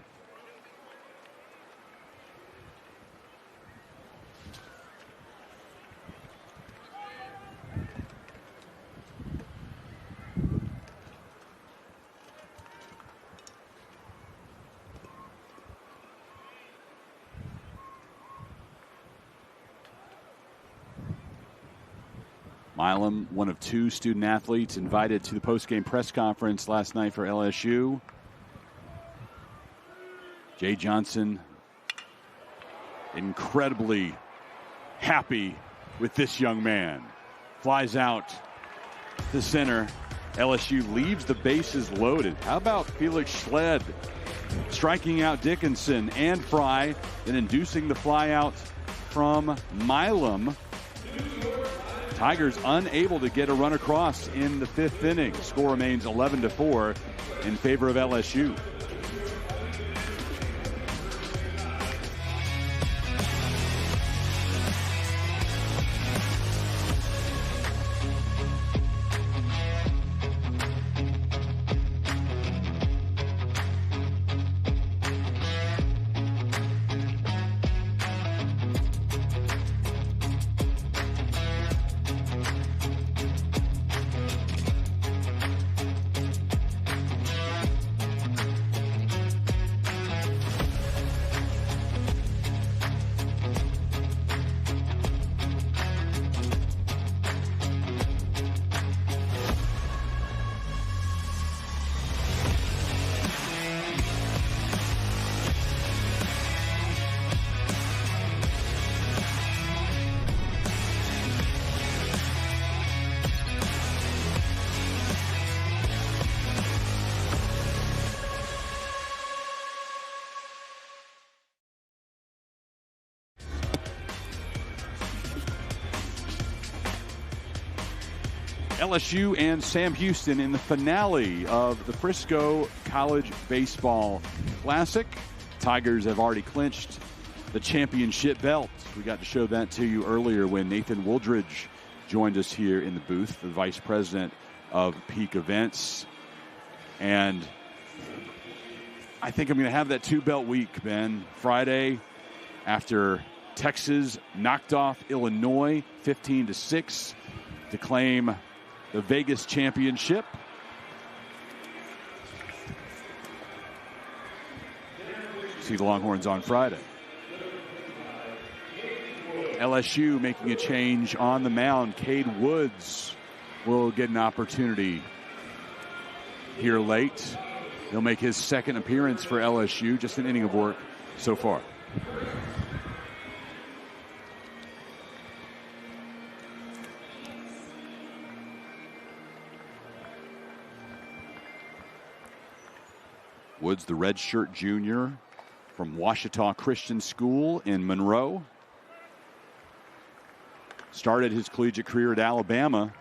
Milam, one of 2 student athletes invited to the postgame press conference last night for LSU. Jay Johnson, incredibly happy with this young man. Flies out to center. LSU leaves the bases loaded. How about Felix Schled striking out Dickinson and Fry, then inducing the flyout from Milam? Tigers unable to get a run across in the 5th inning. Score remains 11-4 in favor of LSU. LSU and Sam Houston in the finale of the Frisco College Baseball Classic. Tigers have already clinched the championship belt. We got to show that to you earlier when Nathan Wooldridge joined us here in the booth, the vice president of Peak Events. And I think I'm going to have that 2-belt week, Ben. Friday, after Texas knocked off Illinois 15-6 to claim the Vegas championship. See the Longhorns on Friday. LSU making a change on the mound. Cade Woods will get an opportunity here late. He'll make his second appearance for LSU, just an inning of work so far. Woods, the redshirt junior from Ouachita Christian School in Monroe. Started his collegiate career at Alabama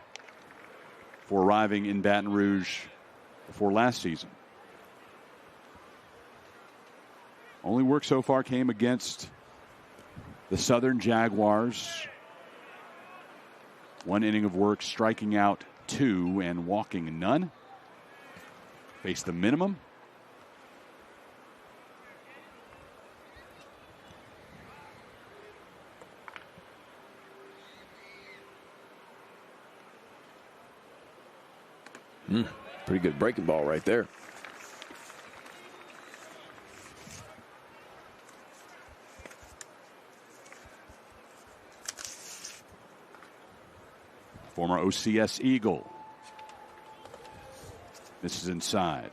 before arriving in Baton Rouge before last season. Only work so far came against the Southern Jaguars. 1 inning of work, striking out 2 and walking none. Faced the minimum. Pretty good breaking ball right there. Former OCS Eagle. This is inside.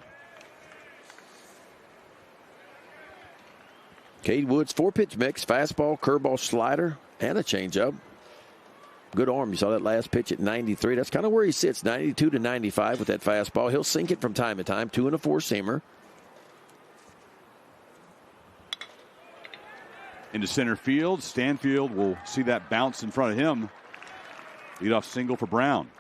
Cade Woods, 4-pitch mix, fastball, curveball, slider, and a changeup. Good arm. You saw that last pitch at 93. That's kind of where he sits, 92 to 95 with that fastball. He'll sink it from time to time, 2 and a 4-seamer. Into center field. Stanfield will see that bounce in front of him. Leadoff single for Brown.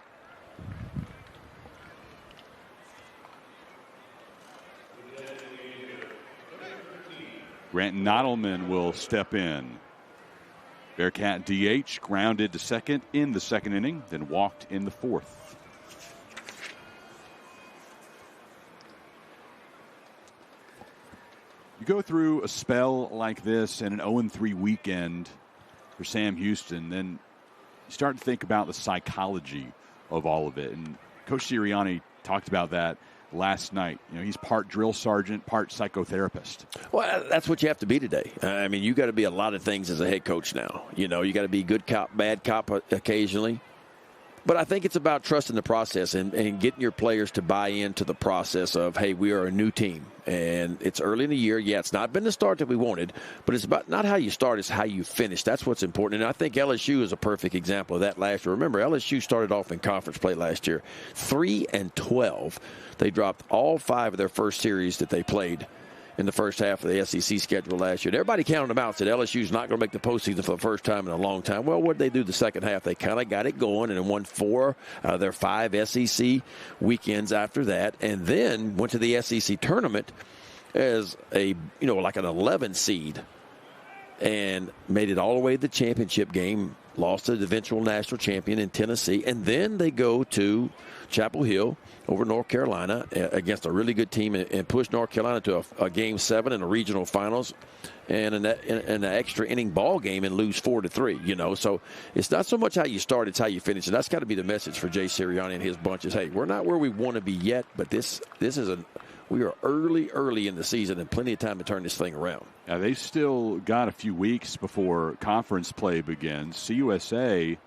Grant Nottleman will step in. Bearcat DH, grounded to second in the second inning, then walked in the fourth. You go through a spell like this and an 0-3 weekend for Sam Houston, then you start to think about the psychology of all of it. And Coach Sirianni talked about that last night. You know, he's part drill sergeant, part psychotherapist. Well, that's what you have to be today. I mean, you got to be a lot of things as a head coach now. You know, you got to be good cop, bad cop occasionally. But I think it's about trusting the process and getting your players to buy into the process of, hey, we are a new team. And it's early in the year. Yeah, it's not been the start that we wanted, but it's about not how you start, it's how you finish. That's what's important. And I think LSU is a perfect example of that last year. Remember, LSU started off in conference play last year, 3-12. They dropped all 5 of their first series that they played in the first half of the SEC schedule last year. And everybody counted them out, said LSU's not going to make the postseason for the first time in a long time. Well, what did they do the second half? They kind of got it going and won 4 out of their 5 SEC weekends after that, and then went to the SEC tournament as a, like an 11 seed and made it all the way to the championship game, lost to the eventual national champion in Tennessee, and then they go to Chapel Hill over North Carolina against a really good team and push North Carolina to a Game 7 in the regional finals and an extra inning ball game and lose 4-3. So it's not so much how you start, it's how you finish. And that's got to be the message for Jay Sirianni and his bunch is, hey, we're not where we want to be yet, but we are early in the season and plenty of time to turn this thing around. Yeah, they still got a few weeks before conference play begins. CUSA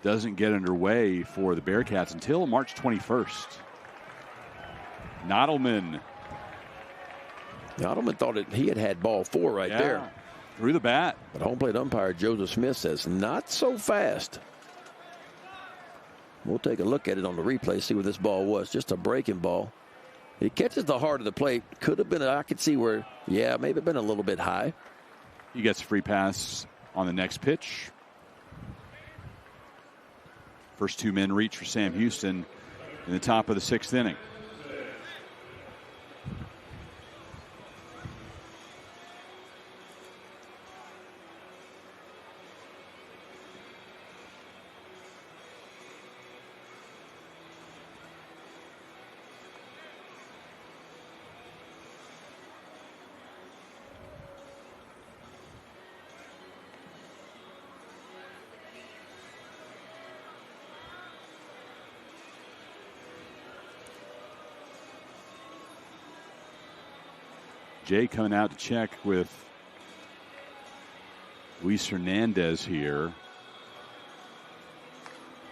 doesn't get underway for the Bearcats until March 21st. Nottleman thought he had ball 4 right there. Through the bat. But home plate umpire Joseph Smith says, not so fast. We'll take a look at it on the replay, see what this ball was. Just a breaking ball. It catches the heart of the plate. Could have been, I could see where, maybe been a little bit high. He gets a free pass on the next pitch. First 2 men reach for Sam Houston in the top of the 6th inning. Jay coming out to check with Luis Hernandez here.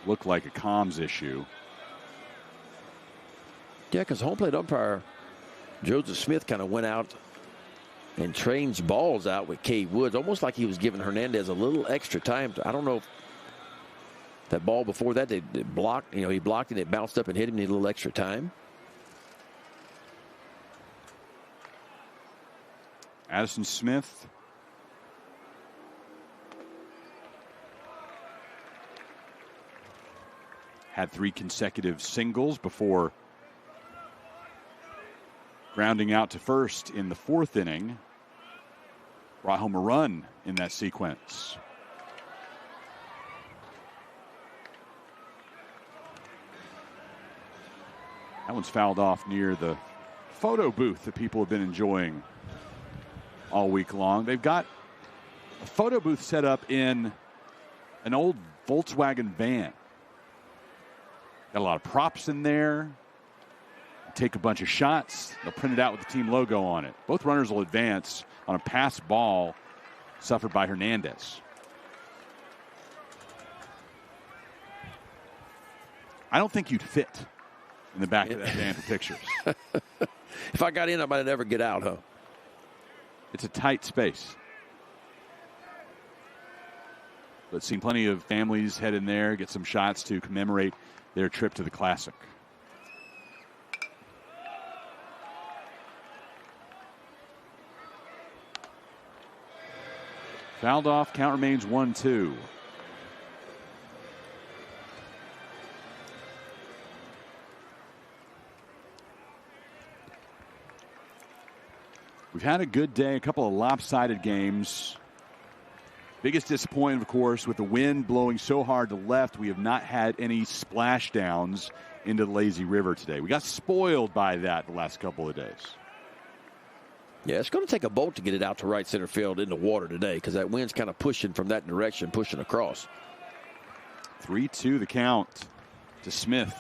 Looked like a comms issue. Yeah, because home plate umpire Joseph Smith kind of went out and changed balls out with Cade Woods, almost like he was giving Hernandez a little extra time. I don't know if that ball before that they blocked, he blocked and it bounced up and hit him. Need a little extra time. Addison Smith had 3 consecutive singles before grounding out to first in the 4th inning. Brought home a run in that sequence. That one's fouled off near the photo booth that people have been enjoying all week long. They've got a photo booth set up in an old Volkswagen van. Got a lot of props in there. Take a bunch of shots. They'll print it out with the team logo on it. Both runners will advance on a pass ball suffered by Hernandez. I don't think you'd fit in the back of that van for pictures. If I got in, I might never get out, huh? It's a tight space. But seen plenty of families head in there, get some shots to commemorate their trip to the Classic. Fouled off, count remains 1-2. We've had a good day, a couple of lopsided games. Biggest disappointment, of course, with the wind blowing so hard to left, we have not had any splashdowns into the lazy river today. We got spoiled by that the last couple of days. Yeah, it's going to take a boat to get it out to right center field in the water today because that wind's kind of pushing from that direction, pushing across. 3-2 the count to Smith.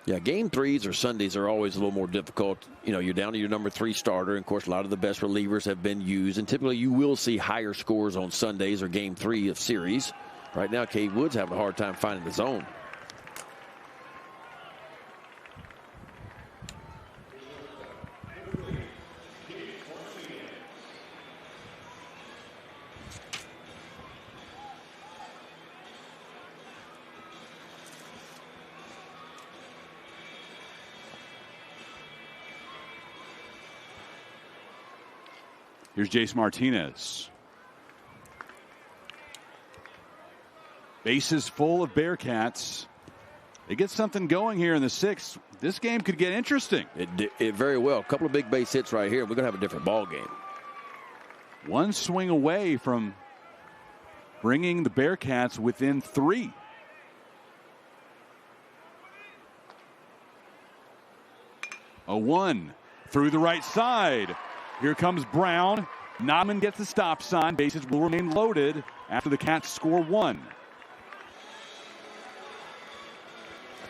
Yeah, game 3s or Sundays are always a little more difficult. You're down to your number 3 starter. And, of course, a lot of the best relievers have been used. And typically you will see higher scores on Sundays or game 3 of series. Right now, Cade Woods having a hard time finding the zone. Here's Jace Martinez. Bases full of Bearcats. They get something going here in the 6th. This game could get interesting. It very well. A couple of big base hits right here. We're going to have a different ball game. One swing away from bringing the Bearcats within 3. A 1 through the right side. Here comes Brown. Nauman gets the stop sign. Bases will remain loaded after the Cats score 1.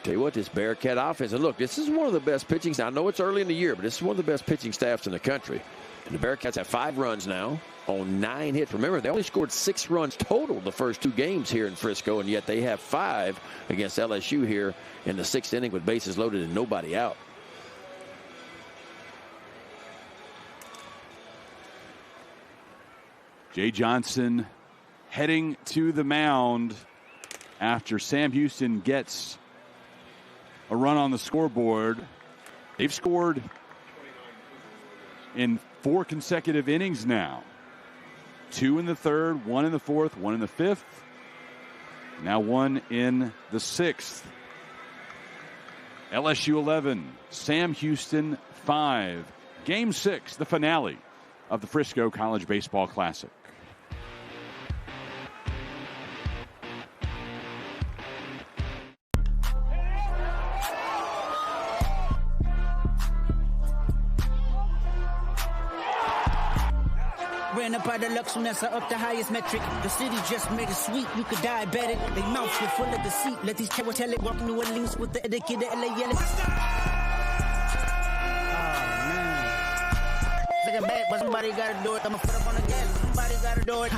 Tell you what, this Bearcat offense, and look, this is one of the best pitching. I know it's early in the year, but this is one of the best pitching staffs in the country. And the Bearcats have 5 runs now on 9 hits. Remember, they only scored 6 runs total the first 2 games here in Frisco, and yet they have 5 against LSU here in the 6th inning with bases loaded and nobody out. Jay Johnson heading to the mound after Sam Houston gets a run on the scoreboard. They've scored in 4 consecutive innings now. 2 in the third, 1 in the fourth, 1 in the fifth. Now 1 in the 6th. LSU 11, Sam Houston 5. Game 6, the finale of the Frisco College Baseball Classic. Ran up out of Lux and that's up the highest metric. The city just made it sweet, you could die better. They mouths were full of deceit. Let these cowards tell it. Walk New Orleans with the etiquette, the LA yelling. Oh man. Looking back, but somebody gotta do it. I'ma put up on the gas, somebody gotta do it.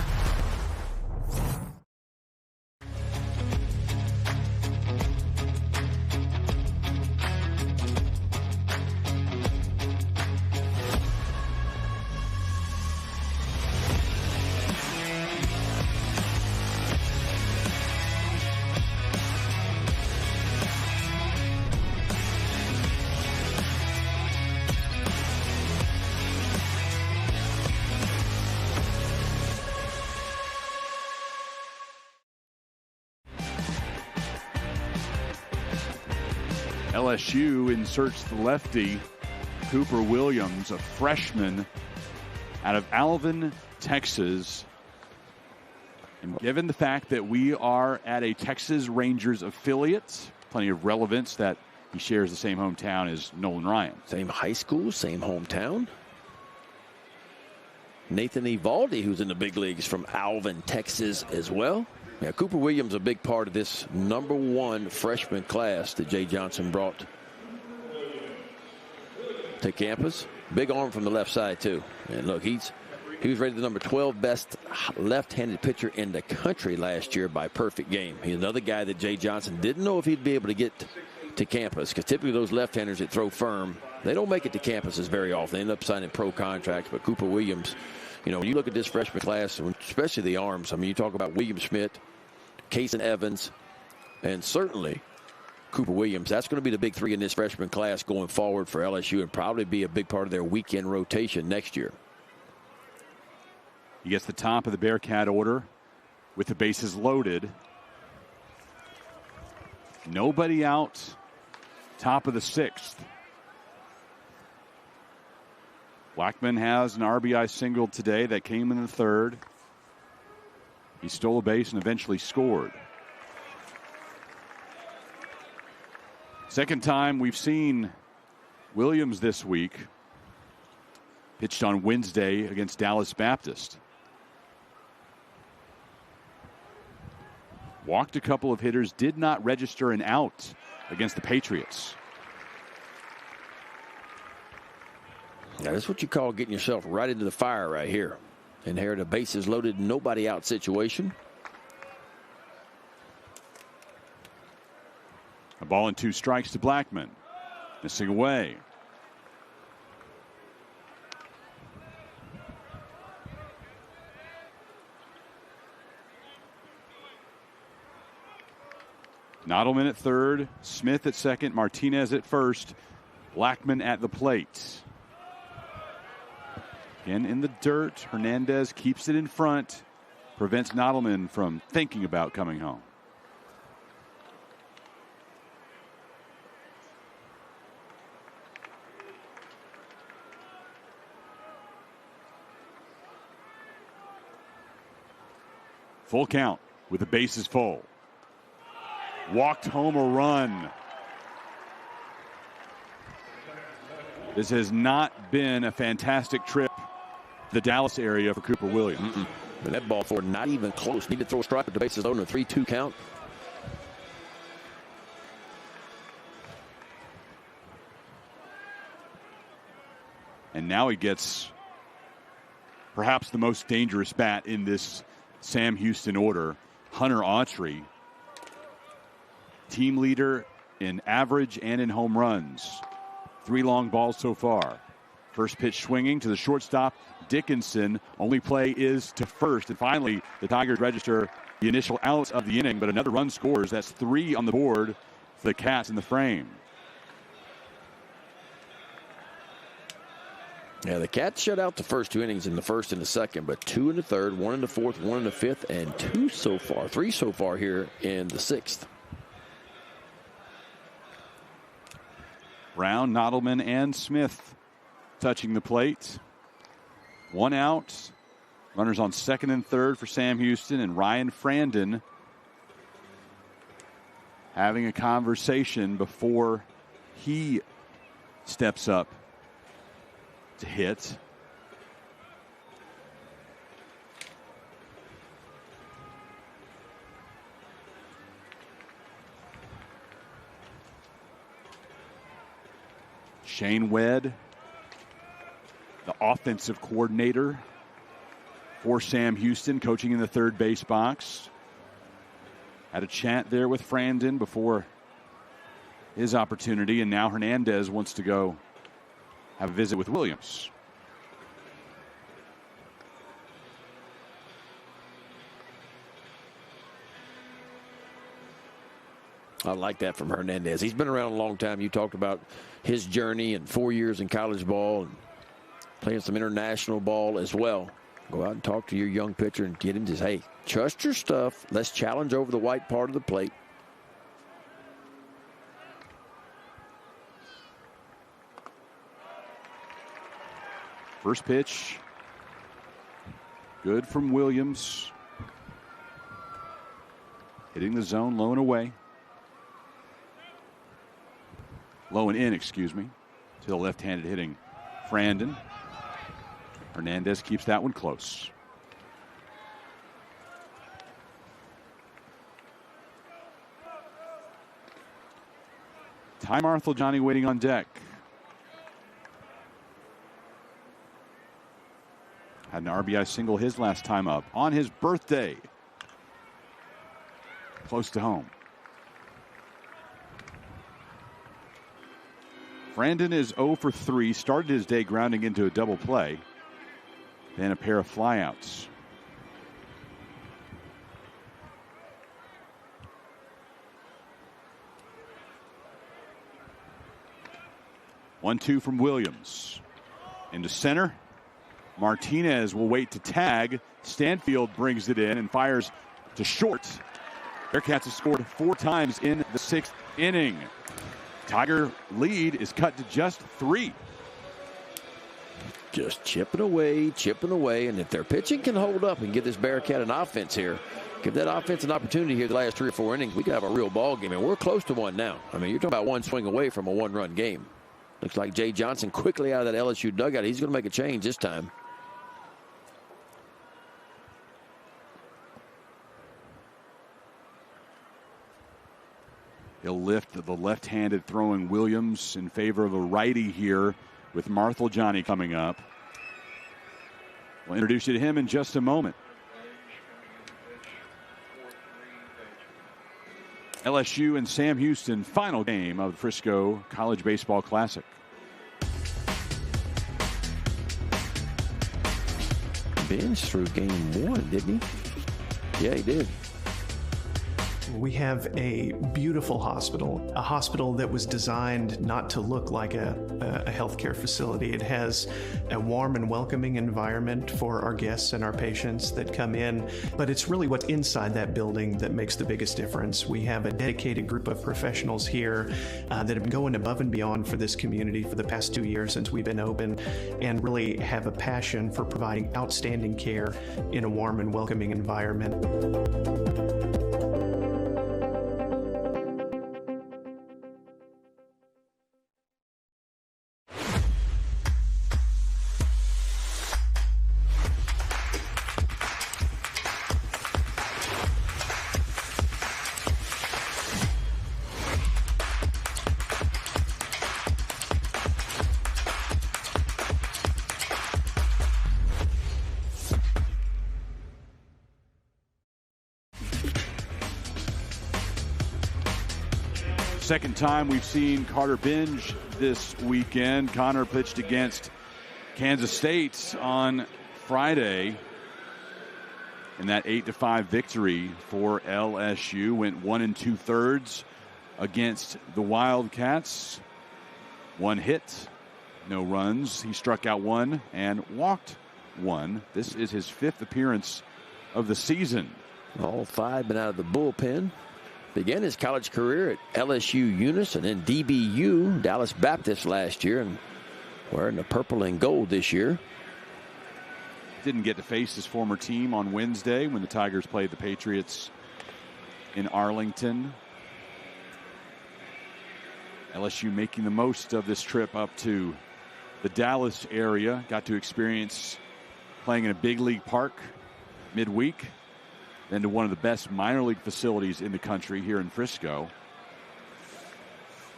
LSU inserts the lefty, Cooper Williams, a freshman out of Alvin, Texas. And given the fact that we are at a Texas Rangers affiliate, plenty of relevance that he shares the same hometown as Nolan Ryan. Same high school, same hometown. Nathan Evaldi, who's in the big leagues from Alvin, Texas as well. Yeah, Cooper Williams a big part of this #1 freshman class that Jay Johnson brought to campus. Big arm from the left side, too. And look, he was rated the number 12 best left-handed pitcher in the country last year by perfect game. He's another guy that Jay Johnson didn't know if he'd be able to get to campus, because typically those left-handers that throw firm, they don't make it to campuses very often. They end up signing pro contracts. But Cooper Williams, you know, when you look at this freshman class, especially the arms, I mean, you talk about William Schmidt, Cason Evans, and certainly Cooper Williams. That's going to be the big three in this freshman class going forward for LSU, and probably be a big part of their weekend rotation next year. He gets the top of the Bearcat order with the bases loaded. Nobody out, top of the 6th. Blackman has an RBI single today that came in the 3rd. He stole a base and eventually scored. Second time we've seen Williams this week. Pitched on Wednesday against Dallas Baptist. Walked a couple of hitters, did not register an out against the Patriots. Now, that's what you call getting yourself right into the fire right here. And here the bases loaded, nobody out situation. A ball and 2 strikes to Blackman. Missing away. Nodelman at third, Smith at second, Martinez at first, Blackman at the plate. Again in the dirt, Hernandez keeps it in front, prevents Nodelman from thinking about coming home. Full count with the bases full. Walked home a run. This has not been a fantastic trip to the Dallas area for Cooper Williams. And that ball forward, not even close. Need to throw a strike with the bases loaded, a 3-2 count. And now he gets perhaps the most dangerous bat in this Sam Houston order, Hunter Autry. Team leader in average and in home runs. 3 long balls so far. First pitch swinging to the shortstop, Dickinson. Only play is to first. And finally, the Tigers register the initial outs of the inning, but another run scores. That's 3 on the board for the Cats in the frame. Yeah, the Cats shut out the first 2 innings in the first and the second, but 2 in the third, 1 in the fourth, 1 in the fifth, and 3 so far here in the sixth. Brown, Nottleman, and Smith touching the plate. 1 out. Runners on second and third for Sam Houston, and Ryan Frandon having a conversation before he steps up to hit. Shane Wedd, the offensive coordinator for Sam Houston, coaching in the third base box. Had a chat there with Frandon before his opportunity, and now Hernandez wants to go have a visit with Williams. I like that from Hernandez. He's been around a long time. You talked about his journey and 4 years in college ball and playing some international ball as well. Go out and talk to your young pitcher and get him to, hey, trust your stuff. Let's challenge over the white part of the plate. First pitch, good from Williams. Hitting the zone, low and away. Low and in, excuse me, to the left-handed hitting Frandon. Hernandez keeps that one close. Ty Marthel-Johnny waiting on deck. Had an RBI single his last time up on his birthday. Close to home. Frandon is 0 for 3. Started his day grounding into a double play. Then a pair of flyouts. One-two from Williams. Into center. Martinez will wait to tag. Stanfield brings it in and fires to short. Bearcats have scored 4 times in the 6th inning. Tiger lead is cut to just 3. Just chipping away, and if their pitching can hold up and give this Bearcat an offense here, give that offense an opportunity here the last 3 or 4 innings, we could have a real ball game, and we're close to one now. I mean, you're talking about one swing away from a 1-run game. Looks like Jay Johnson quickly out of that LSU dugout. He's going to make a change this time. He'll lift the left-handed throwing Williams in favor of a righty here with Marthel-Johnny coming up. We'll introduce you to him in just a moment. LSU and Sam Houston, final game of the Frisco College Baseball Classic. Bench through game 1, didn't he? Yeah, he did. We have a beautiful hospital, a hospital that was designed not to look like a healthcare facility. It has a warm and welcoming environment for our guests and our patients that come in, but it's really what's inside that building that makes the biggest difference. We have a dedicated group of professionals here that have been going above and beyond for this community for the past 2 years since we've been open, and really have a passion for providing outstanding care in a warm and welcoming environment. Second time we've seen Carter Binge this weekend. Connor pitched against Kansas State on Friday in that 8-5 victory for LSU. Went 1 2/3 against the Wildcats. 1 hit, No runs. He struck out 1 and walked 1. This is his 5th appearance of the season. All 5 been out of the bullpen. Began his college career at LSU Eunice and then DBU, Dallas Baptist last year, and wearing the purple and gold this year. Didn't get to face his former team on Wednesday when the Tigers played the Patriots in Arlington. LSU making the most of this trip up to the Dallas area. Got to experience playing in a big league park midweek, then to one of the best minor league facilities in the country here in Frisco.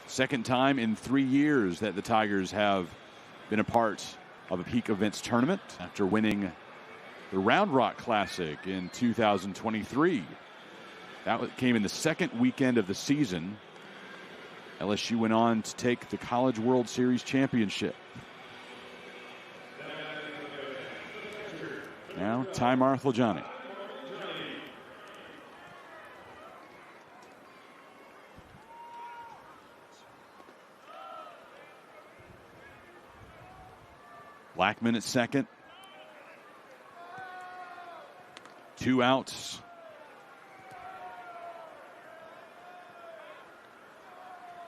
Second time in 3 years that the Tigers have been a part of a peak events tournament after winning the Round Rock Classic in 2023. That came in the second weekend of the season. LSU went on to take the College World Series championship. Now, Ty Marthel-Johnny. Blackman at second. 2 outs.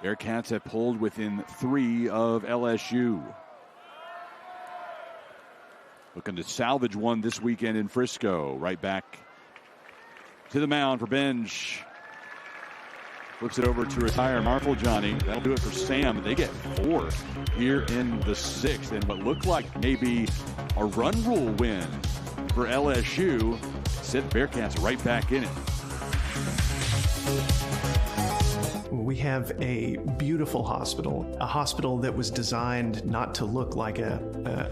Bearcats have pulled within 3 of LSU. Looking to salvage one this weekend in Frisco. Right back to the mound for Benj. Flips it over to retire Marthel-Johnny. That'll do it for Sam. They get 4 here in the 6th. And what looked like maybe a run rule win for LSU sent Bearcats right back in it. We have a beautiful hospital, a hospital that was designed not to look like a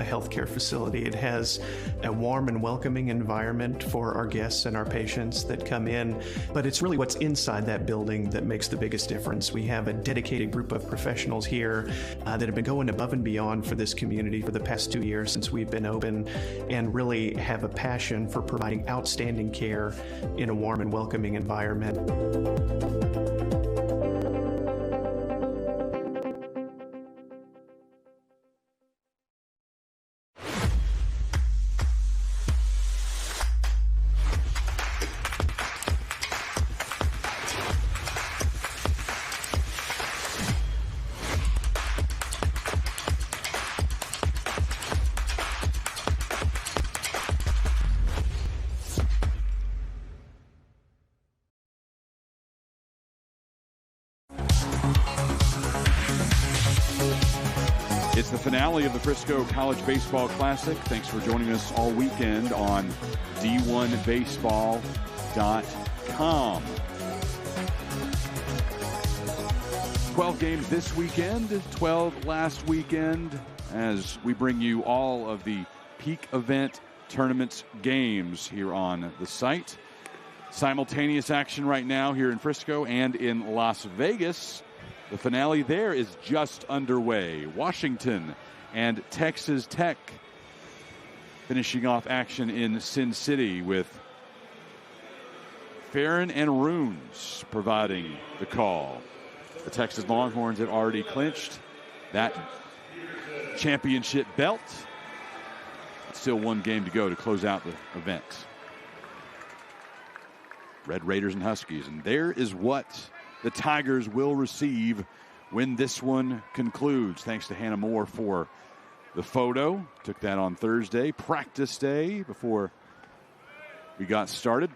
healthcare facility. It has a warm and welcoming environment for our guests and our patients that come in, but it's really what's inside that building that makes the biggest difference. We have a dedicated group of professionals here that have been going above and beyond for this community for the past 2 years since we've been open, and really have a passion for providing outstanding care in a warm and welcoming environment. It's the finale of the Frisco College Baseball Classic. Thanks for joining us all weekend on D1Baseball.com. 12 games this weekend, 12 last weekend, as we bring you all of the peak event tournaments games here on the site. Simultaneous action right now here in Frisco and in Las Vegas. The finale there is just underway. Washington and Texas Tech finishing off action in Sin City with Farron and Runes providing the call. The Texas Longhorns have already clinched that championship belt. Still 1 game to go to close out the event. Red Raiders and Huskies. And there is what the Tigers will receive when this one concludes. Thanks to Hannah Moore for the photo. Took that on Thursday, practice day, before we got started.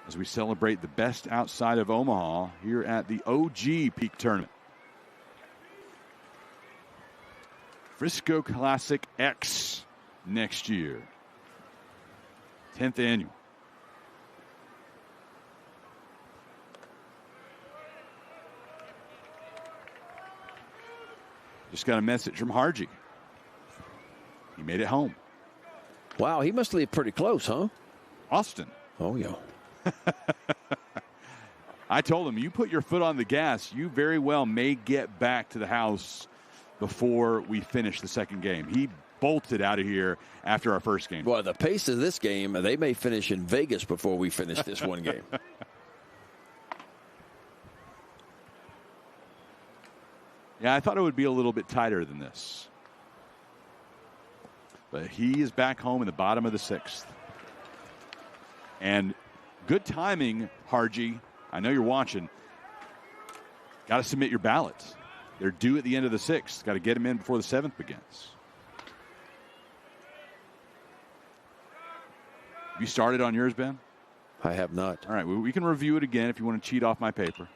As we celebrate the best outside of Omaha here at the OG Peak Tournament. Frisco Classic X next year. 10th annual. Just got a message from Harji. He made it home. Wow, he must live pretty close, huh? Austin. Oh, yeah. I told him, you put your foot on the gas, you very well may get back to the house before we finish the second game. He bolted out of here after our first game. Well, the pace of this game, they may finish in Vegas before we finish this one game. Yeah, I thought it would be a little bit tighter than this. But he is back home in the bottom of the 6th. And good timing, Harji. I know you're watching. Got to submit your ballots. They're due at the end of the 6th. Got to get them in before the 7th begins. Have you started on yours, Ben? I have not. All right, we can review it again if you want to cheat off my paper.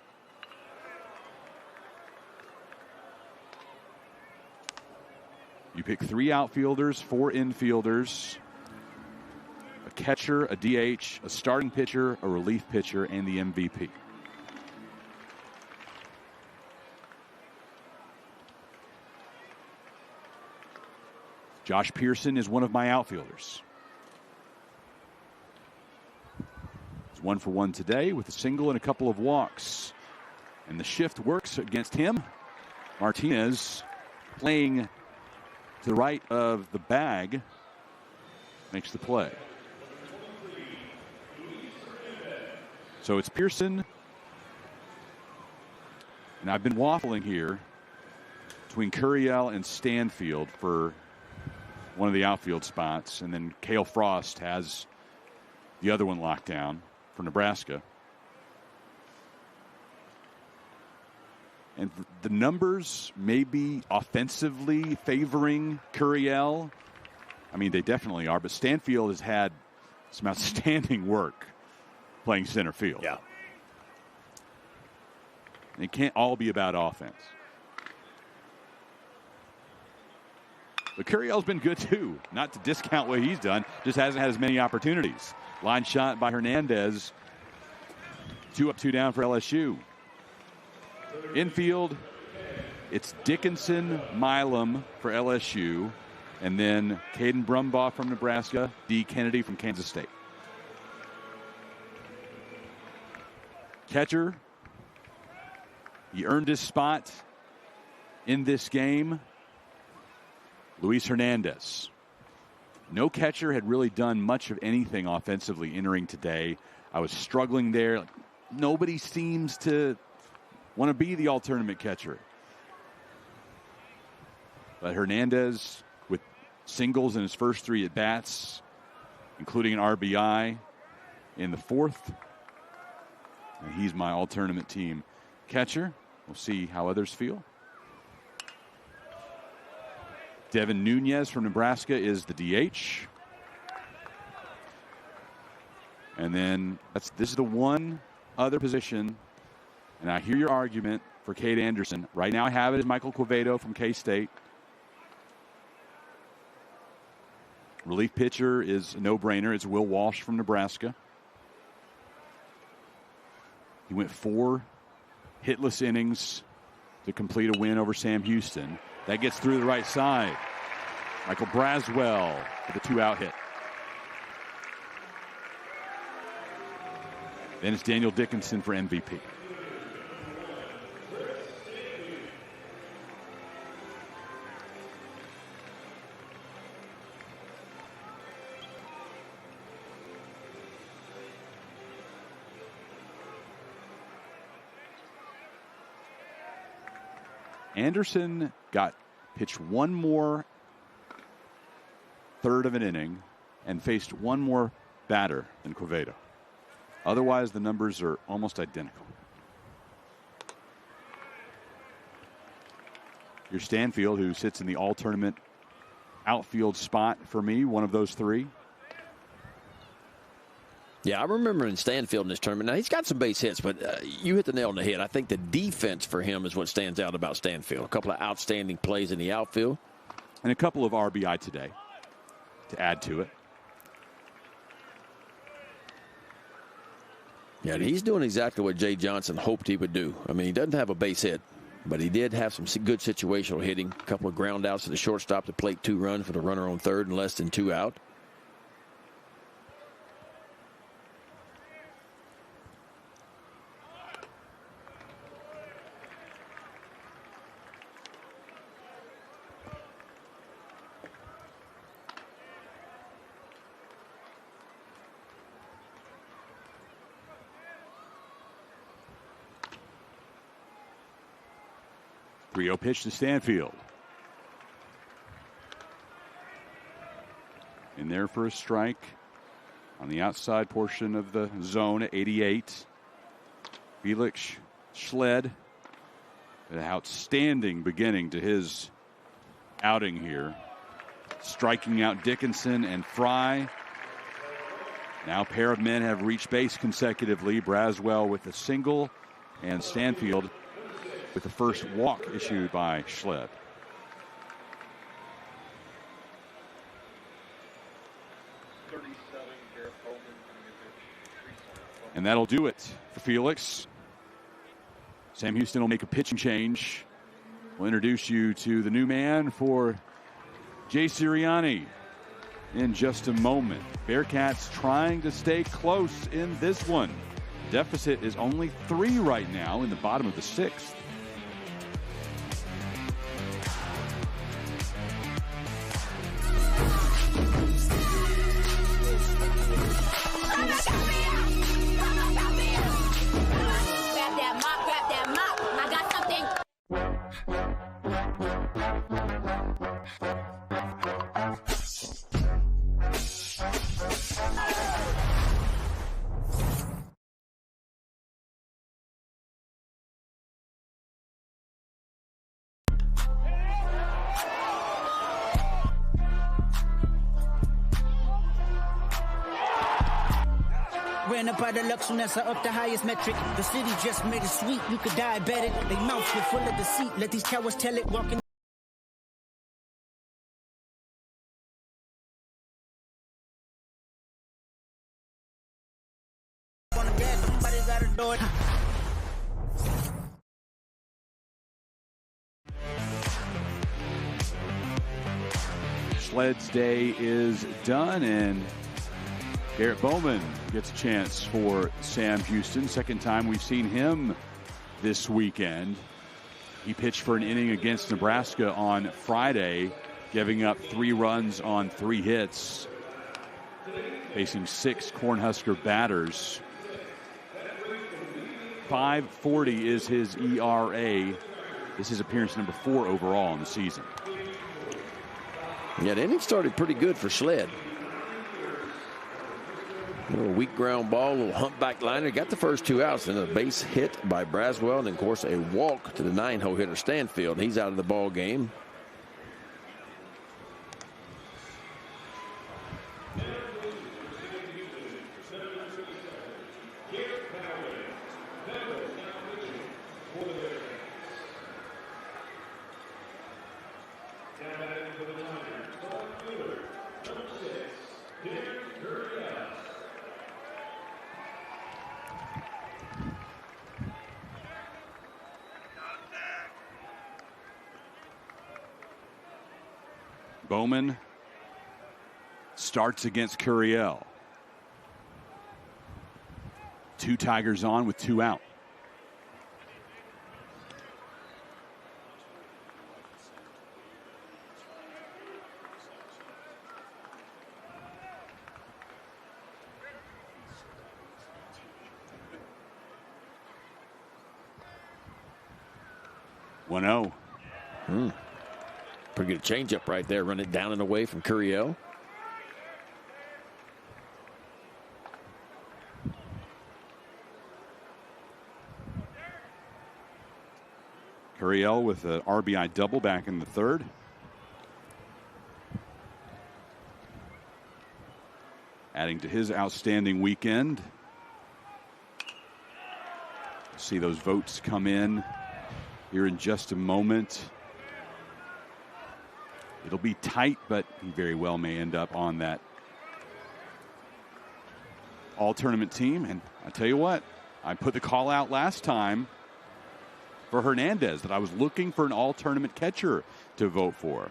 You pick 3 outfielders, 4 infielders, a catcher, a DH, a starting pitcher, a relief pitcher, and the MVP. Josh Pearson is one of my outfielders. He's 1 for 1 today with a single and a couple of walks. And the shift works against him. Martinez playing to the right of the bag makes the play. So it's Pearson. And I've been waffling here between Curiel and Stanfield for one of the outfield spots. And then Cale Frost has the other one locked down for Nebraska. And the numbers may be offensively favoring Curiel. I mean, they definitely are. But Stanfield has had some outstanding work playing center field. Yeah. It can't all be about offense. But Curiel's been good, too. Not to discount what he's done. Just hasn't had as many opportunities. Line shot by Hernandez. 2 up, 2 down for LSU. Infield, it's Dickinson, Milam for LSU, and then Caden Brumbaugh from Nebraska, D. Kennedy from Kansas State. Catcher, he earned his spot in this game, Luis Hernandez. No catcher had really done much of anything offensively entering today. I was struggling there. Nobody seems to want to be the all-tournament catcher. But Hernandez with singles in his first 3 at-bats, including an RBI in the 4th. And he's my all-tournament team catcher. We'll see how others feel. Devin Nunez from Nebraska is the DH. And then this is the one other position. And I hear your argument for Cade Anderson. Right now I have it as Michael Quevedo from K-State. Relief pitcher is a no-brainer. It's Will Walsh from Nebraska. He went 4 hitless innings to complete a win over Sam Houston. That gets through the right side. Michael Braswell with a 2-out hit. Then it's Daniel Dickinson for MVP. Anderson got pitched one more third of an inning and faced one more batter than Quevedo. Otherwise, the numbers are almost identical. Here's Stanfield, who sits in the all-tournament outfield spot for me, one of those 3. Yeah, I remember in Stanfield in this tournament. Now, he's got some base hits, but you hit the nail on the head. I think the defense for him is what stands out about Stanfield. A couple of outstanding plays in the outfield. And a couple of RBI today to add to it. Yeah, he's doing exactly what Jay Johnson hoped he would do. I mean, he doesn't have a base hit, but he did have some good situational hitting. A couple of ground outs to the shortstop to plate 2 runs for the runner on third and less than 2 out. 3-0 pitch to Stanfield. In there for a strike on the outside portion of the zone at 88. Felix Schled, an outstanding beginning to his outing here. Striking out Dickinson and Fry. Now a pair of men have reached base consecutively. Braswell with a single and Stanfield with the first walk issued by Schled. And that'll do it for Felix. Sam Houston will make a pitching change. We'll introduce you to the new man for Jay Sirianni in just a moment. Bearcats trying to stay close in this one. Deficit is only 3 right now in the bottom of the 6th. Ran up out of luck soon as I up the highest metric. The city just made it sweet, you could diabetic. They mouths were full of deceit, let these cowards tell it. Walking on the gas, somebody got a door. Schled's day is done, and Garrett Bowman gets a chance for Sam Houston. Second time we've seen him this weekend. He pitched for an inning against Nebraska on Friday, giving up 3 runs on 3 hits, facing 6 Cornhusker batters. .540 is his ERA. This is appearance number 4 overall in the season. Yeah, the inning started pretty good for Schled. A little weak ground ball, a little humpback liner. Got the first 2 outs, and a base hit by Braswell, and of course a walk to the 9-hole hitter Stanfield. He's out of the ball game. Bowman starts against Curiel. 2 Tigers on with 2 out. One-0. Pretty good changeup right there. Run it down and away from Curiel. Curiel with an RBI double back in the 3rd. Adding to his outstanding weekend. See those votes come in here in just a moment. It'll be tight, but he very well may end up on that all-tournament team. And I tell you what, I put the call out last time for Hernandez that I was looking for an all-tournament catcher to vote for.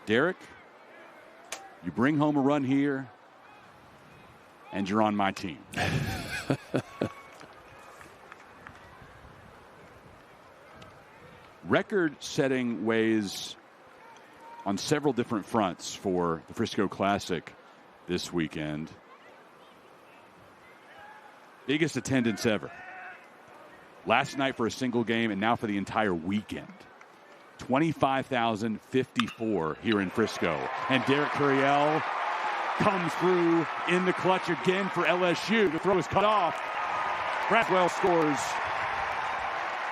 Derek, you bring home a run here, and you're on my team. Record-setting ways on several different fronts for the Frisco Classic this weekend. Biggest attendance ever. last night for a single game and now for the entire weekend. 25,054 here in Frisco. And Derek Curiel comes through in the clutch again for LSU. The throw is cut off. Brathwell scores.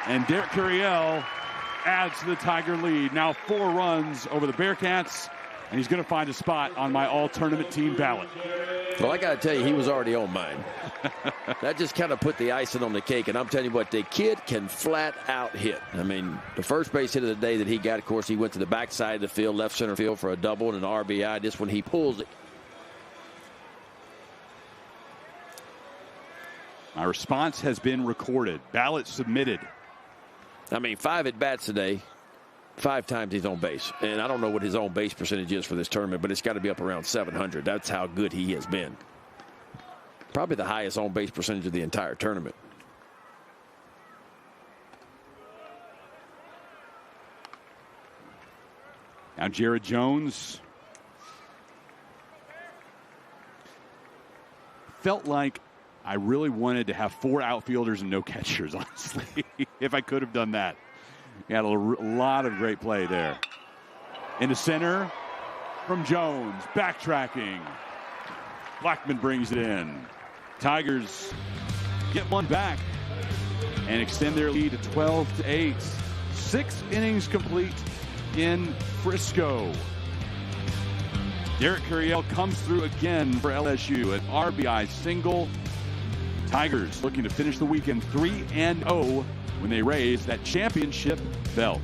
And Derek Curiel adds to the Tiger lead. Now 4 runs over the Bearcats. And he's going to find a spot on my all-tournament team ballot. Well, I got to tell you, he was already on mine. That just kind of put the icing on the cake. And I'm telling you what, the kid can flat out hit. I mean, the first base hit of the day that he got, of course, he went to the backside of the field, left center field for a double and an RBI. Just when he pulls it. My response has been recorded. Ballot submitted. I mean, 5 at-bats today. 5 times he's on base. And I don't know what his on base percentage is for this tournament, but it's got to be up around 700. That's how good he has been. Probably the highest on base percentage of the entire tournament. Now Jared Jones. Felt like I really wanted to have 4 outfielders and no catchers, honestly, if I could have done that. He had a lot of great play there. In the center from Jones, backtracking. Blackman brings it in. Tigers get one back and extend their lead to 12-8. 6 innings complete in Frisco. Derek Curiel comes through again for LSU. An RBI single. Tigers looking to finish the weekend 3-0 when they raise that championship belt.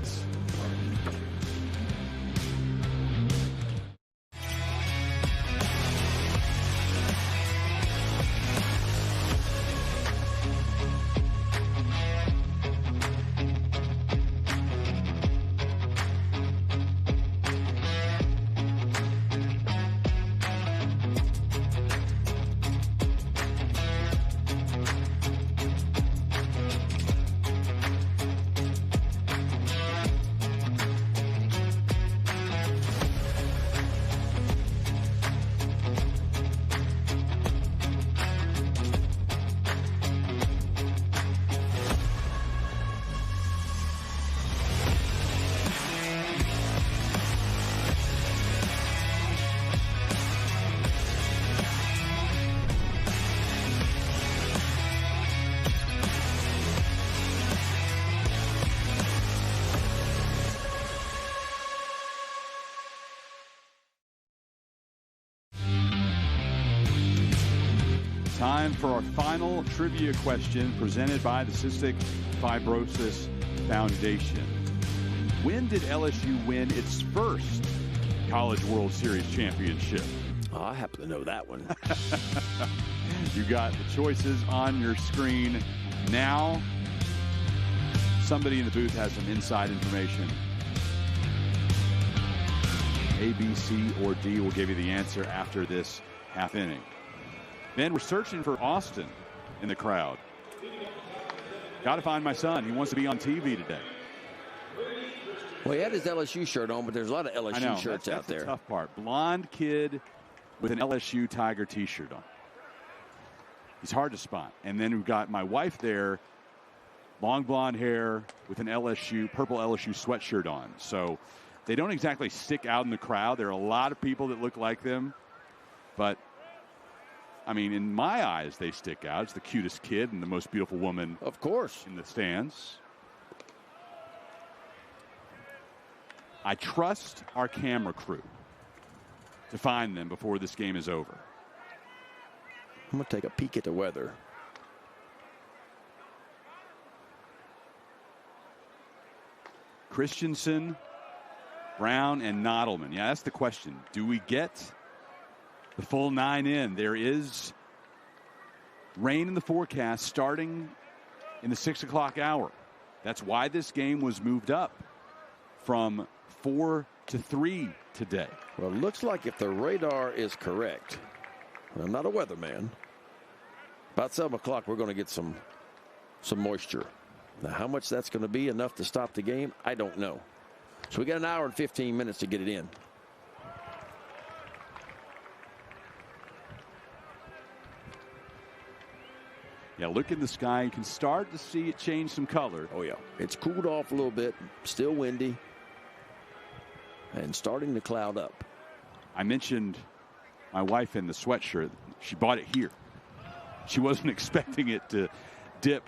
Time for our final trivia question presented by the Cystic Fibrosis Foundation. When did LSU win its first College World Series championship? Oh, I happen to know that one. You got the choices on your screen now. Somebody in the booth has some inside information. A, B, C, or D will give you the answer after this half inning. Then we're searching for Austin in the crowd. Got to find my son. He wants to be on TV today. Well, he had his LSU shirt on, but there's a lot of LSU shirts out there. That's the tough part. Blonde kid with an LSU Tiger T-shirt on. He's hard to spot. And then we've got my wife there, long blonde hair with an purple LSU sweatshirt on. So they don't exactly stick out in the crowd. There are a lot of people that look like them, but I mean, in my eyes, they stick out. It's the cutest kid and the most beautiful woman, of course, in the stands. I trust our camera crew to find them before this game is over. I'm going to take a peek at the weather. Christensen, Brown, and Nodelman. Yeah, that's the question. Do we get the full 9 in? There is rain in the forecast starting in the 6 o'clock hour. That's why this game was moved up from 4 to 3 today. Well, it looks like if the radar is correct, and I'm not a weatherman, about 7 o'clock we're going to get some moisture. Now, how much that's going to be enough to stop the game, I don't know. So we got an hour and 15 minutes to get it in. Yeah, look in the sky. You can start to see it change some color. Oh, yeah. It's cooled off a little bit. Still windy. And starting to cloud up. I mentioned my wife in the sweatshirt. She bought it here. She wasn't expecting it to dip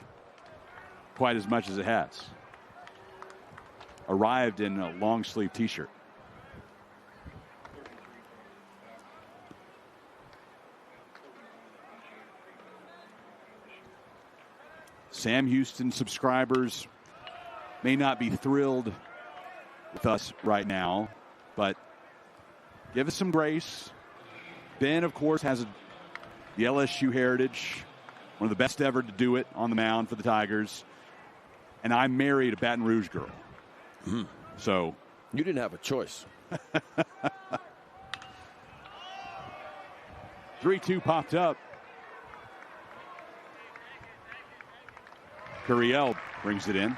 quite as much as it has. Arrived in a long sleeve t-shirt. Sam Houston subscribers may not be thrilled with us right now, but give us some grace. Ben, of course, has the LSU heritage, one of the best ever to do it on the mound for the Tigers. And I married a Baton Rouge girl. So you didn't have a choice. 3-2 popped up. Curiel brings it in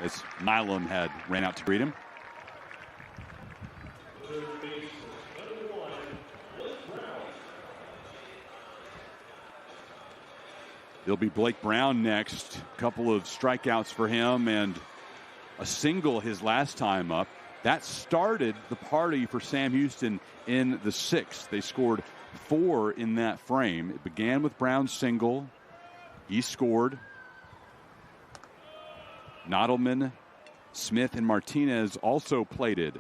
as Milam had ran out to greet him. It'll be Blake Brown next. A couple of strikeouts for him and a single his last time up. That started the party for Sam Houston in the sixth. They scored 4 in that frame. It began with Brown's single. He scored. Nodelman, Smith, and Martinez also plated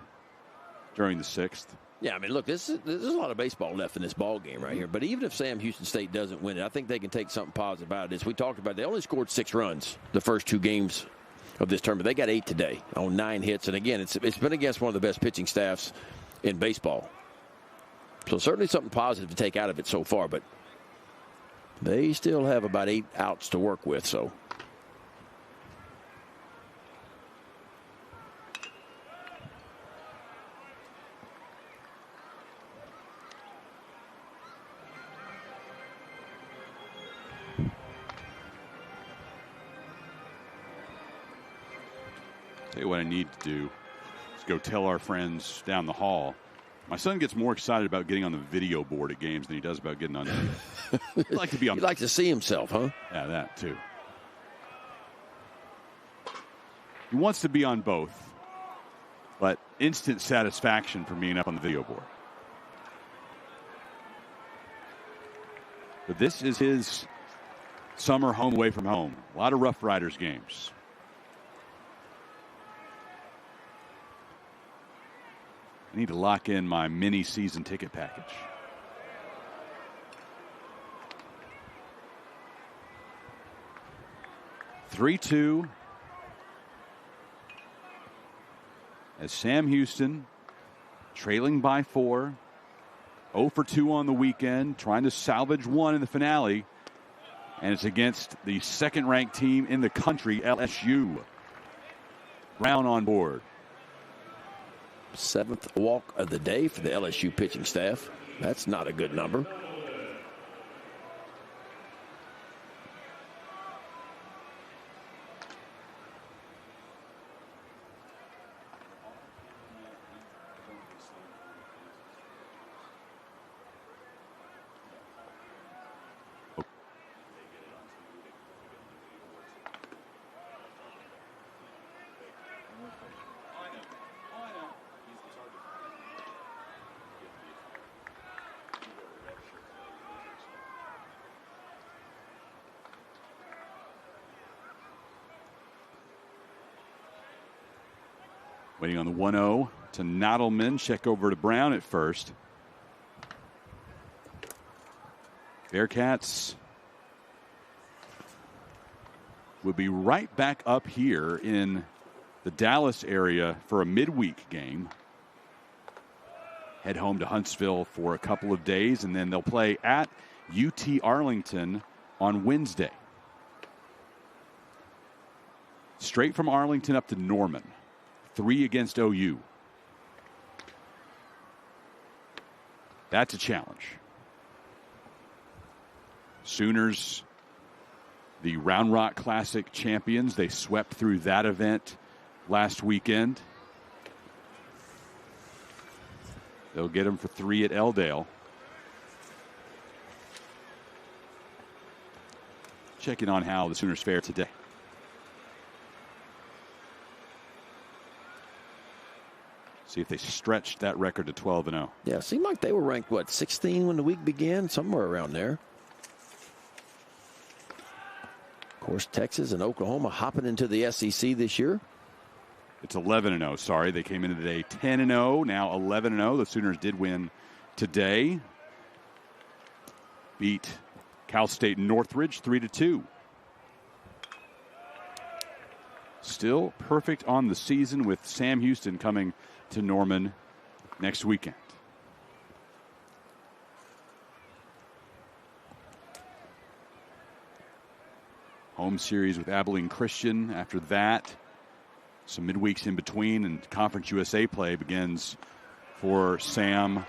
during the sixth. Yeah, I mean, look, there's a lot of baseball left in this ball game right here. But even if Sam Houston State doesn't win it, I think they can take something positive out of this. We talked about they only scored 6 runs the first 2 games of this tournament. They got 8 today on 9 hits. And again, it's been against one of the best pitching staffs in baseball. So certainly something positive to take out of it so far. But they still have about 8 outs to work with. So. Tell you what I need to do is go tell our friends down the hall. My son gets more excited about getting on the video board at games than he does about getting on TV. He'd like to be on. He'd like to see himself, huh? Yeah, that too. He wants to be on both, but instant satisfaction from being up on the video board. But this is his summer home away from home. A lot of Rough Riders games. I need to lock in my mini season ticket package. (3-2) as Sam Houston trailing by 4, 0 for 2 on the weekend, trying to salvage 1 in the finale, and it's against the second-ranked team in the country, LSU. Brown on board. 7th walk of the day for the LSU pitching staff. That's not a good number. Waiting on the 1-0 to Nodelman. Check over to Brown at first. Bearcats will be right back up here in the Dallas area for a midweek game. Head home to Huntsville for a couple of days, and then they'll play at UT Arlington on Wednesday. Straight from Arlington up to Norman. 3 against OU. That's a challenge. Sooners, the Round Rock Classic champions, they swept through that event last weekend. They'll get them for 3 at Elldale. check in on how the Sooners fare today. See if they stretched that record to 12-0. Yeah, it seemed like they were ranked, 16 when the week began? Somewhere around there. Of course, Texas and Oklahoma hopping into the SEC this year. It's 11-0, sorry. They came into today 10-0, now 11-0. The Sooners did win today. Beat Cal State Northridge 3-2. Still perfect on the season with Sam Houston coming to Norman next weekend. Home series with Abilene Christian. After that, some midweeks in between, and Conference USA play begins for Sam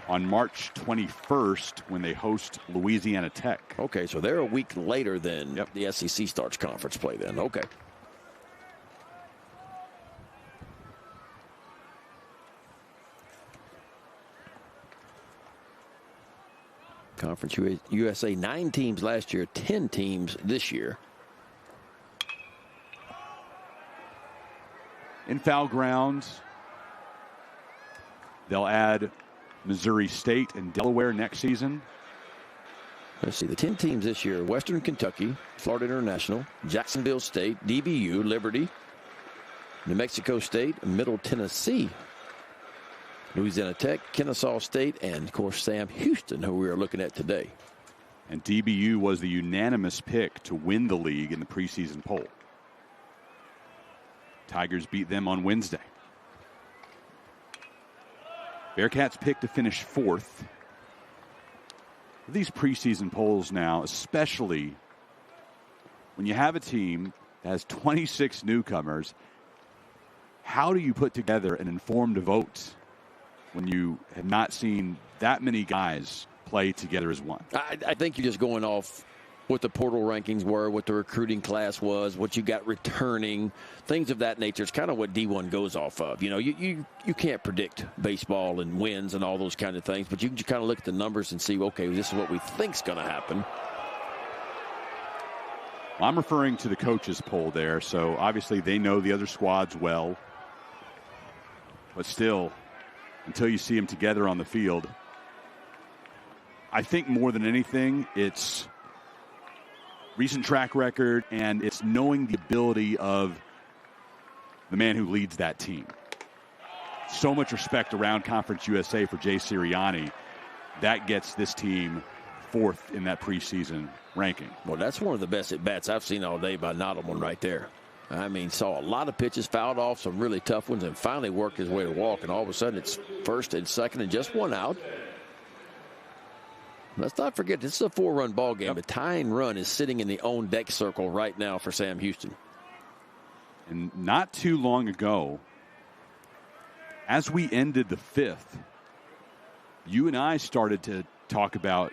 on March 21st when they host Louisiana Tech. Okay, so they're a week later than the SEC starts conference play then. Okay. Conference USA, 9 teams last year, 10 teams this year. In foul grounds, they'll add Missouri State and Delaware next season. Let's see, the 10 teams this year: Western Kentucky, Florida International, Jacksonville State, DBU, Liberty, New Mexico State, Middle Tennessee, Louisiana Tech, Kennesaw State, and, of course, Sam Houston, who we are looking at today. And DBU was the unanimous pick to win the league in the preseason poll. Tigers beat them on Wednesday. Bearcats picked to finish 4th. These preseason polls now, especially when you have a team that has 26 newcomers, how do you put together an informed vote when you have not seen that many guys play together as one? I think you're just going off what the portal rankings were, what the recruiting class was, what you got returning, things of that nature. It's kind of what D1 goes off of. You know, you can't predict baseball and wins and all those kind of things, but you can just kind of look at the numbers and see, okay, this is what we think's going to happen. I'm referring to the coaches poll there, so obviously they know the other squads well, but still, until you see them together on the field, I think more than anything, it's recent track record, and it's knowing the ability of the man who leads that team. So much respect around Conference USA for Jay Sirianni. That gets this team 4th in that preseason ranking. Well, that's one of the best at-bats I've seen all day by Nottleman right there. I mean, saw a lot of pitches, fouled off some really tough ones, and finally worked his way to walk, and all of a sudden it's 1st and 2nd and just 1 out. Let's not forget, this is a 4-run ball game. The tying run is sitting in the on-deck circle right now for Sam Houston. And not too long ago, as we ended the 5th, you and I started to talk about,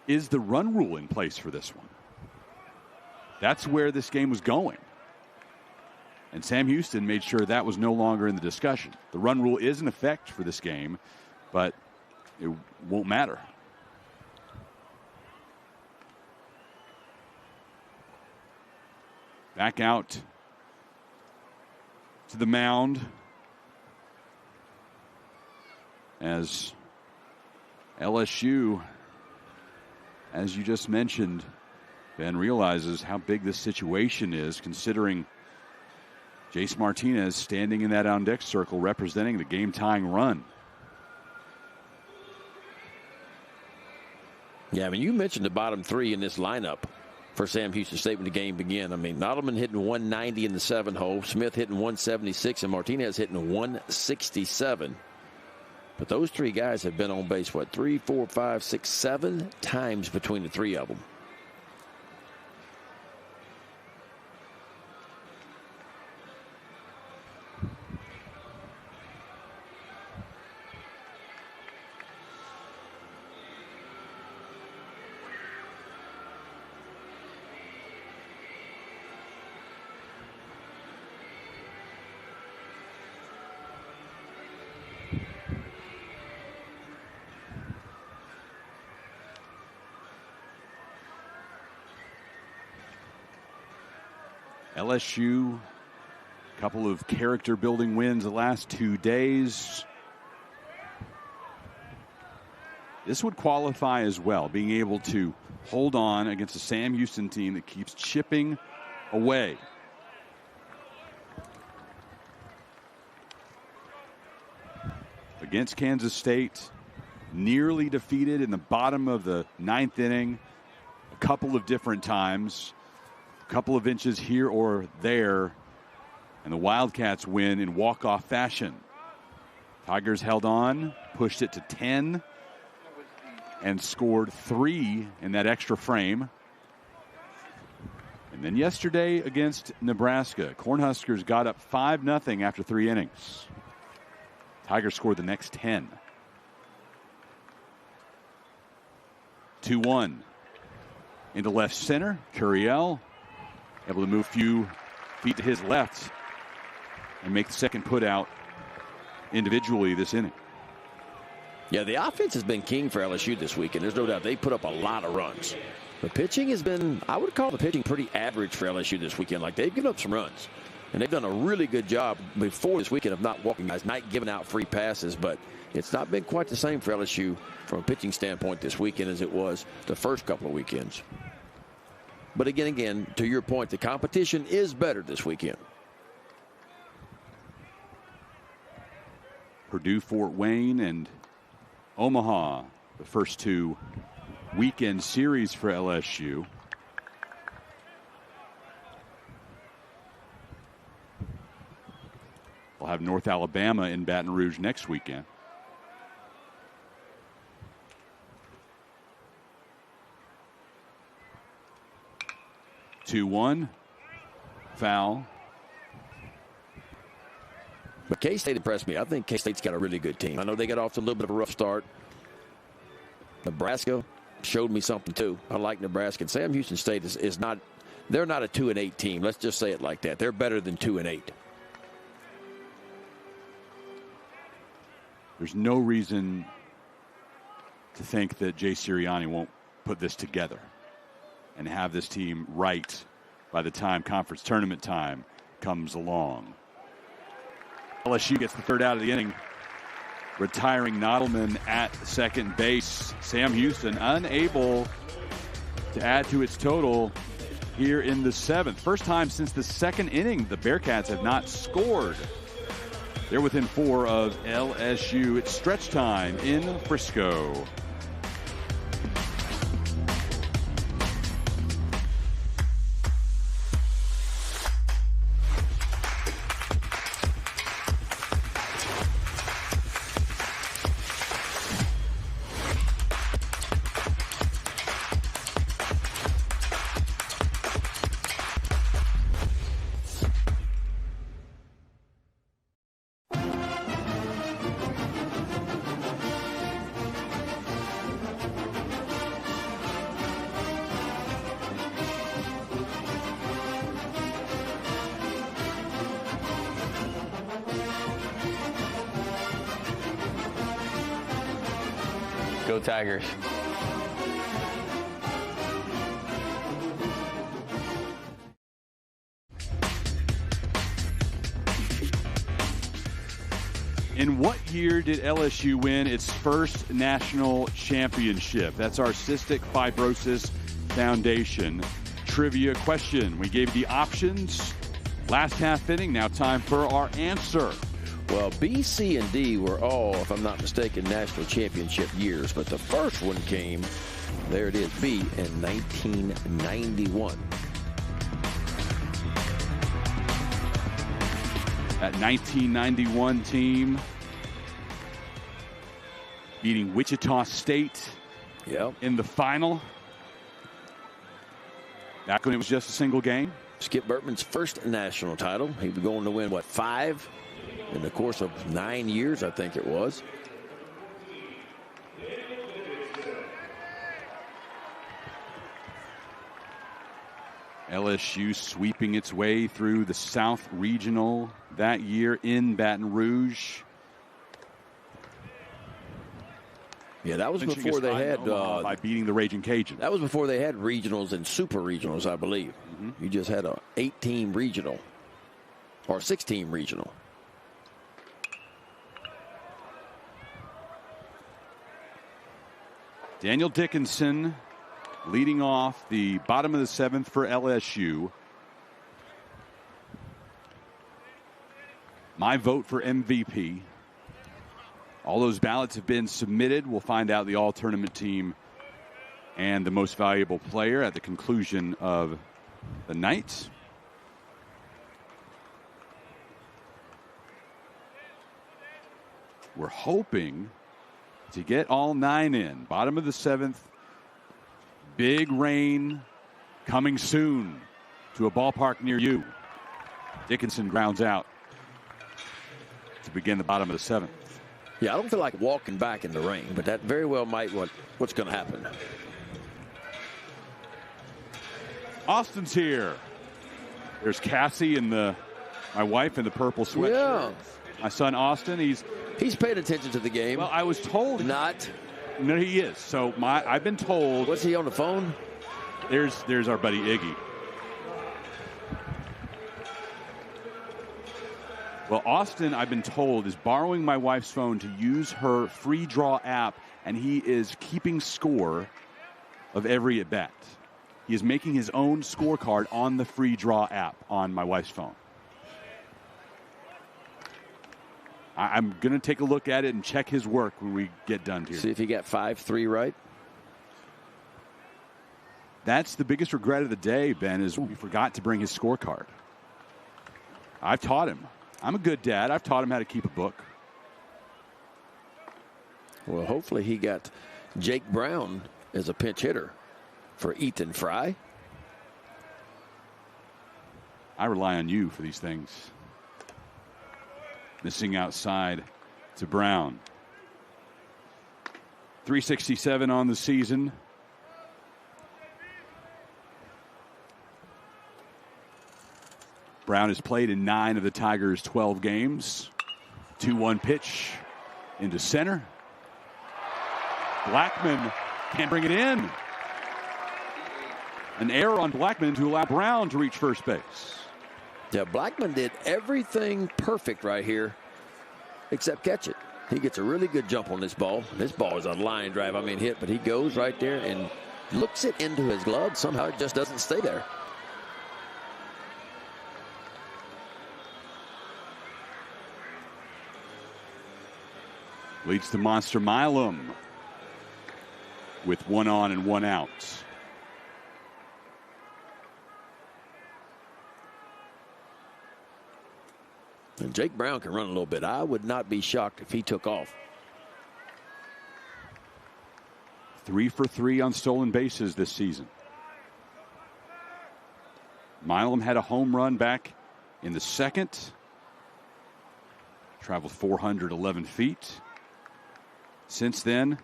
is the run rule in place for this one? That's where this game was going. And Sam Houston made sure that was no longer in the discussion. The run rule is in effect for this game, but it won't matter. Back out to the mound as LSU, as you just mentioned, Ben, realizes how big this situation is, considering Jace Martinez standing in that on-deck circle representing the game-tying run. Yeah, I mean, you mentioned the bottom 3 in this lineup for Sam Houston State when the game began. I mean, Nottleman hitting 190 in the 7 hole, Smith hitting 176, and Martinez hitting 167. But those 3 guys have been on base, 3, 4, 5, 6, 7 times between the 3 of them. LSU, a couple of character-building wins the last 2 days. This would qualify as well, being able to hold on against a Sam Houston team that keeps chipping away. Against Kansas State, nearly defeated in the bottom of the 9th inning a couple of different times, a couple of inches here or there, and the Wildcats win in walk-off fashion. Tigers held on, pushed it to 10, and scored 3 in that extra frame. And then yesterday against Nebraska, Cornhuskers got up 5-0 after 3 innings. Tigers scored the next 10. 2-1 into left center. Curiel able to move a few feet to his left and make the second put out individually this inning. Yeah, the offense has been king for LSU this week, and there's no doubt they put up a lot of runs. The pitching has been, I would call the pitching pretty average for LSU this weekend. Like, they've given up some runs, and they've done a really good job before this weekend of not walking guys, not giving out free passes, but it's not been quite the same for LSU from a pitching standpoint this weekend as it was the first couple of weekends. But again, to your point, the competition is better this weekend. Purdue, Fort Wayne, and Omaha, the first 2 weekend series for LSU. We'll have North Alabama in Baton Rouge next weekend. Two-one, foul. But K-State impressed me. I think K-State's got a really good team. I know they got off to a little bit of a rough start. Nebraska showed me something, too. I like Nebraska. And Sam Houston State is not – they're not a 2-8 team. Let's just say it like that. They're better than 2-8. There's no reason to think that Jay Sirianni won't put this together and have this team right by the time conference tournament time comes along. LSU gets the third out of the inning, retiring Nodelman at second base. Sam Houston unable to add to its total here in the 7th. First time since the 2nd inning the Bearcats have not scored. They're within 4 of LSU. It's stretch time in Frisco. Go Tigers. In what year did LSU win its first national championship? That's our Cystic Fibrosis Foundation trivia question. We gave you the options. Last half inning, now time for our answer. Well, B, C, and D were all, if I'm not mistaken, national championship years. But the first one came, there it is, B, in 1991. That 1991 team beating Wichita State in the final. Back when it was just a single game. Skip Bertman's first national title. He was going to win, what, 5 in the course of 9 years, I think it was. LSU sweeping its way through the South Regional that year in Baton Rouge. Yeah, that was clinching before a they spot in had Omaha by beating the Raging Cajuns. That was before they had regionals and super regionals, I believe. You just had a 8-team regional or 6-team regional. Daniel Dickinson leading off the bottom of the 7th for LSU. My vote for MVP. All those ballots have been submitted. We'll find out the all-tournament team and the most valuable player at the conclusion of the night. We're hoping to get all 9 in. Bottom of the 7th. Big rain coming soon to a ballpark near you. Dickinson grounds out to begin the bottom of the 7th. Yeah, I don't feel like walking back in the rain, but that very well might what's going to happen. Austin's here. There's Cassie and my wife in the purple sweatshirt. Yeah. My son Austin, he's paying attention to the game. Well, I was told not. No, he is. So I've been told. What's he on the phone? There's our buddy Iggy. Well, Austin, I've been told, is borrowing my wife's phone to use her free draw app, and he is keeping score of every at bat. He is making his own scorecard on the free draw app on my wife's phone. I'm going to take a look at it and check his work when we get done here. See if he got 5-3 right. That's the biggest regret of the day, Ben, is we forgot to bring his scorecard. I've taught him. I'm a good dad. I've taught him how to keep a book. Well, hopefully he got Jake Brown as a pinch hitter for Ethan Fry. I rely on you for these things. Missing outside to Brown. 367 on the season. Brown has played in 9 of the Tigers' 12 games. 2-1 pitch into center. Blackman can't bring it in. An error on Blackman to allow Brown to reach first base. Yeah, Blackman did everything perfect right here except catch it. He gets a really good jump on this ball. This ball is a line drive, hit, but he goes right there and looks it into his glove. Somehow it just doesn't stay there. Leads to Monster Milam with 1 on and 1 out. And Jake Brown can run a little bit. I would not be shocked if he took off. 3 for 3 on stolen bases this season. Milam had a home run back in the 2nd. Traveled 411 feet. Since then,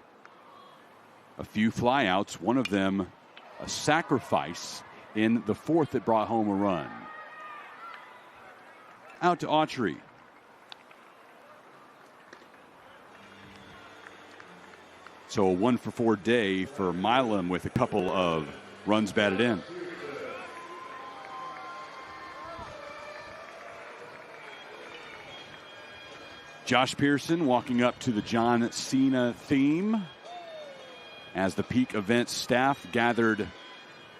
a few flyouts, one of them a sacrifice in the 4th that brought home a run. Out to Autry. So a 1 for 4 day for Milam with a couple of runs batted in. Josh Pearson walking up to the John Cena theme as the Peak Events staff gathered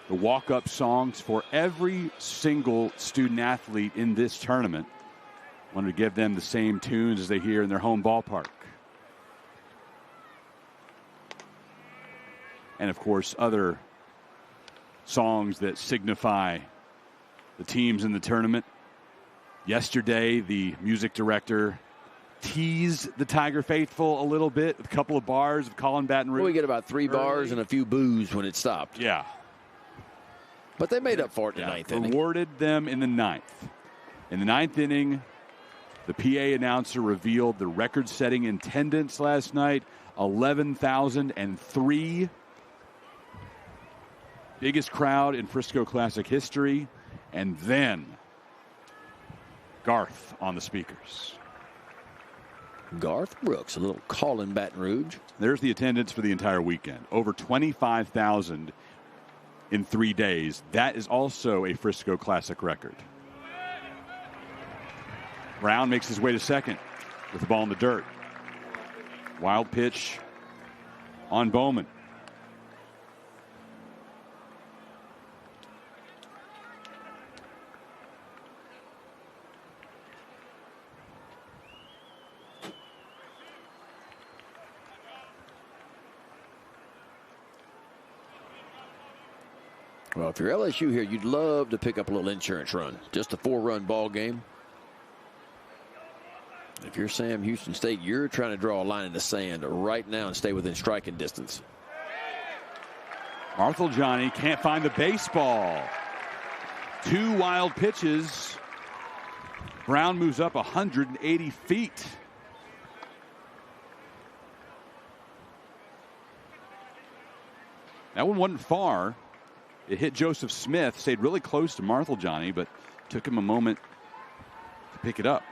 the walk-up songs for every single student athlete in this tournament. Wanted to give them the same tunes as they hear in their home ballpark. And of course, other songs that signify the teams in the tournament. Yesterday, the music director teased the Tiger faithful a little bit with a couple of bars of Colin Baton Rouge. We get about 3 bars and a few boos when it stopped. Yeah. But they made up for it in the 9th inning. Rewarded them in the 9th. In the 9th inning, the PA announcer revealed the record-setting attendance last night, 11,003. Biggest crowd in Frisco Classic history. And then Garth on the speakers. Garth Brooks, a little call in Baton Rouge. There's the attendance for the entire weekend. Over 25,000 in 3 days. That is also a Frisco Classic record. Brown makes his way to second with the ball in the dirt. Wild pitch on Bowman. Well, if you're LSU here, you'd love to pick up a little insurance run. Just a 4-run ball game. If you're Sam Houston State, you're trying to draw a line in the sand right now and stay within striking distance. Johnny can't find the baseball. 2 wild pitches. Brown moves up 180 feet. That one wasn't far. It hit Joseph Smith, stayed really close to Johnny, but took him a moment to pick it up.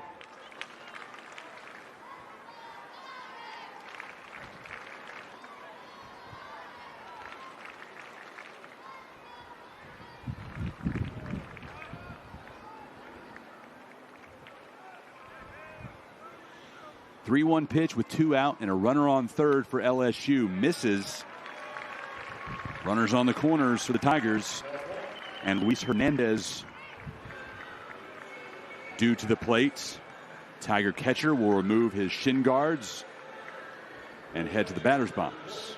Three-one pitch with 2 out and a runner on third for LSU. Misses. Runners on the corners for the Tigers. And Luis Hernandez due to the plate. Tiger catcher will remove his shin guards and head to the batter's box.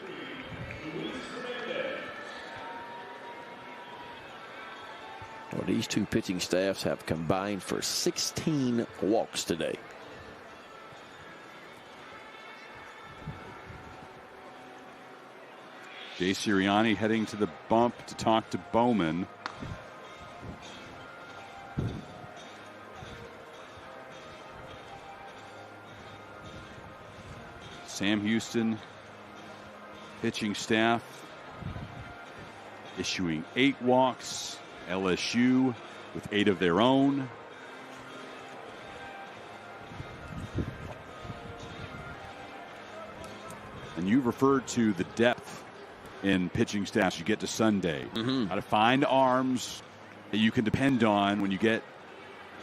Well, these two pitching staffs have combined for 16 walks today. Jay Sirianni heading to the bump to talk to Bowman. Sam Houston pitching staff issuing 8 walks. LSU with 8 of their own. And you referred to the depth in pitching staffs you get to Sunday. How to find arms that you can depend on when you get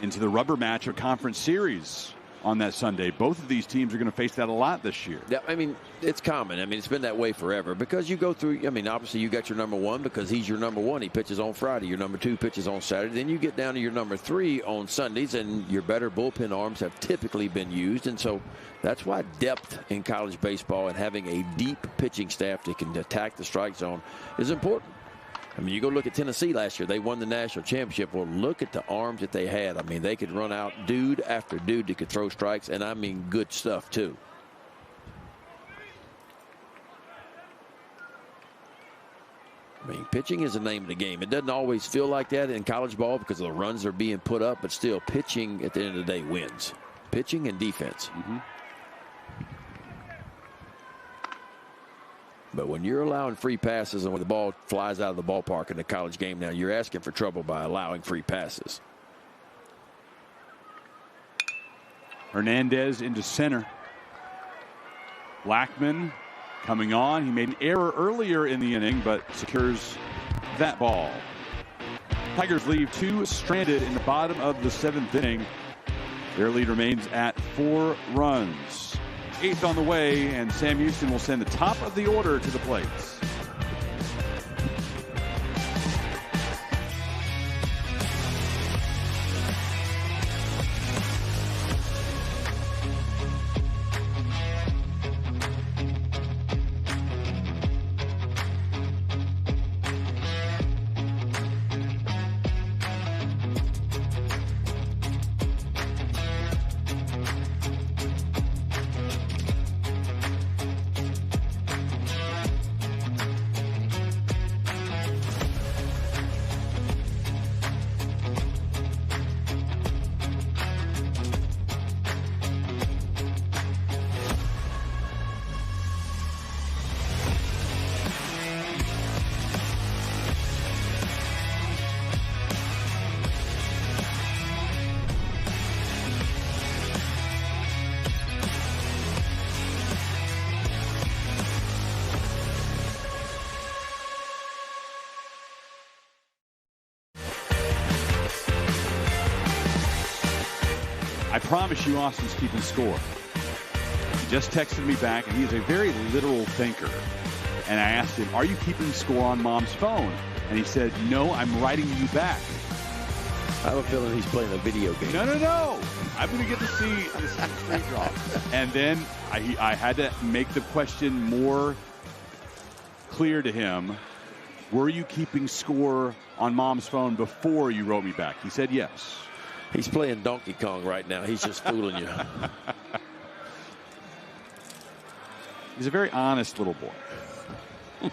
into the rubber match or conference series on that Sunday. Both of these teams are going to face that a lot this year. Yeah, I mean, it's common. I mean, it's been that way forever because you go through, I mean, obviously you got your number 1 because he's your number 1. He pitches on Friday. Your number 2 pitches on Saturday. Then you get down to your number 3 on Sundays, and your better bullpen arms have typically been used. And so that's why depth in college baseball and having a deep pitching staff that can attack the strike zone is important. I mean, you go look at Tennessee last year. They won the national championship. Well, look at the arms that they had. I mean, they could run out dude after dude that could throw strikes, and I mean good stuff, too. I mean, pitching is the name of the game. It doesn't always feel like that in college ball because the runs are being put up, but still, pitching at the end of the day wins. Pitching and defense. But when you're allowing free passes and when the ball flies out of the ballpark in a college game now, you're asking for trouble by allowing free passes. Hernandez into center. Blackman coming on. He made an error earlier in the inning, but secures that ball. Tigers leave 2 stranded in the bottom of the 7th inning. Their lead remains at 4 runs. 8th on the way, and Sam Houston will send the top of the order to the plate. I promise you Austin's keeping score. He just texted me back, and he is a very literal thinker. And I asked him, are you keeping score on Mom's phone? And he said, no, I'm writing you back. I have a feeling he's playing a video game. No. I'm going to get to see this straight draw. And then I had to make the question more clear to him. Were you keeping score on Mom's phone before you wrote me back? He said yes. He's playing Donkey Kong right now. He's just fooling you. He's a very honest little boy.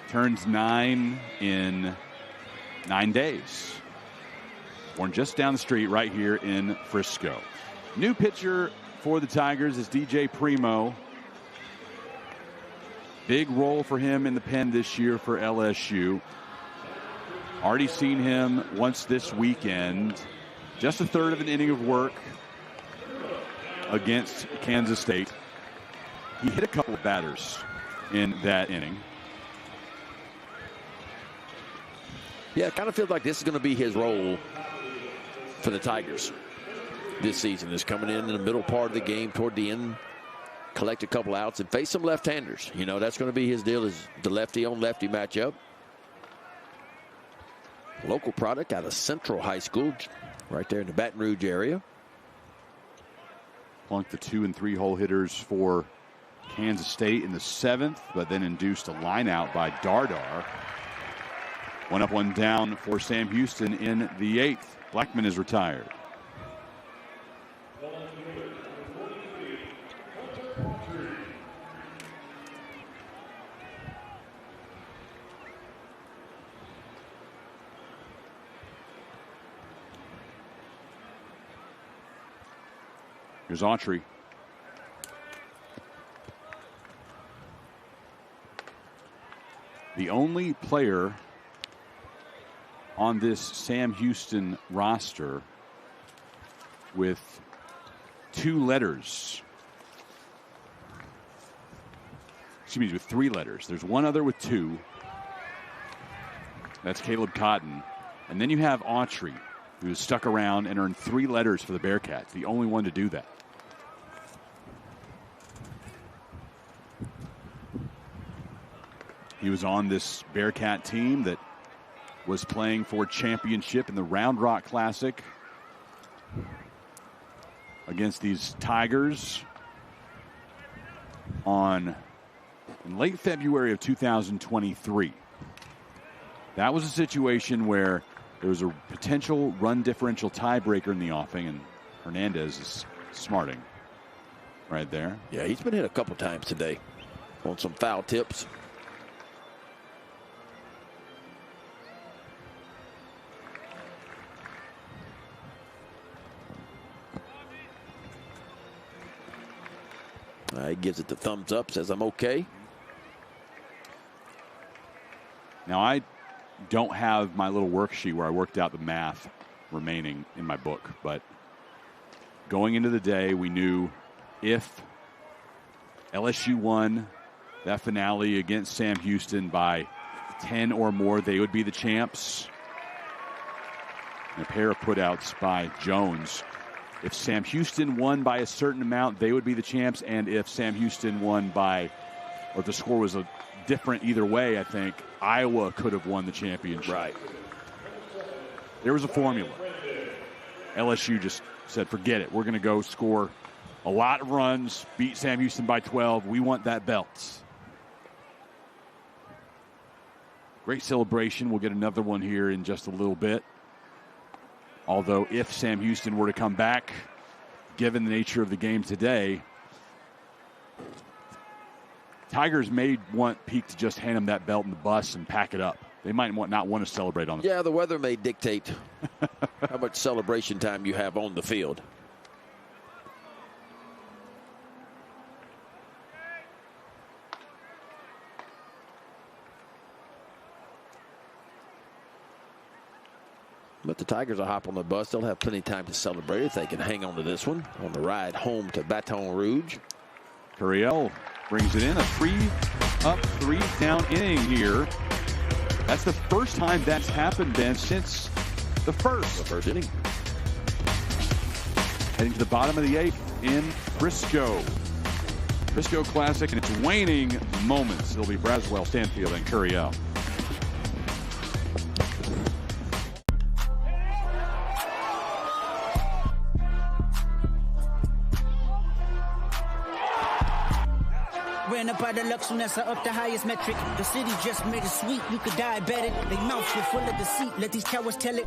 Turns 9 in 9 days. Born just down the street right here in Frisco. New pitcher for the Tigers is DJ Primo. Big role for him in the pen this year for LSU. Already seen him once this weekend. Just a third of an inning of work against Kansas State. He hit a couple of batters in that inning. Yeah, it kind of feels like this is going to be his role for the Tigers this season, is coming in the middle part of the game toward the end, collect a couple outs, and face some left-handers. You know, that's going to be his deal, is the lefty-on-lefty matchup. Local product out of Central High School, right there in the Baton Rouge area. Plunked the 2- and 3-hole hitters for Kansas State in the 7th, but then induced a line out by Dardar. 1 up, 1 down for Sam Houston in the 8th. Blackman is retired. Here's Autry. The only player on this Sam Houston roster with 2 letters. Excuse me, with 3 letters. There's one other with 2. That's Caleb Cotton. And then you have Autry, who's stuck around and earned 3 letters for the Bearcats. The only one to do that. He was on this Bearcat team that was playing for championship in the Round Rock Classic against these Tigers in late February of 2023. That was a situation where there was a potential run differential tiebreaker in the offing, and Hernandez is smarting right there. Yeah, he's been hit a couple times today on some foul tips. He gives it the thumbs up, says I'm okay. Now, I don't have my little worksheet where I worked out the math remaining in my book, but going into the day, we knew if LSU won that finale against Sam Houston by 10 or more, they would be the champs. And a pair of putouts by Jones. If Sam Houston won by a certain amount, they would be the champs. And if Sam Houston won by, or if the score was a different either way, I think Iowa could have won the championship. Right. There was a formula. LSU just said, forget it. We're going to go score a lot of runs, beat Sam Houston by 12. We want that belt. Great celebration. We'll get another one here in just a little bit. Although if Sam Houston were to come back, given the nature of the game today, Tigers may want Peak to just hand him that belt in the bus and pack it up. They might not want to celebrate on the field. Yeah, the weather may dictate how much celebration time you have on the field. But the Tigers will hop on the bus. They'll have plenty of time to celebrate if they can hang on to this one on the ride home to Baton Rouge. Curiel brings it in. A 3-up, 3-down inning here. That's the first time that's happened, Ben, since the first inning. heading to the bottom of the 8th in Frisco. Frisco Classic and its waning moments. It'll be Braswell, Stanfield, and Curiel. Ran up out of luck soon as I up the highest metric. The city just made it sweet, you could die better. They mouths were full of deceit, let these cowards tell it.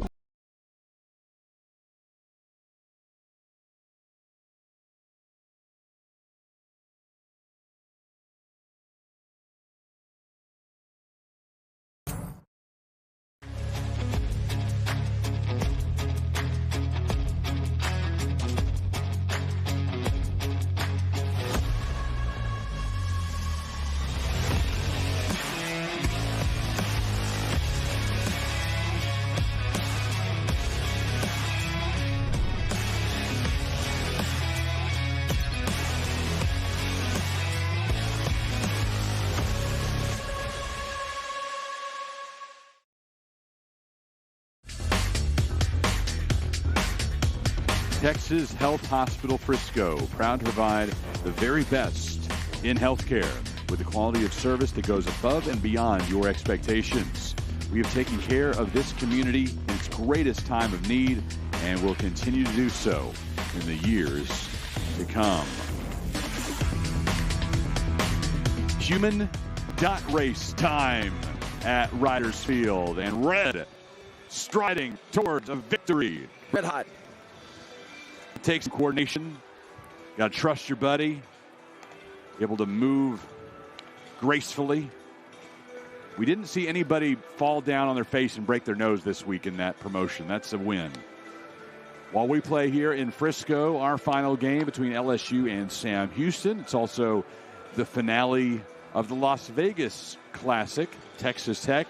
Texas Health Hospital Frisco, proud to provide the very best in healthcare with the quality of service that goes above and beyond your expectations. We have taken care of this community in its greatest time of need and will continue to do so in the years to come. Human dot race time at Riders Field, and Red striding towards a victory. Red hot. Takes some coordination. Got to trust your buddy. Able to move gracefully. We didn't see anybody fall down on their face and break their nose this week in that promotion. That's a win. While we play here in Frisco, our final game between LSU and Sam Houston. It's also the finale of the Las Vegas Classic. Texas Tech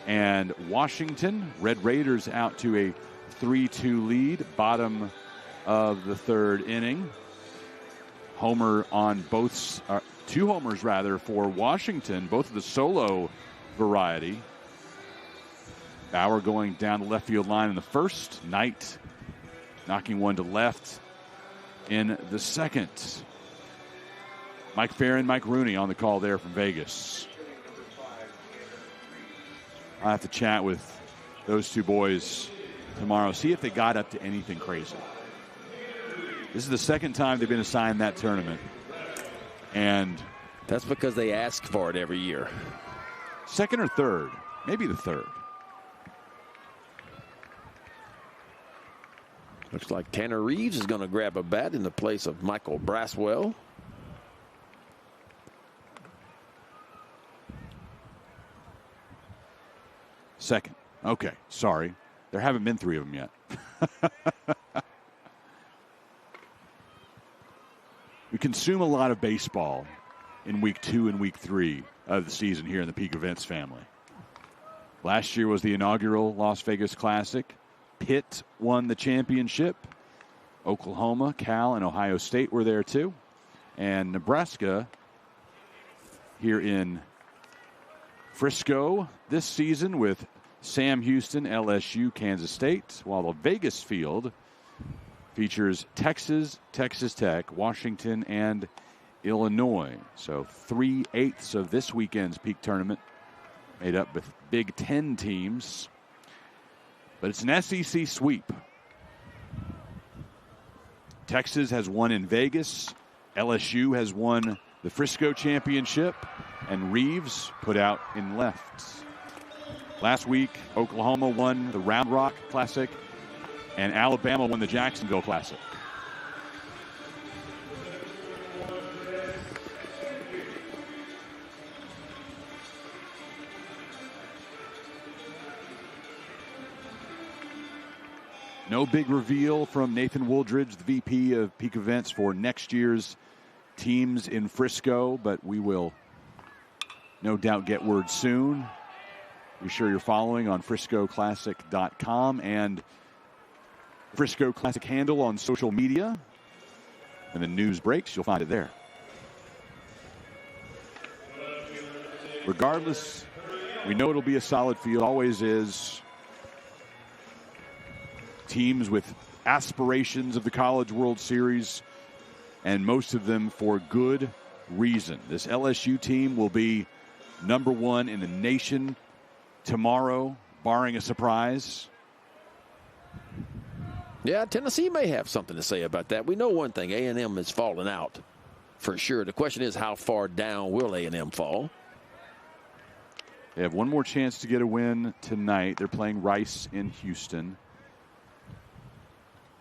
and Washington. Red Raiders out to a 3-2 lead. Bottom of the 3rd inning. Homer on both, 2 homers rather, for Washington, both of the solo variety. Bauer going down the left field line in the 1st. Knight knocking one to left in the 2nd. Mike Farron, Mike Rooney on the call there from Vegas. I'll have to chat with those 2 boys tomorrow, see if they got up to anything crazy. This is the 2nd time they've been assigned that tournament. And that's because they ask for it every year. 2nd or 3rd? Maybe the 3rd. Looks like Tanner Reeves is going to grab a bat in the place of Michael Braswell. Second. Okay, sorry. There haven't been 3 of them yet. We consume a lot of baseball in week 2 and week 3 of the season here in the Peak Events family. Last year was the inaugural Las Vegas Classic. Pitt won the championship. Oklahoma, Cal, and Ohio State were there too. And Nebraska here in Frisco this season with Sam Houston, LSU, Kansas State, while the Vegas field features Texas, Texas Tech, Washington, and Illinois. So 3/8 of this weekend's Peak Tournament made up with Big Ten teams. But it's an SEC sweep. Texas has won in Vegas. LSU has won the Frisco Championship. And Reeves put out in left. Last week, Oklahoma won the Round Rock Classic. And Alabama won the Jacksonville Classic. No big reveal from Nathan Wooldridge, the VP of Peak Events, for next year's teams in Frisco, but we will no doubt get word soon. Be sure you're following on FriscoClassic.com and Frisco Classic handle on social media. And the news breaks, you'll find it there. Regardless, we know it'll be a solid field, always is. Teams with aspirations of the College World Series, and most of them for good reason. This LSU team will be number one in the nation tomorrow, barring a surprise. Yeah, Tennessee may have something to say about that. We know one thing, A&M has fallen out for sure. The question is, how far down will A&M fall? They have one more chance to get a win tonight. They're playing Rice in Houston.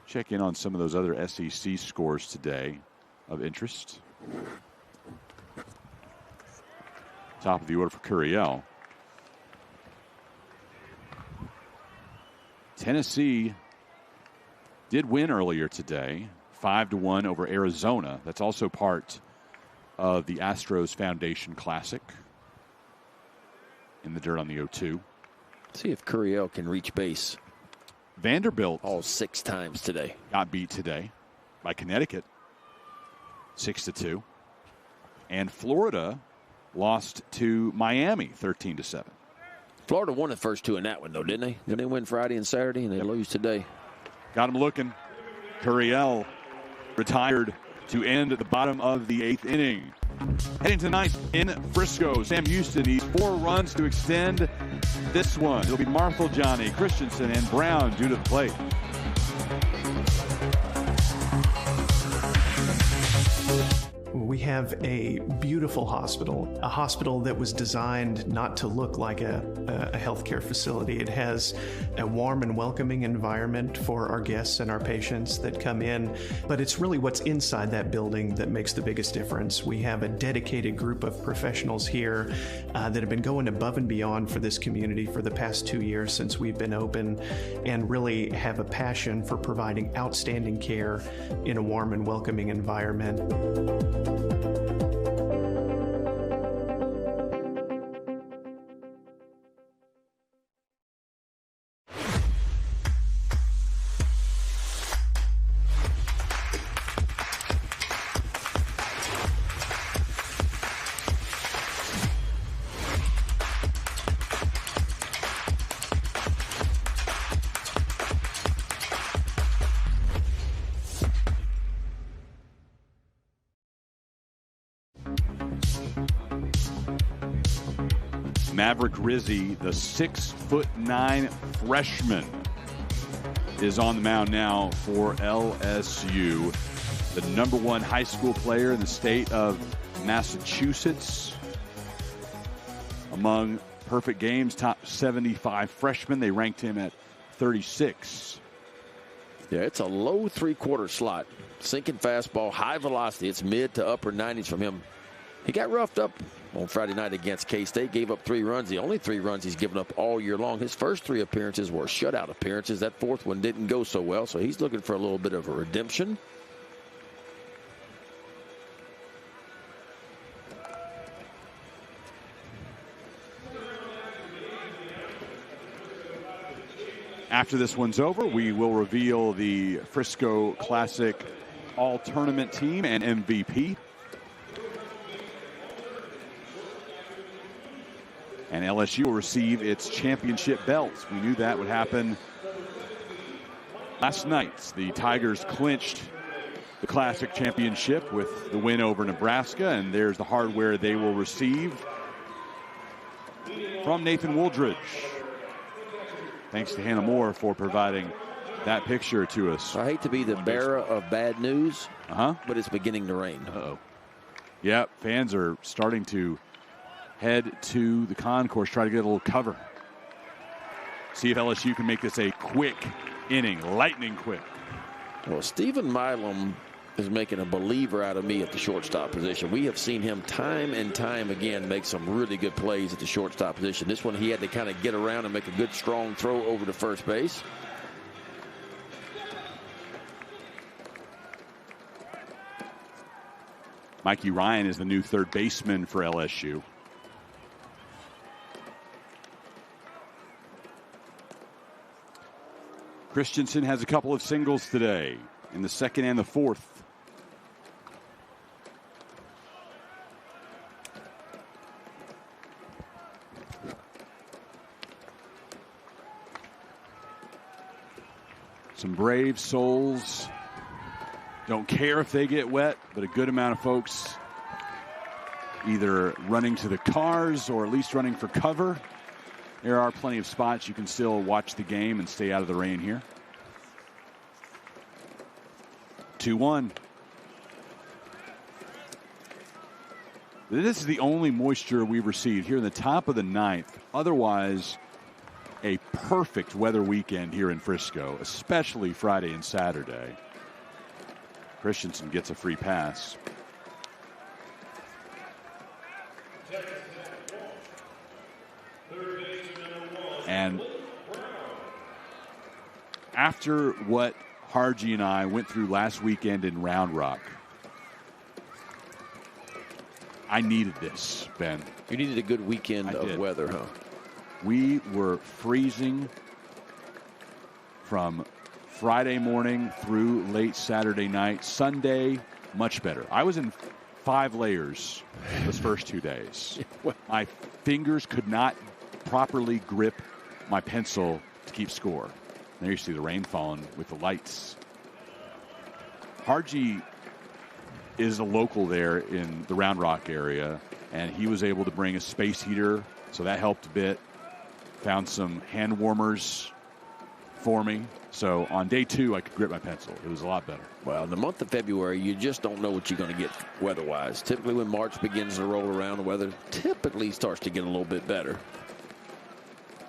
Check in on some of those other SEC scores today of interest. Top of the order for Curiel. Tennessee did win earlier today, 5-1 over Arizona. That's also part of the Astros Foundation Classic in the dirt on the 0-2. See if Curiel can reach base. Vanderbilt all 6 times today. Got beat today by Connecticut, 6-2. And Florida lost to Miami, 13-7. Florida won the first 2 in that one, though, didn't they? Didn't they win Friday and Saturday, and they lose today? Got him looking. Curiel retired to end at the bottom of the 8th inning. Heading to the 9th in Frisco, Sam Houston needs 4 runs to extend this one. It'll be Marthel, Johnny, Christensen, and Brown due to the plate. We have a beautiful hospital, a hospital that was designed not to look like a healthcare facility. It has a warm and welcoming environment for our guests and our patients that come in, but it's really what's inside that building that makes the biggest difference. We have a dedicated group of professionals here that have been going above and beyond for this community for the past 2 years since we've been open, and really have a passion for providing outstanding care in a warm and welcoming environment. Maverick Rizzi, the 6'9" freshman, is on the mound now for LSU. The #1 high school player in the state of Massachusetts. Among perfect games, top 75 freshmen. They ranked him at 36. Yeah, it's a low 3/4 slot. Sinking fastball, high velocity. It's mid to upper 90s from him. He got roughed up on Friday night against K-State, gave up 3 runs. The only 3 runs he's given up all year long. His first 3 appearances were shutout appearances. That 4th one didn't go so well, so he's looking for a little bit of a redemption. After this one's over, we will reveal the Frisco Classic All-Tournament team and MVP. And LSU will receive its championship belts. We knew that would happen last night. The Tigers clinched the Classic Championship with the win over Nebraska, and there's the hardware they will receive from Nathan Wooldridge. Thanks to Hannah Moore for providing that picture to us. I hate to be the bearer of bad news, but it's beginning to rain. Uh-oh. Yeah, fans are starting to head to the concourse, try to get a little cover. See if LSU can make this a quick inning, lightning quick. Well, Stephen Milam is making a believer out of me at the shortstop position. We have seen him time and time again make some really good plays at the shortstop position. This one he had to kind of get around and make a good strong throw over to first base. Mikey Ryan is the new third baseman for LSU. Christensen has a couple of singles today in the 2nd and the 4th. Some brave souls. Don't care if they get wet, but a good amount of folks either running to the cars or at least running for cover. There are plenty of spots you can still watch the game and stay out of the rain here. 2-1. This is the only moisture we've received here in the top of the ninth. Otherwise, a perfect weather weekend here in Frisco, especially Friday and Saturday. Christensen gets a free pass. And after what Harji and I went through last weekend in Round Rock, I needed this, Ben. You needed a good weekend of weather, huh? We were freezing from Friday morning through late Saturday night. Sunday, much better. I was in 5 layers those first 2 days. My fingers could not properly grip my pencil to keep score. There you see the rain falling with the lights. Harji is a local there in the Round Rock area, and he was able to bring a space heater, so that helped a bit. Found some hand warmers for me. So on day 2, I could grip my pencil. It was a lot better. Well, in the month of February, you just don't know what you're going to get weather-wise. Typically when March begins to roll around, the weather typically starts to get a little bit better.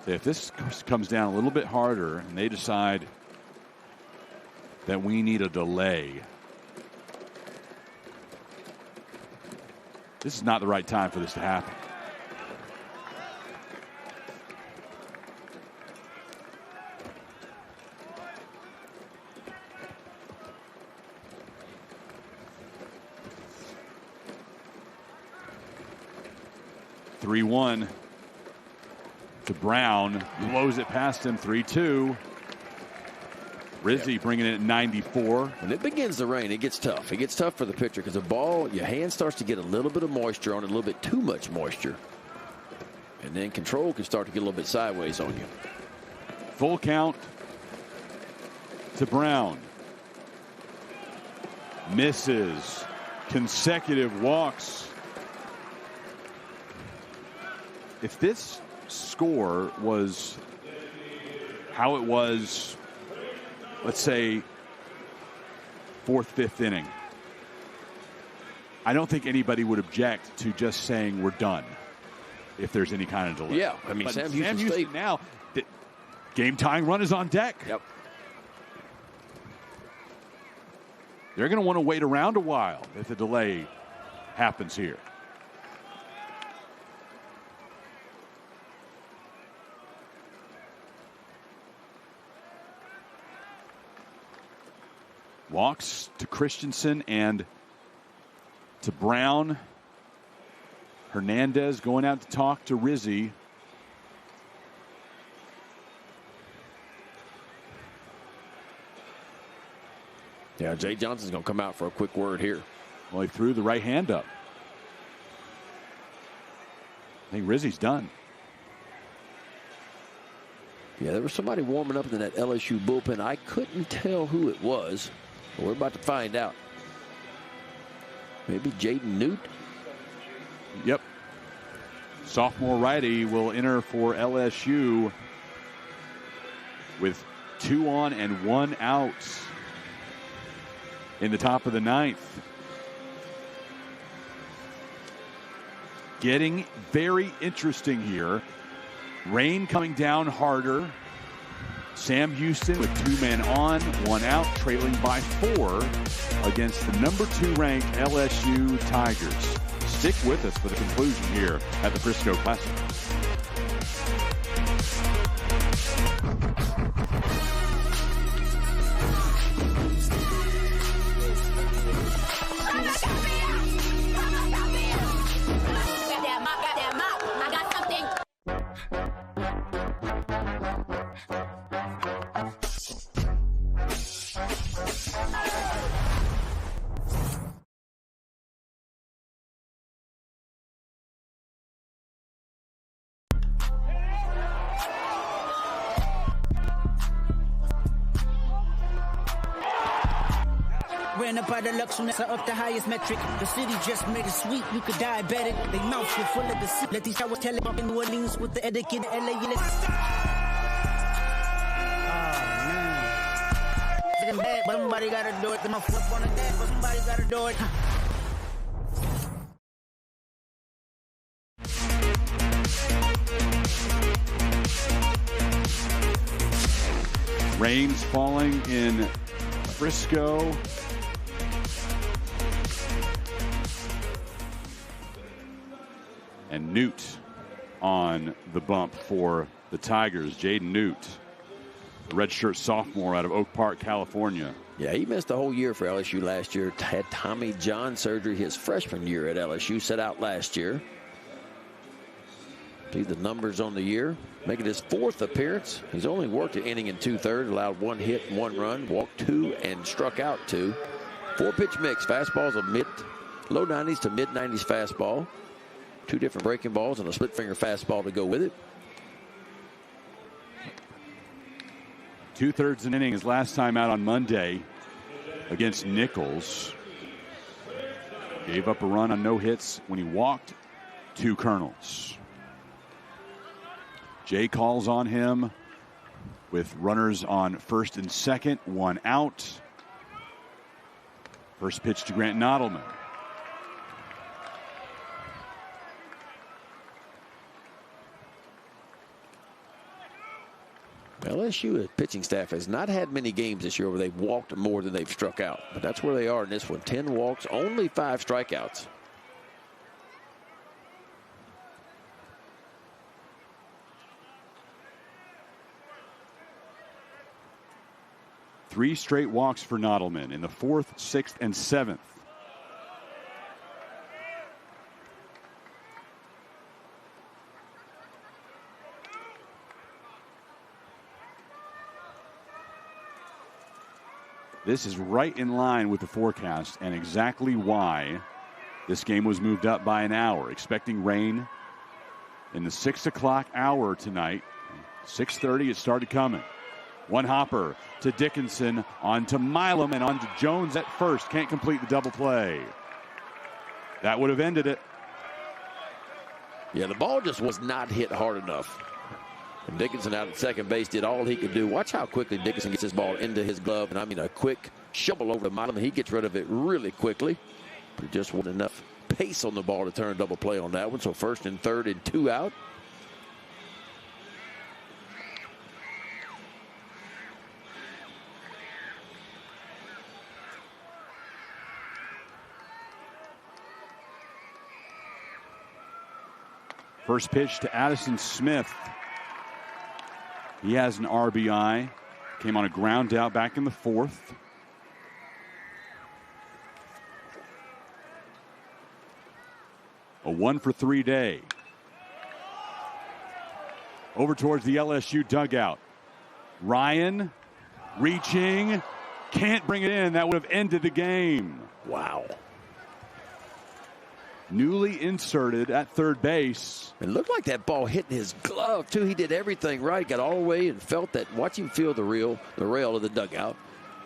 If this comes down a little bit harder and they decide that we need a delay, this is not the right time for this to happen. (3-1) to Brown, blows it past him. 3-2. Rizzi bringing it at 94. When it begins to rain, it gets tough. It gets tough for the pitcher because the ball, your hand starts to get a little bit of moisture on it, a little bit too much moisture. And then control can start to get a little bit sideways on you. Full count to Brown. Misses. Consecutive walks. If this score was how it was, let's say, 4th, 5th inning, I don't think anybody would object to just saying we're done if there's any kind of delay. Yeah, I mean, Sam Houston now, the game-tying run is on deck. Yep. They're going to want to wait around a while if the delay happens here. Walks to Christensen and to Brown. Hernandez going out to talk to Rizzi. Yeah, Jay Johnson's going to come out for a quick word here. Well, he threw the right hand up. I think Rizzi's done. Yeah, there was somebody warming up in that LSU bullpen. I couldn't tell who it was. We're about to find out. Maybe Jaden Newt? Yep. Sophomore righty will enter for LSU with 2 on and 1 out in the top of the 9th. Getting very interesting here. Rain coming down harder. Sam Houston with 2 men on, 1 out, trailing by 4 against the number 2 ranked LSU Tigers. Stick with us for the conclusion here at the Frisco Classic. ran up out of luck, soon as I up the highest metric. The city just made it sweet, you could diabetic. They mouths were full of deceit. Let these showers tell it in New Orleans with the etiquette of LA. Oh man. But somebody gotta do it. Then my flip on the deck, but somebody gotta do it. Rain's falling in Frisco. And Newt on the bump for the Tigers. Jaden Newt, redshirt sophomore out of Oak Park, California. Yeah, he missed the whole year for LSU last year. Had Tommy John surgery his freshman year at LSU. Set out last year. See the numbers on the year. Making his 4th appearance. He's only worked an inning and 2/3. Allowed 1 hit and 1 run. Walked 2 and struck out 2. 4-pitch mix. Fastball's a low 90s to mid 90s fastball. 2 different breaking balls and a split finger fastball to go with it. 2/3 an inning his last time out on Monday against Nichols. Gave up a run on no hits when he walked 2 Colonels. Jay calls on him with runners on first and second, 1 out. First pitch to Grant Nodelman. LSU pitching staff has not had many games this year where they've walked more than they've struck out. But that's where they are in this one. 10 walks, only 5 strikeouts. Three straight walks for Nodelman in the 4th, 6th, and 7th. This is right in line with the forecast and exactly why this game was moved up by an hour. Expecting rain in the 6 o'clock hour tonight. 6:30 it started coming. 1 hopper to Dickinson, on to Milam, and on to Jones at first. Can't complete the double play. That would have ended it. Yeah, the ball just was not hit hard enough. And Dickinson out at second base did all he could do. Watch how quickly Dickinson gets his ball into his glove. And I mean a quick shovel over to Milam. He gets rid of it really quickly. But just wasn't enough pace on the ball to turn a double play on that one. So 1st and 3rd and 2 out. First pitch to Addison Smith. He has an RBI. Came on a ground out back in the 4th. A 1-for-3 day. Over towards the LSU dugout. Ryan reaching. Can't bring it in. That would have ended the game. Wow. Newly inserted at third base. It looked like that ball hit his glove, too. He did everything right. Got all the way and felt that. Watch him feel the rail of the dugout.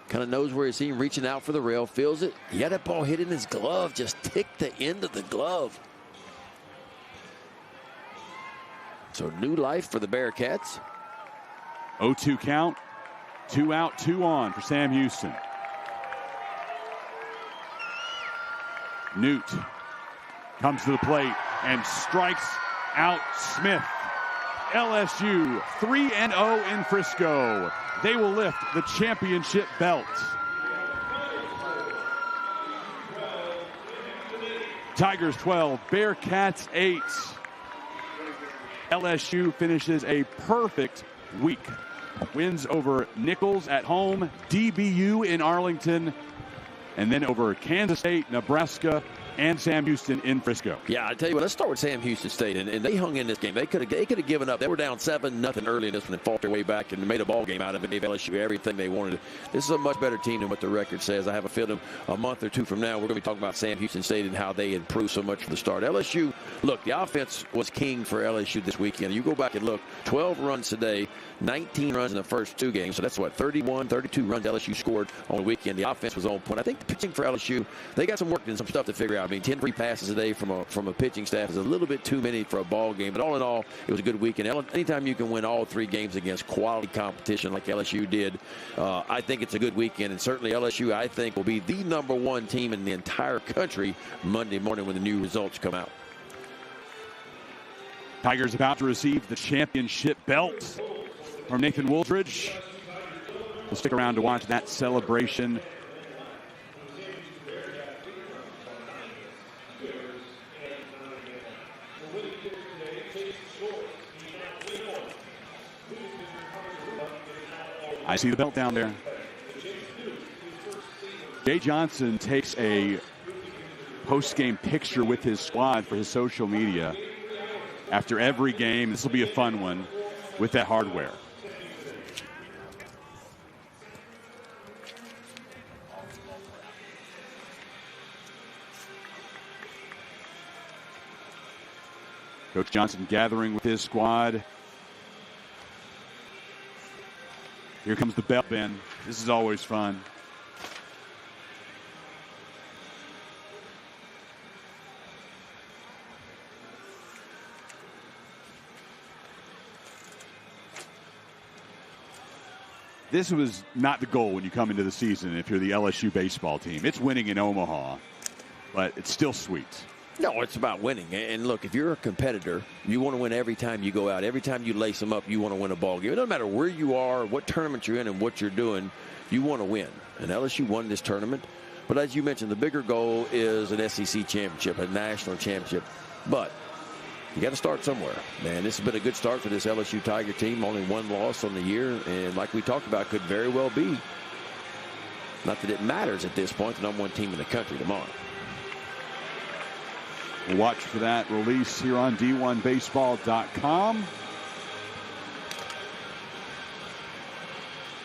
Kind of knows where he's seen, reaching out for the rail. Feels it. He had that ball hit in his glove. Just ticked the end of the glove. So new life for the Bearcats. 0-2 count. 2 out, 2 on for Sam Houston. Newt comes to the plate and strikes out Smith. LSU 3-0 in Frisco. They will lift the championship belt. Tigers 12, Bearcats 8. LSU finishes a perfect week. Wins over Nichols at home, DBU in Arlington, and then over Kansas State, Nebraska, and Sam Houston in Frisco. Yeah, I tell you what, let's start with Sam Houston State, and they hung in this game. They could have given up. They were down 7-0 early in this one and fought their way back and made a ball game out of it. Gave LSU everything they wanted. This is a much better team than what the record says. I have a feeling a month or two from now we're going to be talking about Sam Houston State and how they improved so much from the start. LSU look, the offense was king for LSU this weekend. You go back and look, 12 runs today, 19 runs in the first 2 games. So that's what, 31, 32 runs LSU scored on the weekend. The offense was on point. I think the pitching for LSU, they got some work and some stuff to figure out. I mean, 10 free passes a day from a pitching staff is a little bit too many for a ball game. But all in all, it was a good weekend. Anytime you can win all 3 games against quality competition like LSU did, I think it's a good weekend. And certainly LSU, I think, will be the #1 team in the entire country Monday morning when the new results come out. Tigers about to receive the championship belt from Nathan Wooldridge. We'll stick around to watch that celebration. I see the belt down there. Jay Johnson takes a post-game picture with his squad for his social media after every game. This will be a fun one with that hardware. Coach Johnson gathering with his squad. Here comes the belt, Ben. This is always fun. This was not the goal when you come into the season if you're the LSU baseball team. It's winning in Omaha, but it's still sweet. No, it's about winning. And look, if you're a competitor, you want to win every time you go out. Every time you lace them up, you want to win a ball game. It doesn't matter where you are, what tournament you're in, and what you're doing. You want to win. And LSU won this tournament. But as you mentioned, the bigger goal is an SEC championship, a national championship. But you got to start somewhere. Man, this has been a good start for this LSU Tiger team. Only 1 loss on the year. And like we talked about, could very well be, not that it matters at this point, the #1 team in the country tomorrow. We'll watch for that release here on D1Baseball.com.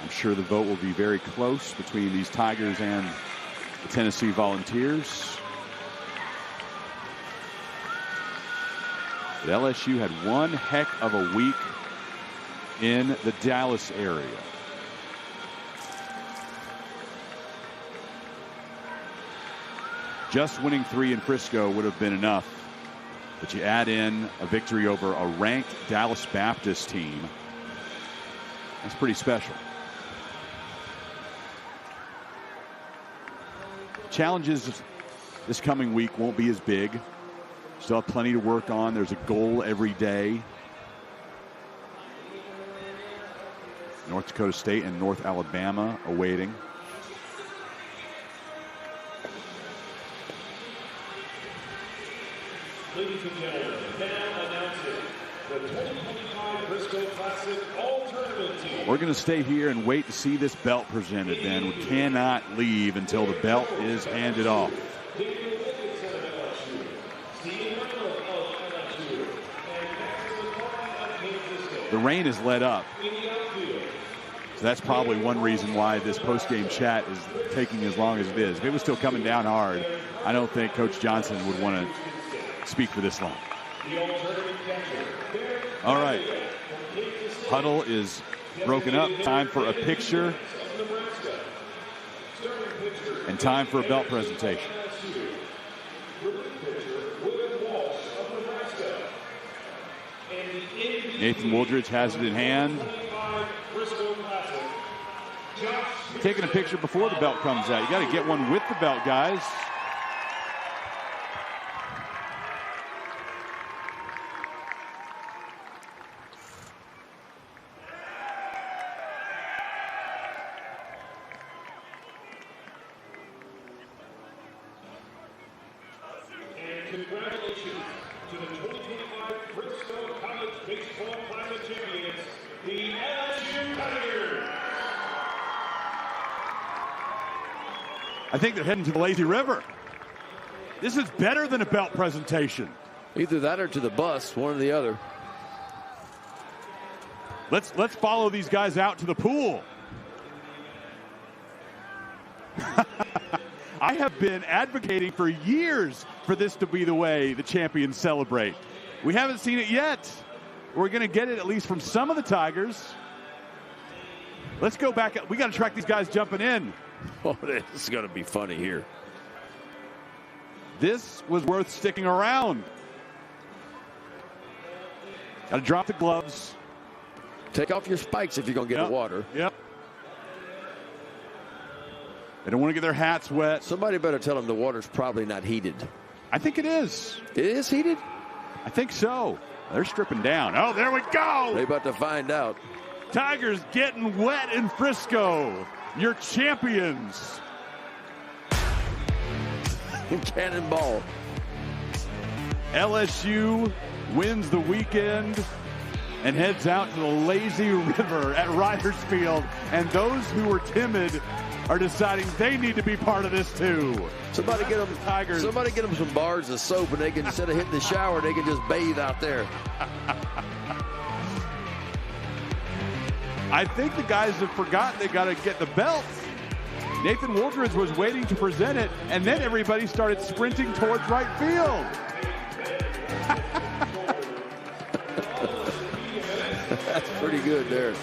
I'm sure the vote will be very close between these Tigers and the Tennessee Volunteers. But LSU had one heck of a week in the Dallas area. Just winning 3 in Frisco would have been enough. But you add in a victory over a ranked Dallas Baptist team. That's pretty special. Challenges this coming week won't be as big. Still have plenty to work on. There's a goal every day. North Dakota State and North Alabama awaiting. Ladies and gentlemen, now announcing the 2025 Frisco Classic All-Tournament Team. We're going to stay here and wait to see this belt presented, Ben. We cannot leave until the belt is handed off. The rain has let up. So that's probably one reason why this post-game chat is taking as long as it is. If it was still coming down hard, I don't think Coach Johnson would want to speak for this long. All right. Huddle is broken up. Time for a picture. And time for a belt presentation. Nathan Wooldridge has it in hand. Taking a picture before the belt comes out. You got to get one with the belt, guys. Congratulations to the 2025 Frisco College Baseball Classic champions, the LSU Tigers. I think they're heading to the Lazy River. This is better than a belt presentation. Either that or to the bus, one or the other. Let's follow these guys out to the pool. I have been advocating for years for this to be the way the champions celebrate. We haven't seen it yet. We're going to get it at least from some of the Tigers. Let's go back. We got to track these guys jumping in. Oh, this is going to be funny here. This was worth sticking around. Got to drop the gloves. Take off your spikes if you're going to get in the water. Yep. They don't want to get their hats wet. Somebody better tell them the water's probably not heated. I think it is. It is heated? I think so. They're stripping down. Oh, there we go. They're about to find out. Tigers getting wet in Frisco. Your champions. Cannonball. LSU wins the weekend and heads out to the lazy river at Riders Field. And those who were timid are deciding they need to be part of this too. Somebody get them Tigers. Somebody get them some bars of soap, and they can, instead of hitting the shower, they can just bathe out there. I think the guys have forgotten they got to get the belt. Nathan Woldridge was waiting to present it, and then everybody started sprinting towards right field. That's pretty good there.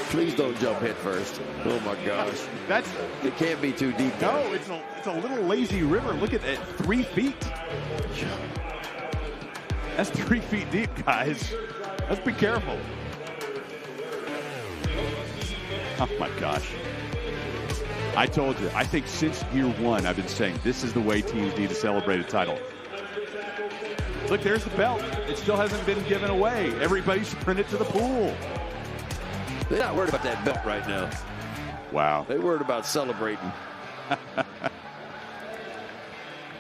Please don't jump head first. Oh my gosh. It can't be too deep. No, it's a little lazy river. Look at that, 3 feet. That's 3 feet deep, guys. Let's be careful. Oh my gosh. I told you, I think since year one, I've been saying this is the way teams need to celebrate a title. Look, there's the belt. It still hasn't been given away. Everybody sprinted to the pool. They're not worried about that belt right now. Wow. They're worried about celebrating.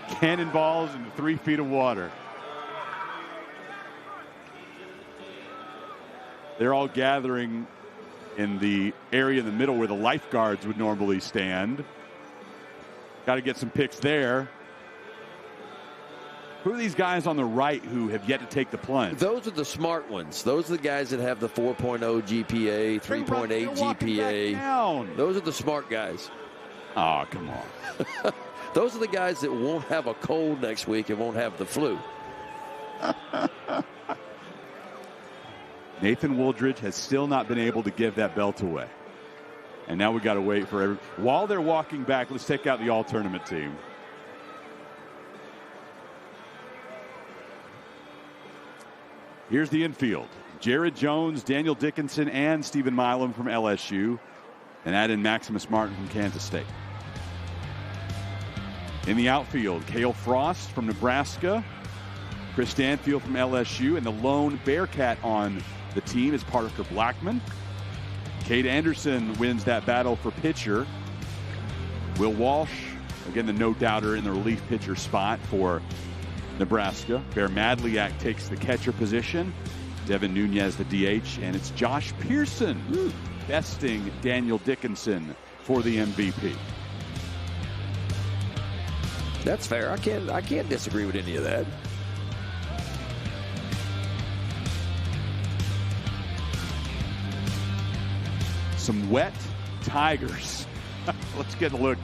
Cannonballs into 3 feet of water. They're all gathering in the area in the middle where the lifeguards would normally stand. Got to get some pics there. Who are these guys on the right who have yet to take the plunge? Those are the smart ones. Those are the guys that have the 4.0 GPA, 3.8 GPA. Those are the smart guys. Oh, come on. Those are the guys that won't have a cold next week and won't have the flu. Nathan Woldridge has still not been able to give that belt away. And now we got to wait for while they're walking back, let's take out the all-tournament team. Here's the infield. Jared Jones, Daniel Dickinson, and Stephen Milam from LSU. And add in Maximus Martin from Kansas State. In the outfield, Cale Frost from Nebraska. Chris Stanfield from LSU. And the lone Bearcat on the team is Parker Blackman. Cade Anderson wins that battle for pitcher. Will Walsh, again, the no-doubter in the relief pitcher spot for Nebraska. Bear Madliak takes the catcher position. Devin Nunez, the DH. And it's Josh Pearson besting Daniel Dickinson for the MVP. That's fair. I can't disagree with any of that. Some wet Tigers. Let's get a look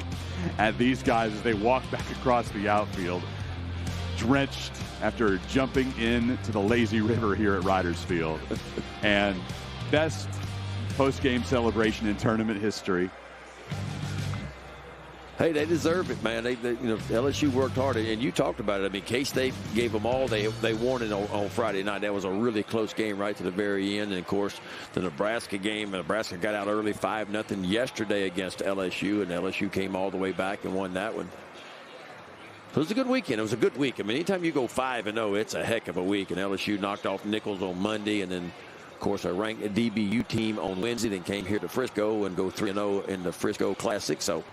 at these guys as they walk back across the outfield. Drenched after jumping into the lazy river here at Riders Field. And best post-game celebration in tournament history. Hey, they deserve it, man. They LSU worked hard, and you talked about it. I mean, K-State gave them all. They won it on Friday night. That was a really close game right to the very end. And, of course, the Nebraska game, Nebraska got out early 5-0 yesterday against LSU, and LSU came all the way back and won that one. So it was a good weekend. It was a good week. I mean, anytime you go 5-0, it's a heck of a week. And LSU knocked off Nichols on Monday, and then, of course, a ranked DBU team on Wednesday. Then came here to Frisco and go 3-0 in the Frisco Classic. So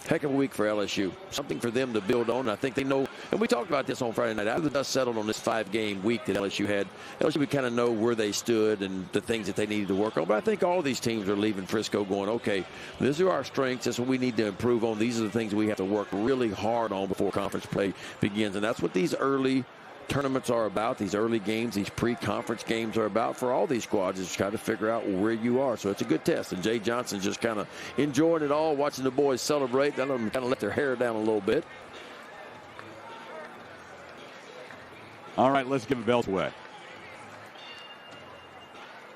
heck of a week for LSU. Something for them to build on. I think they know, and we talked about this on Friday night. After the dust settled on this 5-game week that LSU had, LSU would kind of know where they stood and the things that they needed to work on. But I think all these teams are leaving Frisco going, okay, these are our strengths. This is what we need to improve on. These are the things we have to work really hard on before conference play begins. And that's what these early tournaments are about, these early games, these pre-conference games are about for all these squads, is trying to figure out where you are. So it's a good test. And Jay Johnson's just kind of enjoying it all, watching the boys celebrate. Let them kind of let their hair down a little bit. All right, let's give a belt away.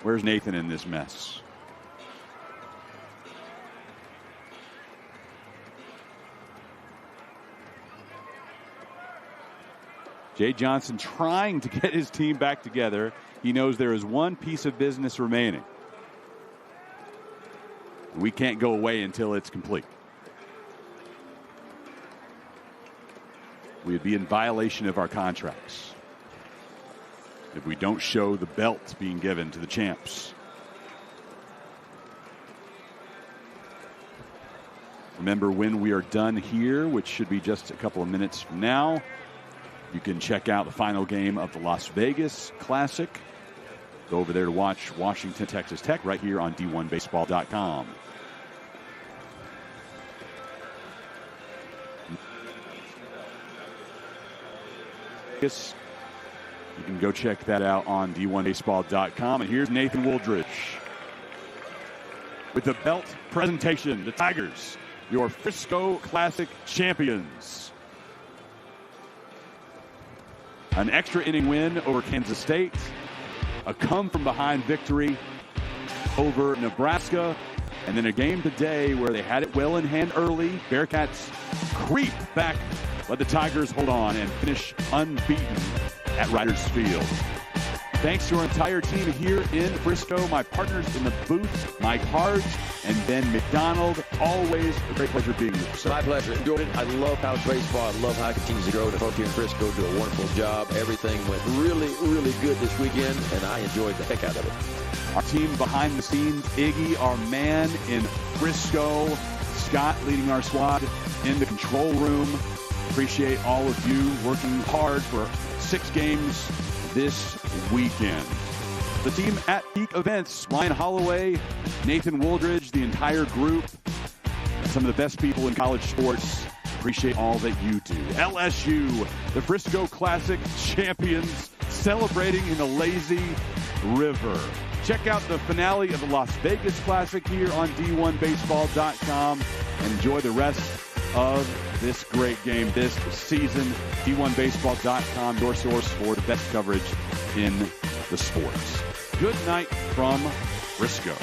Where's Nathan in this mess? Jay Johnson trying to get his team back together. He knows there is one piece of business remaining. We can't go away until it's complete. We would be in violation of our contracts if we don't show the belt being given to the champs. Remember, when we are done here, which should be just a couple of minutes from now, you can check out the final game of the Las Vegas Classic. Go over there to watch Washington, Texas Tech right here on D1Baseball.com. You can go check that out on D1Baseball.com. And here's Nathan Wooldridge with the belt presentation. The Tigers, your Frisco Classic champions. An extra inning win over Kansas State. A come-from-behind victory over Nebraska. And then a game today where they had it well in hand early. Bearcats creep back, let the Tigers hold on and finish unbeaten at Riders Field. Thanks to our entire team here in Frisco, my partners in the booth, Mike Hart and Ben McDonald. Always a great pleasure being here. So my pleasure. Enjoyed it. I love college baseball. I love how it continues to grow. The folks here in Frisco do a wonderful job. Everything went really, really good this weekend, and I enjoyed the heck out of it. Our team behind the scenes, Iggy, our man in Frisco, Scott leading our squad in the control room. Appreciate all of you working hard for 6 games this weekend. The team at Peak Events, Ryan Holloway, Nathan Wooldridge, the entire group, some of the best people in college sports. Appreciate all that you do. LSU, the Frisco Classic champions, celebrating in the lazy river. Check out the finale of the Las Vegas Classic here on D1Baseball.com and enjoy the rest of this great game this season. D1Baseball.com, your source for the best coverage in the sports. Good night from Frisco.